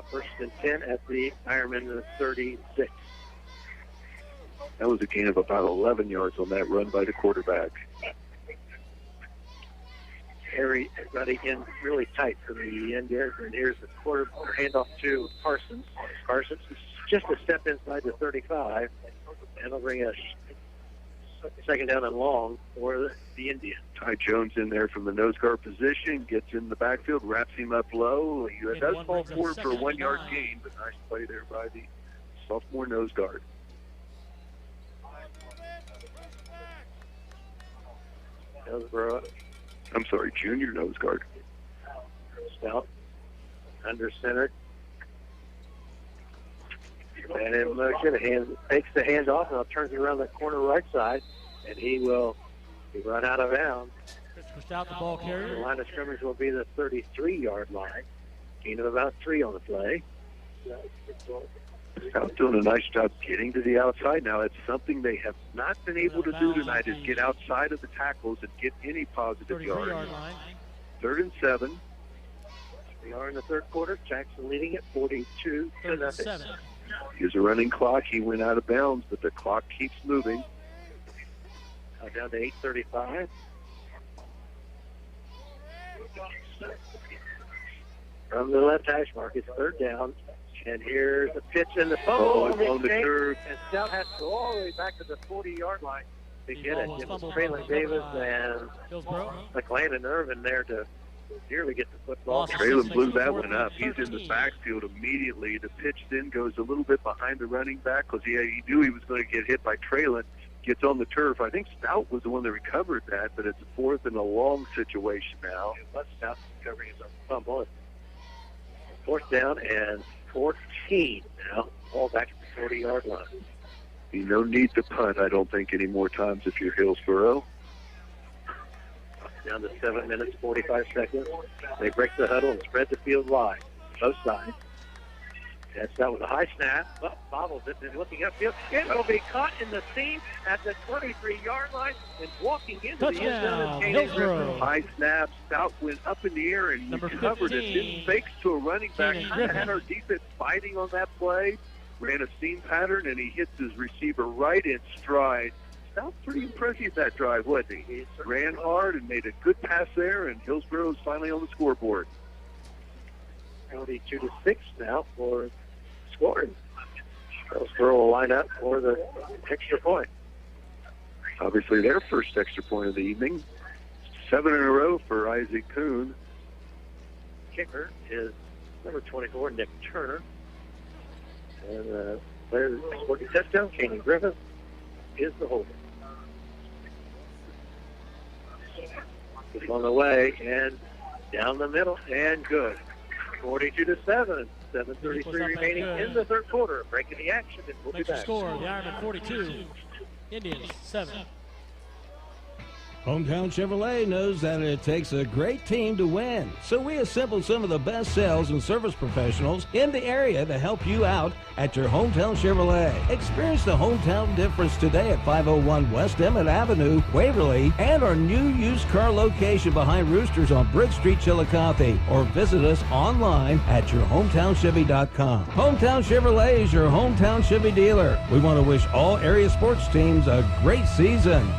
D: first and 10 at the Ironman 36.
W: That was a gain of about 11 yards on that run by the quarterback.
D: Harry running in really tight from the end there. And here's the handoff to Parsons. Parsons is just a step inside the 35. And it'll bring a second down and long for the Indians.
W: Ty Jones in there from the nose guard position, gets in the backfield, wraps him up low. He does fall forward for a 1-yard gain, but nice play there by the sophomore nose guard.
D: Hillsboro.
W: I'm sorry, junior nose guard.
D: Stout under center. And in motion, takes the hand off, and turns it around the corner right side, and he will be run out of bounds.
B: Out the ball carrier.
D: The line of scrimmage will be the 33-yard line. Gain of about 3 on the play.
W: Scout's doing a nice job getting to the outside. Now, it's something they have not been able to do tonight is get outside of the tackles and get any positive yards. 3rd and 7.
D: We are in the third quarter. Jackson leading at 42-0.
W: Here's a running clock. He went out of bounds, but the clock keeps moving.
D: Down to 8:35. From the left hash mark, it's 3rd down. And here's the pitch and the fumble
W: on the curve.
D: And Stout has to go all the way back to the 40-yard line to get it. It was Traylon Davis and McLean Irvin there to nearly get the football.
W: Traylon blew that one up. He's in the backfield immediately. The pitch then goes a little bit behind the running back because he knew he was going to get hit by Traylon. Gets on the turf. I think Stout was the one that recovered that, but it's a 4th and a long situation now.
D: Stout recovering his own fumble. 4th down and 14 now. Ball back at the 40-yard line.
W: No need to punt, I don't think, any more times if you're Hillsboro.
D: Down to 7 minutes, 45 seconds. They break the huddle and spread the field wide. Both sides. That's that with a high snap. Well, bobbles it and looking upfield. It will be caught in the seam at the 23-yard line and walking into the end zone.
B: Hillsboro.
W: High snap. Stout went up in the air and
B: Number
W: covered it.
B: 15,
W: Didn't fakes to a running back. Kind of had our defense fighting on that play. Ran a seam pattern and he hits his receiver right in stride. Stout's pretty impressive that drive, wasn't he? He ran hard and made a good pass there, and Hillsboro's finally on the scoreboard.
D: 22-6 now for scoring. Hillsboro will line up for the extra point.
W: Obviously their first extra point of the evening. 7 in a row for Isaac Kuhn.
D: Kicker is number 24, Nick Turner. And player that scored the touchdown, Kenny Griffith, is the holder. It's on the way and down the middle and good. 42-7. 7:33 remaining in the third quarter. Breaking the action and we'll be back.
B: Score, the Ironmen 42, Indians 7.
J: Hometown Chevrolet knows that it takes a great team to win. So we assembled some of the best sales and service professionals in the area to help you out at your Hometown Chevrolet. Experience the hometown difference today at 501 West Emmett Avenue, Waverly, and our new used car location behind Roosters on Bridge Street, Chillicothe. Or visit us online at yourhometowncchevy.com. Hometown Chevrolet is your hometown Chevy dealer. We want to wish all area sports teams a great season.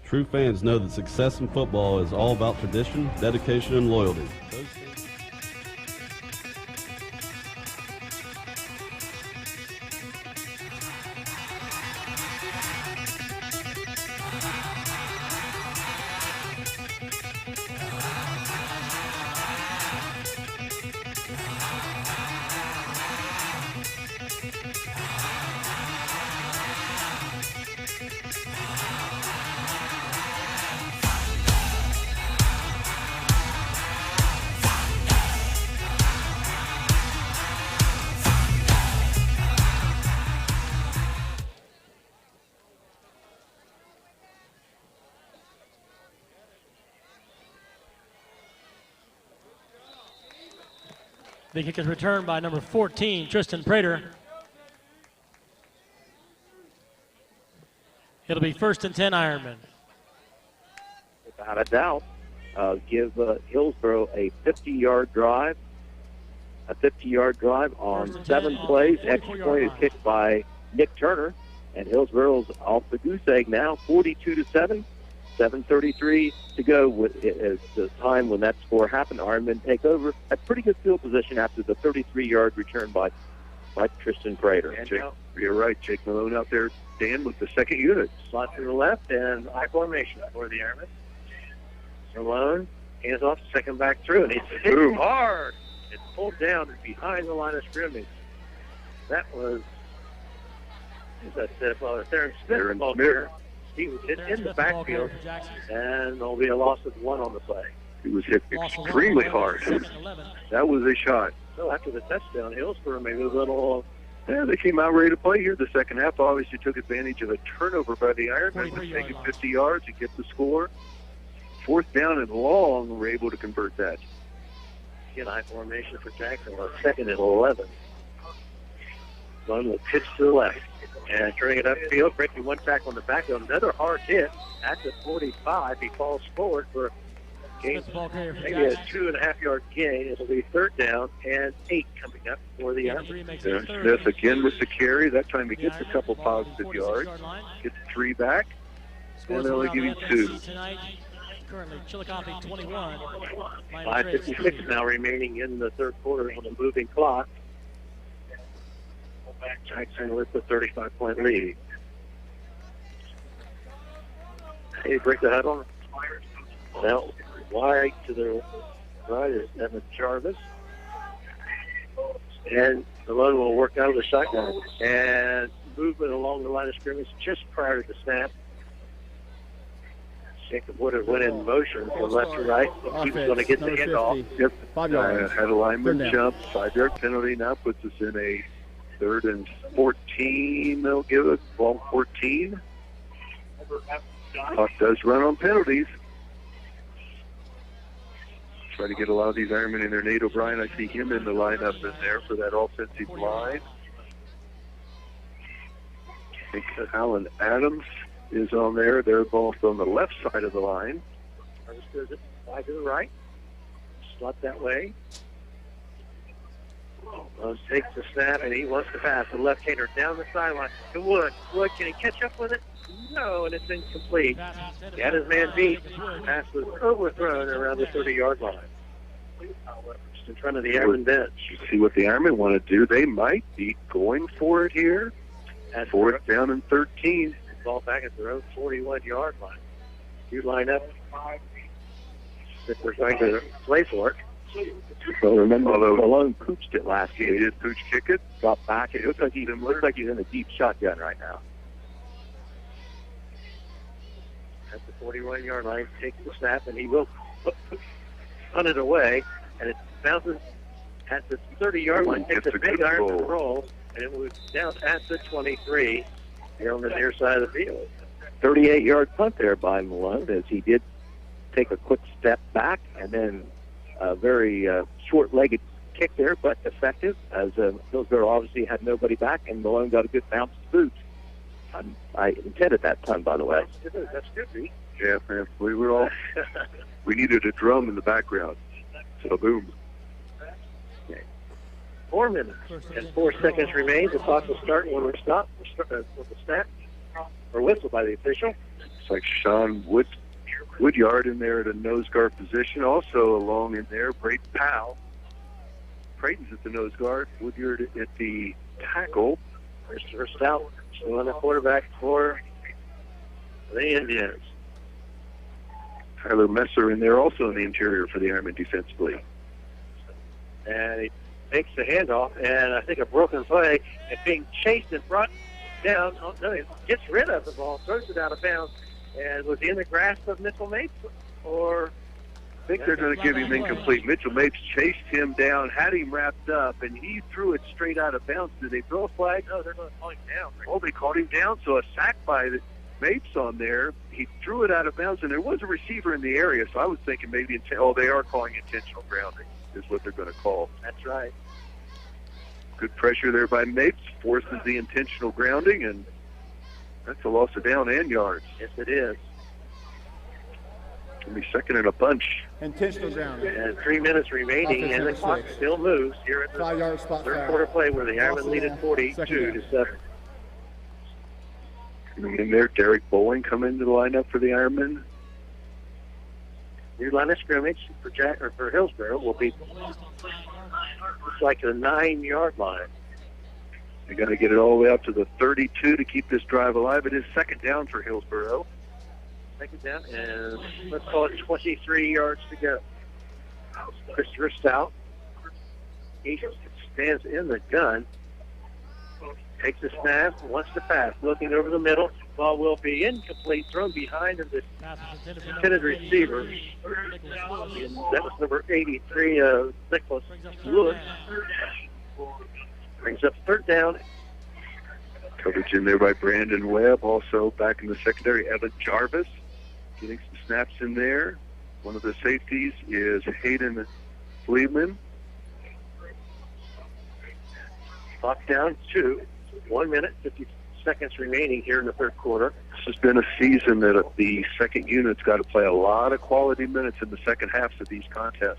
G: True fans know that success in football is all about tradition, dedication, and loyalty.
B: The kick is returned by number 14, Tristan Prater. It'll be 1st and 10 Ironmen.
C: Without a doubt, give Hillsboro a 50-yard drive. A 50-yard drive on 7 plays. Extra point is kicked by Nick Turner, and Hillsboro's off the goose egg now, 42-7. 7:33 to go is the time when that score happened. Ironmen take over at pretty good field position after the 33-yard return by Tristan Prater.
W: You're right, Jake Malone out there, Dan, with the second unit.
D: Slot to the left and I formation for the Ironmen. Malone hands off, second back through, and he's hit hard. It's pulled down behind the line of scrimmage. That was, as I said, Theron Smith ball carrier. He was hit in the backfield, and there'll be a loss of 1 on the play.
W: He was hit extremely hard. That was a shot.
D: So after the touchdown, Hillsboro maybe a little...
W: Yeah, they came out ready to play here the second half. Obviously took advantage of a turnover by the Ironmen, but taking 50 yards to get the score. 4th down and long, we're able to convert that.
D: Again, I formation for Jackson, 2nd and 11. One will pitch to the left. And turning it upfield, breaking one tackle on the back. Another hard hit at the 45. He falls forward for a gain, maybe a 2.5-yard gain. It'll be 3rd down and 8 coming up for the Ironmen.
W: Smith again with the carry. That time he gets a couple positive yards. Gets 3 back. And they'll only give him 2.
B: Currently, Chillicothe 21.
D: 5:56 now remaining in the third quarter on the moving clock. Jackson with the 35-point lead. Hey, break the huddle. Now, wide to the right is Evan Jarvis. And Malone will work out of the shotgun. And movement along the line of scrimmage just prior to the snap. Jacob Wood have went in motion from left to right. He was going to get the handoff.
W: Yep.
E: 5 yards.
W: Had a lineman jump. 5-yard penalty now puts us in a 3rd and 14. They'll give us ball 14. Clock does run on penalties. Try to get a lot of these Ironmen in there. Nate O'Brien, I see him in the lineup in there for that offensive line. I think Alan Adams is on there. They're both on the left side of the line.
D: Jarvis does it wide to the right. Slot that way. Takes the snap, and he wants to pass. The left-hander down the sideline to Wood. Wood, can he catch up with it? No, and it's incomplete. He had his man beat. The pass was overthrown around the 30-yard line. Just in front of the Ironman bench.
W: See what the Ironmen want to do. They might be going for it here. Fourth down and 13.
D: Ball back at their own 41-yard line. You line up if we're going to play for it.
C: Well, remember, Malone pooched it last year. He did pooch kick it, dropped back. It looks like he's in a deep shotgun right now.
D: At the 41-yard line, takes the snap, and he will punt it away, and it bounces at the 30-yard line, takes a big Ironman roll, and it moves down at the 23 here on the near side of the field.
C: 38-yard punt there by Malone, as he did take a quick step back, and then a very short-legged kick there, but effective, as Hillsboro obviously had nobody back, and Malone got a good bounce to boot. I intended that punt, by the way.
D: That's good, Pete.
W: Yeah, man. We were all... we needed a drum in the background. So, boom.
D: 4 minutes and 4 seconds remain. The clock will start when we stop. With the snap or whistle by the official.
W: It's like Sean Woodyard in there at a nose guard position. Also along in there, Braden Powell. Creighton's at the nose guard. Woodyard at the tackle.
D: Christopher Stout still on the quarterback for the Indians.
W: Tyler Messer in there also in the interior for the Ironman defensively.
D: And he takes the handoff, and I think a broken play, and being chased and brought down. Oh, no, he gets rid of the ball, throws it out of bounds, and was he in the grasp of Mitchell Mapes? Or
W: I think they're going to give him incomplete. Mitchell Mapes chased him down, had him wrapped up, and he threw it straight out of bounds. Did they throw a flag?
D: No, they're going to call him down.
W: Oh, they called him down, so a sack by the Mapes on there. He threw it out of bounds, and there was a receiver in the area, so I was thinking maybe, they are calling intentional grounding is what they're going to call.
D: That's right.
W: Good pressure there by Mapes, forces the intentional grounding, and that's a loss of down and yards.
D: Yes, it is.
W: It'll be second in a bunch.
E: Intentional grounding.
D: And 3 minutes remaining, and the clock still moves here at the
E: 5-yard spot
D: third quarter play where the Ironmen lead at 42-7.
W: In there, Derek Bowling come into the lineup for the Ironmen.
D: New line of scrimmage for Hillsboro will be it's like the 9-yard line.
W: They got to get it all the way out to the 32 to keep this drive alive. It is second down for Hillsboro.
D: Second down, and let's call it 23 yards to go. Christopher Stout. He stands in the gun. Takes the snap, wants to pass. Looking over the middle. Ball will be incomplete. Thrown behind the intended receiver. That was number 83, Nicholas Lewis. Brings up third down.
W: Coverage in there by Brandon Webb. Also back in the secondary, Evan Jarvis getting some snaps in there. One of the safeties is Hayden Fleeman.
D: Clock down to 1 minute, 50 seconds remaining here in the third quarter.
W: This has been a season that the second unit's got to play a lot of quality minutes in the second halves of these contests.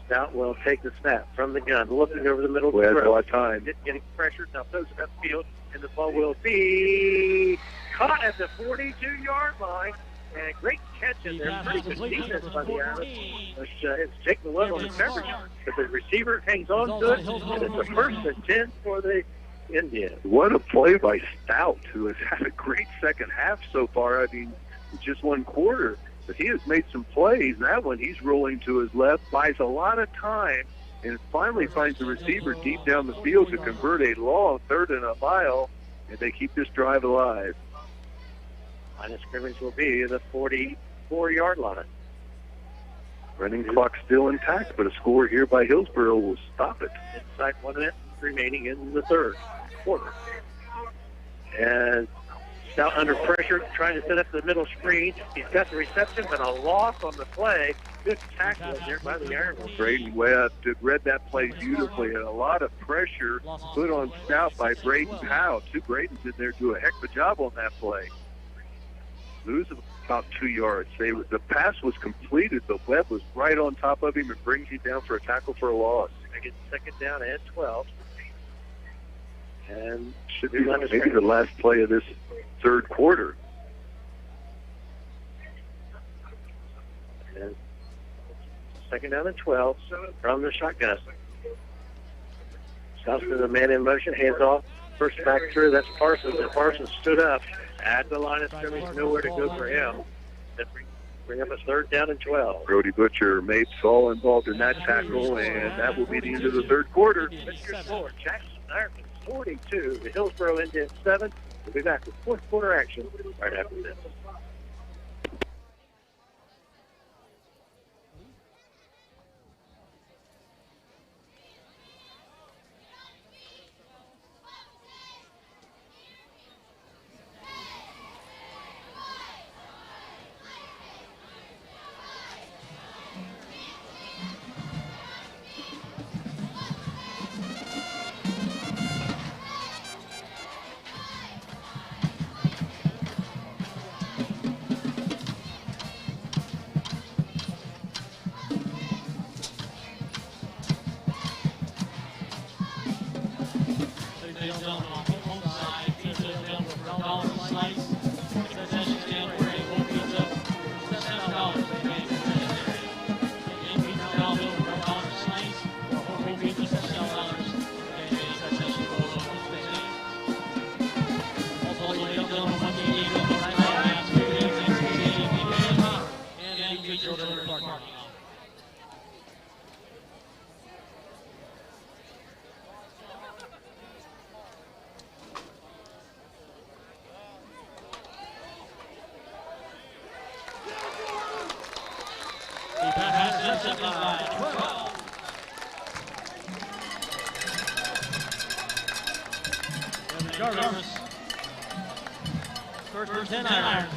D: Stout will take the snap from the gun, looking over the middle.
W: We had a lot of time.
D: Getting pressured, now throws it upfield, and the ball will be caught at the 42-yard line. And great catch in there. Pretty good defense by the Ironmen. It's taking the one on the coverage, but the receiver hangs on to it, and it's a 1st and 10 for the Indians.
W: What a play by Stout, who has had a great second half so far. I mean, just one quarter. But he has made some plays. That one, he's rolling to his left, buys a lot of time, and finally finds the receiver deep down the field to convert a long 3rd and a mile, and they keep this drive alive.
D: Line of scrimmage will be the 44-yard line.
W: Running clock still intact, but a score here by Hillsboro will stop it.
D: Inside 1 minute remaining in the third quarter. And Stout under pressure, trying to set up the middle screen. He's got the reception, but a loss on the play. Good tackle there by the Ironmen.
W: Braden Webb read that play beautifully, and a lot of pressure put on Stout by Braden Powell. Two Bradens in there do a heck of a job on that play. Lose about 2 yards. The pass was completed, but Webb was right on top of him and brings him down for a tackle for a loss.
D: Second down and 12.
W: And should be maybe the last play of this third quarter.
D: And second down and 12 from the shotgun. Scott's the man in motion, hands off. First back through, that's Parsons. And Parsons stood up at the line of scrimmage, nowhere to go for him. That bring up a third down and 12.
W: Brody Butcher made Saul involved in that tackle, and that will be the end of the third quarter.
D: That's your score. Jackson Ironmen 42, the Hillsboro Indians 7. We'll be back with fourth quarter action right after this.
B: First and 10 Ironmen.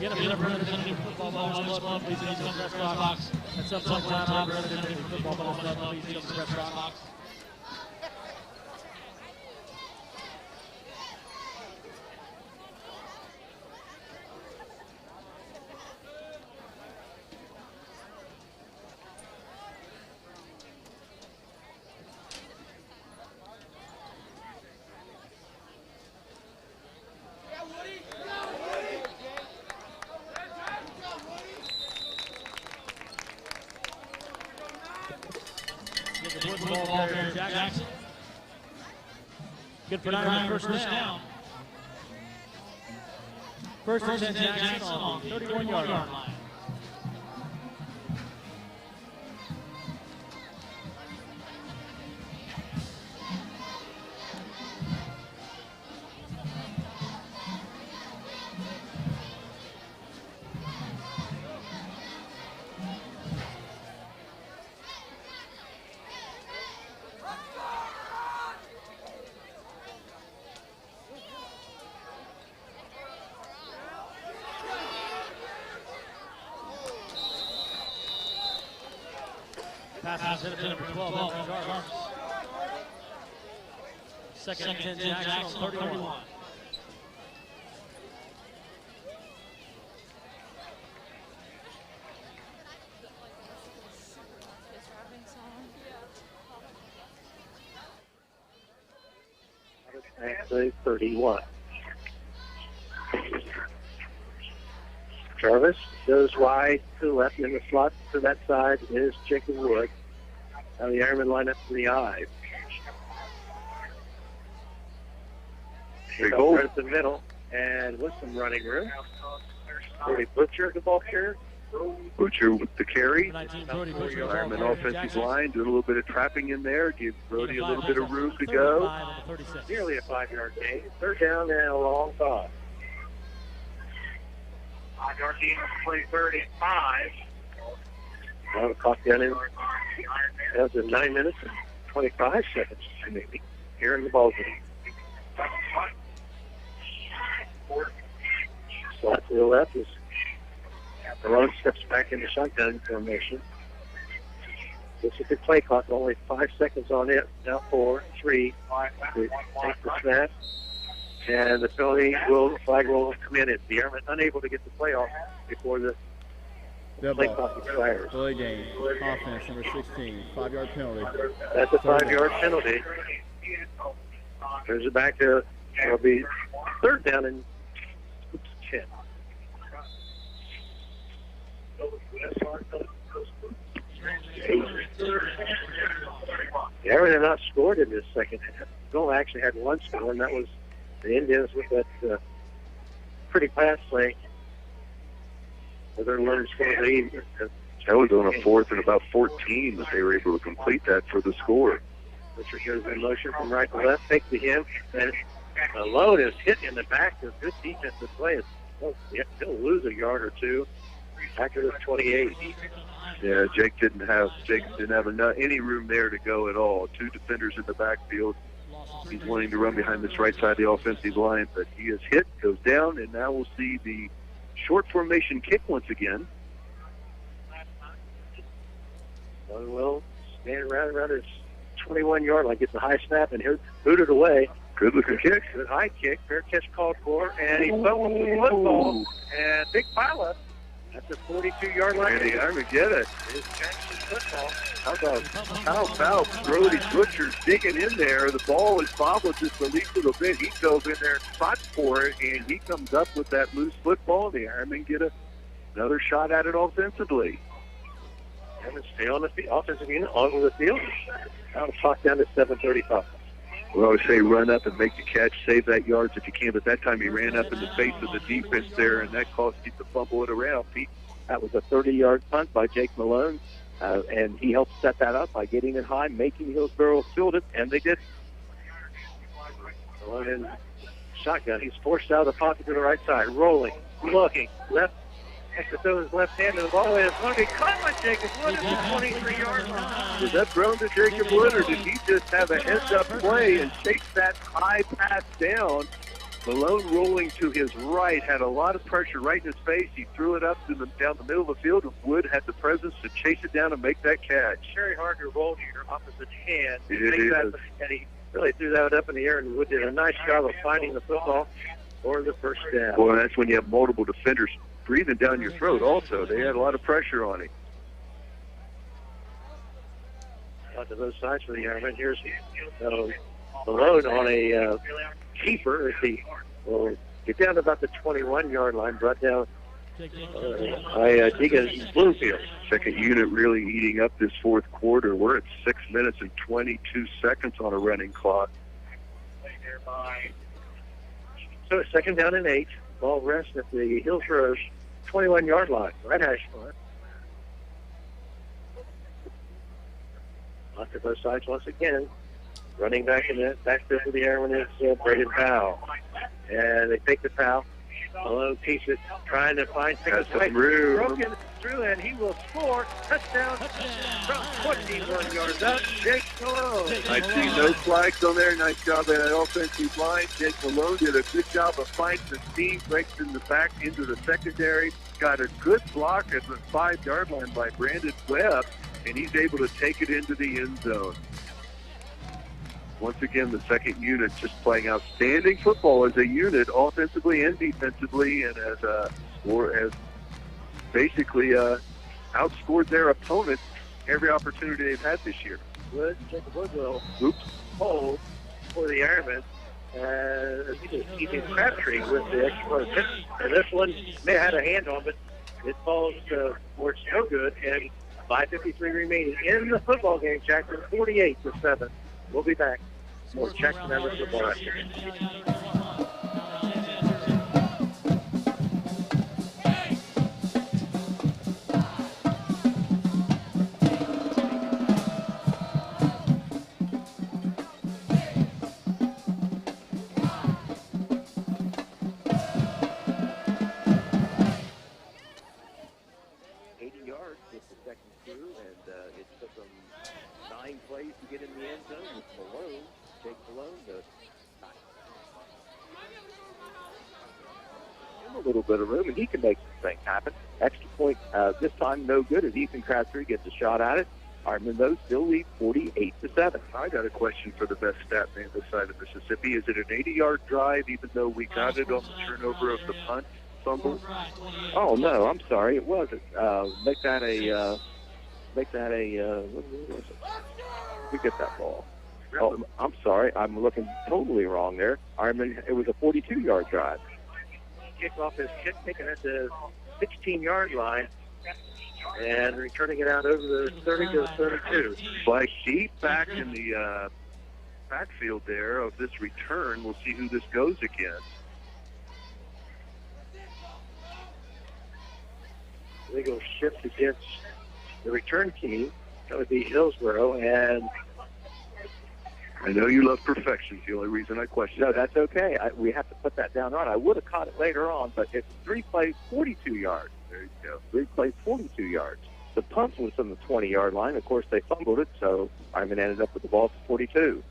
B: Get up representing football ball club, please use the press box. At some point, time, representing football ball club, please use the press box. Jackson. Good for Ironmen first down. First and 10 Jackson on 31-yard line. Pass hit to number 12, Jarvis. Second and 10 Jackson on 31.
D: Actually, 31. Jarvis goes wide to the left, in the slot to that side is Jacob Wood. Now the Ironmen line up to the eye. Right at the middle, and with some running room. Brody Butcher at the ball carrier.
W: Butcher with the carry.
B: 19, Brody Butcher.
W: Ironman offensive line, do a little bit of trapping in there, give Brody a little bit of room to go.
D: Nearly a 5-yard gain. Third down and a long 5. 5-yard gain, play 35. Well, the clock down in. That was 9 minutes and 25 seconds, maybe, here in the ball game. So to the left is Malone steps back into shotgun formation. This is the play clock, only 5 seconds on it. Now 4, 3, take the snap. And the flag will come in. The Airmen unable to get the play off before the play clock expires.
E: Delay game, offense, number 16, 5-yard penalty.
D: That's a 5-yard penalty. Turns it back to, it'll be third down and 10. The Airmen have not scored in this second half. Goal actually had one score, and that was the Indians with that pretty pass play. They're learning to score the lead.
W: That was on a 4th and about 14 that they were able to complete that for the score.
D: Richard goes in motion from right to left, takes to him, and Malone is hit in the back. A good defensive play. He'll lose a yard or two after the 28.
W: Yeah, Jake didn't have any room there to go at all. 2 defenders in the backfield. He's wanting to run behind this right side of the offensive line, but he is hit, goes down, and now we'll see the short formation kick once again.
D: Well, stand around his 21-yard line, gets a high snap, and booted away.
W: Good looking kick.
D: Good high kick. Fair catch called for, and he fumbled the football. And big pileup at the 42-yard line.
W: And the Ironmen get it.
D: It's Jackson football.
W: How about Brody Butcher digging in there? The ball is bobbled just a little bit. He goes in there and spots for it, and he comes up with that loose football. The Ironmen get another shot at it offensively.
D: And stay on the offensive unit, on the field. Now the clock down to 7:35.
W: Well, I would say run up and make the catch, save that yards if you can. But that time he ran up in the face of the defense there, and that caused him to fumble it around. Pete.
C: That was a 30-yard punt by Jake Malone, and he helped set that up by getting it high, making Hillsboro field it, and they did.
D: Malone in shotgun. He's forced out of the pocket to the right side, rolling, looking, left. Has to throw his left hand to the ball, and it's going to be caught by Jacob Wood at the 23-yard line.
W: Was that thrown to Jacob Wood, or did he just have a heads-up play and chase that high pass down? Malone rolling to his right, had a lot of pressure right in his face. He threw it up down the middle of the field, and Wood had the presence to chase it down and make that catch.
D: Very hard to roll to your opposite hand.
W: It is.
D: And he really threw that up in the air, and Wood did a nice job of finding the football for the first down.
W: Well, that's when you have multiple defenders breathing down your throat also. They had a lot of pressure on him.
D: Out to both sides for the Ironmen. Here's Malone on a keeper as he will get down to about the 21-yard line, brought down by Deegan Bloomfield.
W: Second unit really eating up this fourth quarter. We're at 6 minutes and 22 seconds on a running clock.
D: So it's second down and 8. Ball rests at the Hillsboro 21-yard line, right hash line. Off to both sides once again. Running back in the backfield for the Airmen is Braden Powell. And they take the foul. Malone keeps it, trying to find his way. Broken through, and he will score. Touchdown from 21 yards out. Jake Malone.
W: I see no flags on there. Nice job at that offensive line. Jake Malone did a good job of finding the seam, breaks in the back into the secondary. Got a good block at the 5-yard line by Brandon Webb, and he's able to take it into the end zone. Once again, the second unit just playing outstanding football as a unit, offensively and defensively, and as basically outscored their opponents every opportunity they've had this year.
D: Wood, Jacob Wood will hold for the Ironmen. He's in Crabtree with the extra point. And this one may have had a hand on, but it falls where it's no good. And 5:53 remaining in the football game. Jackson 48-7. We'll be back. More Jackson Evans football after.
C: A little bit of room, and he can make some things happen. Extra point this time, no good, as Ethan Crabtree gets a shot at it. Ironmen, though, still lead 48-7.
W: I got a question for the best stat man this side of Mississippi. Is it an 80-yard drive, even though we got it on the turnover of the punt fumble?
C: Oh no, I'm sorry, it wasn't. Make that a. What was it? We get that ball. Oh, I'm sorry, I'm looking totally wrong there. Ironman, it was a 42-yard drive.
D: Kickoff is taken at the 16-yard line and returning it out over the 30 to the 32.
W: Flag deep back in the backfield there of this return. We'll see who this goes against.
D: Legal shift against the return team. That would be Hillsboro, and
W: I know you love perfection. It's the only reason I question.
C: No, that's okay. We have to put that down right. I would have caught it later on, but it's 3 plays, 42 yards. There you go. 3 plays, 42 yards. The punt was from the 20-yard line. Of course, they fumbled it, so Ironman ended up with the ball at 42.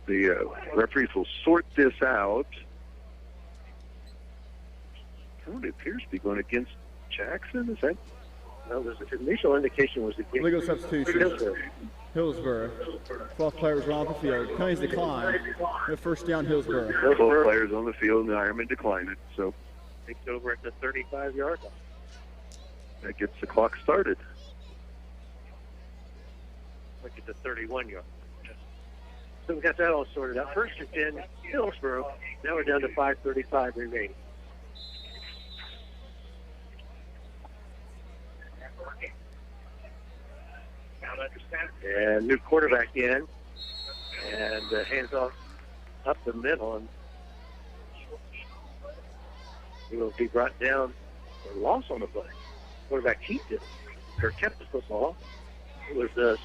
W: The referees will sort this out. Oh, it appears to be going against Jackson. Is that?
D: No, the initial indication was against
E: Legal substitution. Hillsboro. 12 players were on the field. Penalties decline. The first down, Hillsboro.
W: 12 players on the field, and Ironman declined it. So
D: takes over at the 35-yard line.
W: That gets the clock started.
D: Look at the 31-yard. So we got that all sorted out. First and 10, Hillsboro. Now we're down to 5:35 remaining. And new quarterback in, and hands off up the middle, and he will be brought down for loss on the play. Quarterback kept it, or kept the football. It was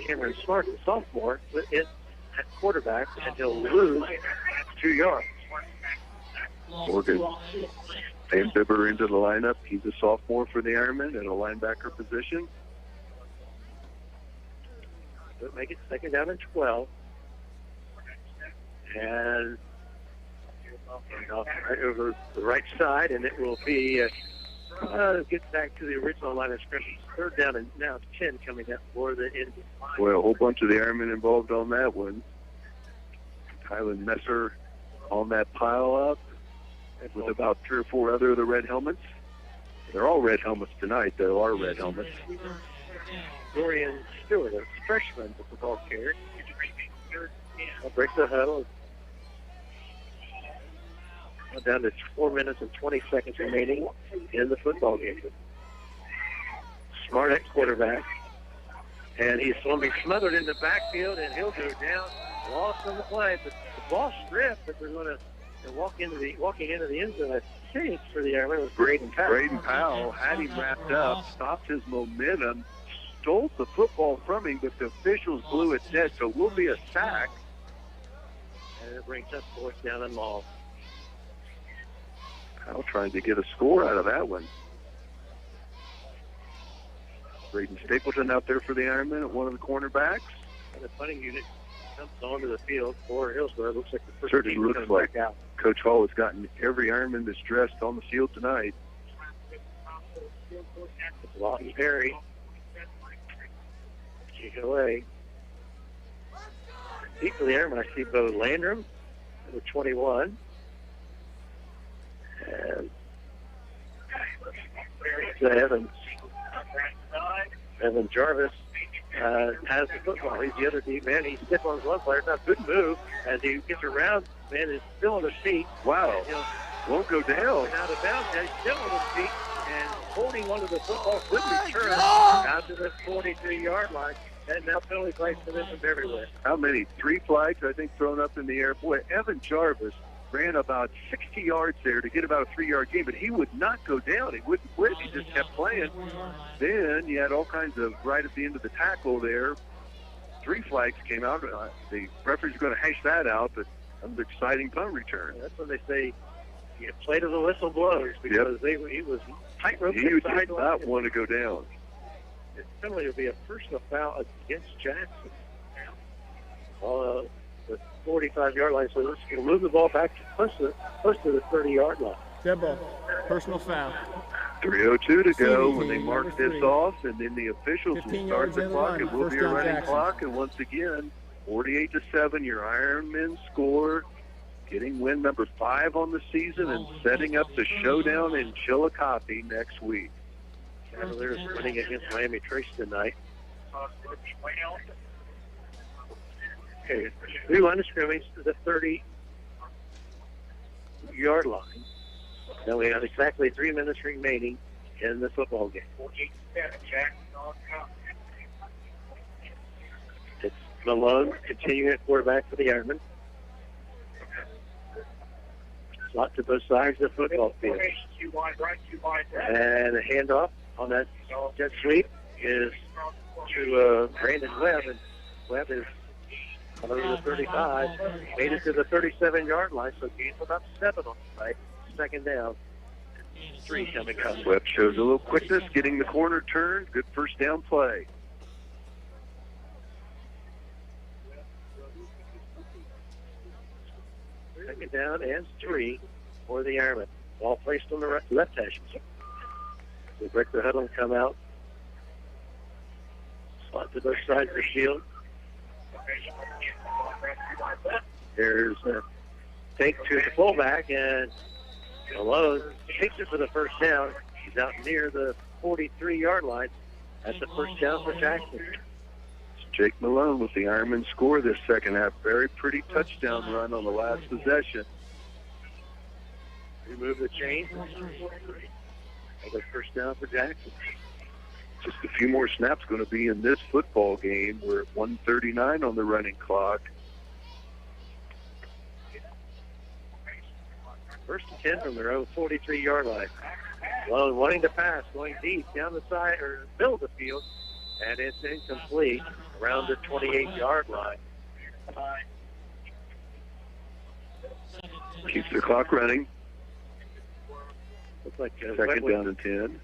D: Cameron Smart, the sophomore, but it at quarterback, and he'll lose 2 yards.
W: Morgan Van Bibber into the lineup. He's a sophomore for the Ironmen in a linebacker position.
D: They'll make it second down and 12. And right over the right side, and it will be get back to the original line of scrimmage. Third down and now 10 coming up for the Indians.
W: Well, a whole bunch of the Ironmen involved on that one. Tylen Messer on that pile up with about 3 or 4 other of the red helmets. They're all red helmets tonight. There are red helmets.
D: Dorian Stewart, a freshman football carrier, breaks the huddle. Down to 4 minutes and 20 seconds remaining in the football game. Smart at quarterback, and he's going to be smothered in the backfield, and he'll go down. Lost on the play, but the ball stripped. But they're going to walking into the end zone. I think for the Ironmen was Braden Powell.
W: Braden Powell had him wrapped up, stopped his momentum, stole the football from him, but the officials blew it dead, so it will be a sack.
D: And it brings up fourth down and long.
W: Powell trying to get a score out of that one. Braden Stapleton out there for the Ironmen at one of the cornerbacks.
D: And the punting unit comes onto the field for Hillsboro. Looks like the first
W: certainly
D: team
W: looks like
D: out.
W: Coach Hall has gotten every Ironman that's dressed on the field tonight.
D: Lawton Perry. Kick it away. Deep for the Ironman, I see Bo Landrum, number 21. And Evan Jarvis has the football. He's the other deep man. He's stiff on his one player. Not a good move as he gets around. Man is still on his feet.
W: Wow. Won't go down.
D: Out of bounds. He's still on his feet and holding onto the football. Good return out to the 42-yard line. And now penalty flags for them from everywhere.
W: How many? 3 flags, I think, thrown up in the air. Boy, Evan Jarvis ran about 60 yards there to get about a 3-yard gain, but he would not go down. He wouldn't quit. He just kept playing. Then you had all kinds of, right at the end of the tackle there, 3 flags came out. The referee's going to hash that out, but that was an exciting punt return.
D: That's when they say you play to the whistle blows, because he was tightrope.
W: He did not want to go down.
D: It penalty will be a personal foul against Jackson. The 45-yard line, so let's move the ball back to close to the 30-yard line.
E: Dead ball. Personal foul.
W: 3:02 to go when they
E: team,
W: mark
E: number
W: this
E: 3.
W: off, and then the officials will
E: 15
W: start
E: yards
W: the
E: in the
W: clock.
E: line,
W: It will
E: first
W: be a
E: down
W: running
E: Jackson.
W: clock, and once again, 48-7, your Ironmen score, getting win number 5 on the season and setting up the showdown in Chillicothe next week.
D: Cavaliers winning against Miami Trace tonight. Okay, we line of scrimmage to the 30-yard line. Now we have exactly 3 minutes remaining in the football game. It's Malone continuing at quarterback for the Ironmen. Slot to both sides of the football field. And a handoff on that jet sweep is to Brandon Webb, and Webb is over the 35, made it to the 37-yard line, so gains about 7 on the play. Second down, 3 coming up.
W: Webb shows a little quickness, getting the corner turned. Good first down play.
D: Second down and 3 for the Ironmen. Ball placed on the left hash. They break the huddle and come out. Slot to both sides of the field. There's a take to the fullback, and Malone takes it for the first down. He's out near the 43-yard line. That's the first down for Jackson.
W: Jake Malone with the Ironman score this second half. Very pretty touchdown run on the last possession.
D: Remove the chain. Another first down for Jackson.
W: Just a few more snaps going to be in this football game. We're at 1:39 on the running clock.
D: First and 10 from their own 43-yard line. Malone wanting to pass, going deep down the side or middle of the field, and it's incomplete around the 28-yard line.
W: Keeps the clock running.
D: Looks like
W: second down and 10.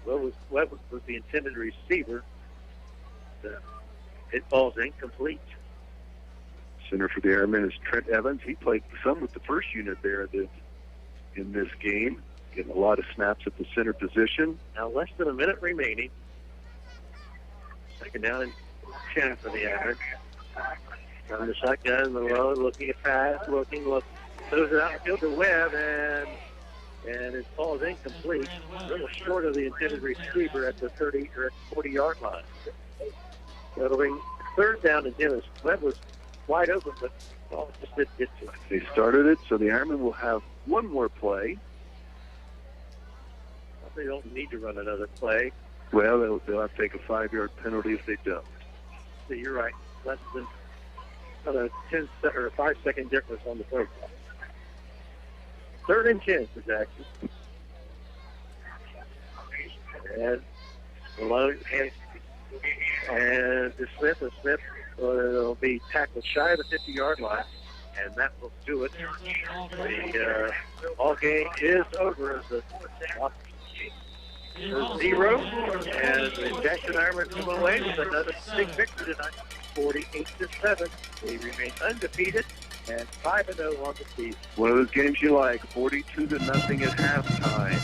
D: Webb was the intended receiver. It falls incomplete.
W: Center for the Airmen is Trent Evans. He played some with the first unit there in this game. Getting a lot of snaps at the center position.
D: Now less than a minute remaining. Second down and 10 for the Airmen. On the shotgun, Malone looking at pass, looking, throws it out field to Webb, and it falls incomplete. A little short of the intended receiver at the 30 or at the 40-yard line. That'll bring third down and 10. Webb was wide open, but ball just didn't get to it.
W: They started it, so the Ironmen will have one more play.
D: They don't need to run another play.
W: Well, they'll have to take a 5-yard penalty if they don't.
D: So you're right. Less than a 5-second difference on the play. Third and 10 for Jackson. And Malone and to Smith. And Smith will be tackled shy of the 50-yard line. And that will do it. The ball game is over as the 0, and the Jackson Ironmen come away with another big victory tonight, 48-7. They remain undefeated and 5-0 on the season.
W: One of those games you like, 42-0 at halftime.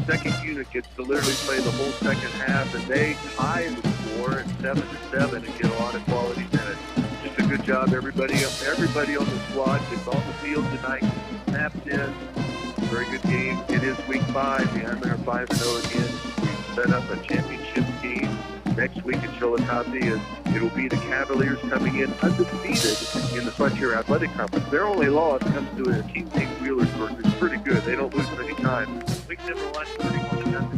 W: Second unit gets to literally play the whole second half, and they tie the score at 7-7 and get a lot of quality minutes. Just a good job, everybody on the squad gets on the field tonight, snapped in. Very good game. It is week 5. The Ironmen are 5-0 again. We've set up a championship team next week in Chillicothe, and it'll be the Cavaliers coming in undefeated in the Frontier Athletic Conference. Their only loss comes to a team named Wheelersburg. It's pretty good. They don't lose many times.
D: Week number 1, 31-0.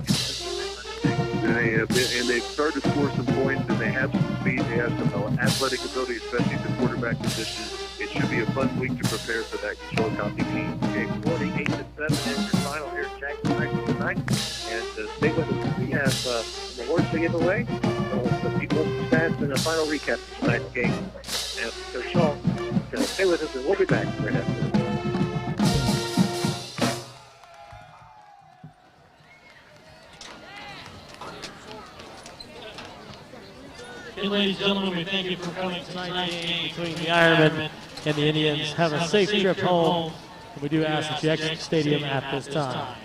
W: And they've started to score some points, and they have some speed. They have some athletic ability, especially at the quarterback position. It should be a fun week to prepare for that Chillicothe team.
D: Okay, 48-7 is your final here at Jackson tonight. And stay with us. We have some awards to give away. The people stats and a final recap of tonight's game. And Coach Shaw, stay with us, and we'll be back right after this.
B: And ladies and gentlemen, we thank you for coming tonight's game between the Ironmen and the Indians. Have a safe trip home. And we do ask that you exit the stadium at this time.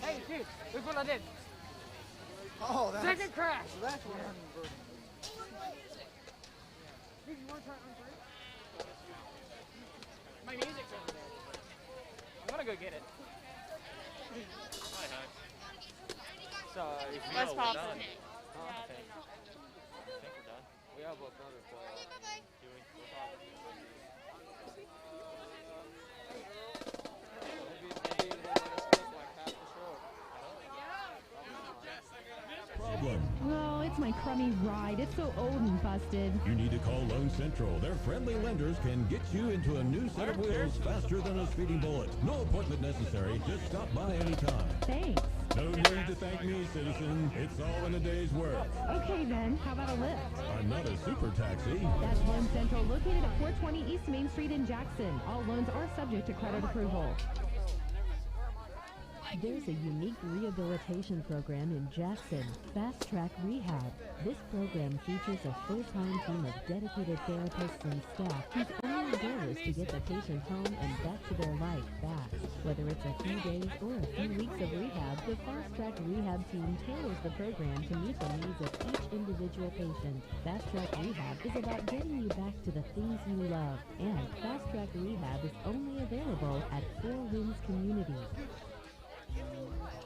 A: Hey, dude, look what I did.
T: Oh, that's...
A: Second crash.
T: So that's what happened.
A: Dude, you want to try unbreak? My music's over there. I'm gonna go get it. Hi, hi. So,
U: Let's pause it.
A: Oh, okay. I think we're done. We have another play. Do we?
V: Problem.
S: Oh, it's my crummy ride. It's so old and busted.
V: You need to call Loan Central. Their friendly lenders can get you into a new set of wheels faster than a speeding bullet. No appointment necessary. Just stop by anytime.
S: Thanks.
V: No need to thank me, citizen. It's all in a day's work.
S: Okay then, how about a lift?
V: I'm not a super taxi.
S: That's Loan Central, located at 420 East Main Street in Jackson. All loans are subject to credit approval.
M: There's a unique rehabilitation program in Jackson, Fast Track Rehab. This program features a full-time team of dedicated therapists and staff whose only goal is to get the patient home and back to their life fast. Whether it's a few days or a few weeks of rehab, the Fast Track Rehab team tailors the program to meet the needs of each individual patient. Fast Track Rehab is about getting you back to the things you love, and Fast Track Rehab is only available at Four Winds Community.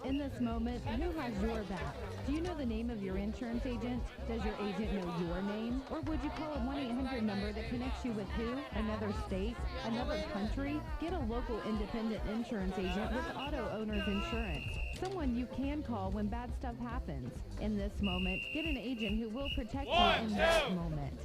S: In this moment, who has your back? Do you know the name of your insurance agent? Does your agent know your name? Or would you call a 1-800 number that connects you with who? Another state? Another country? Get a local independent insurance agent with Auto Owners Insurance. Someone you can call when bad stuff happens. In this moment, get an agent who will protect you in that moment.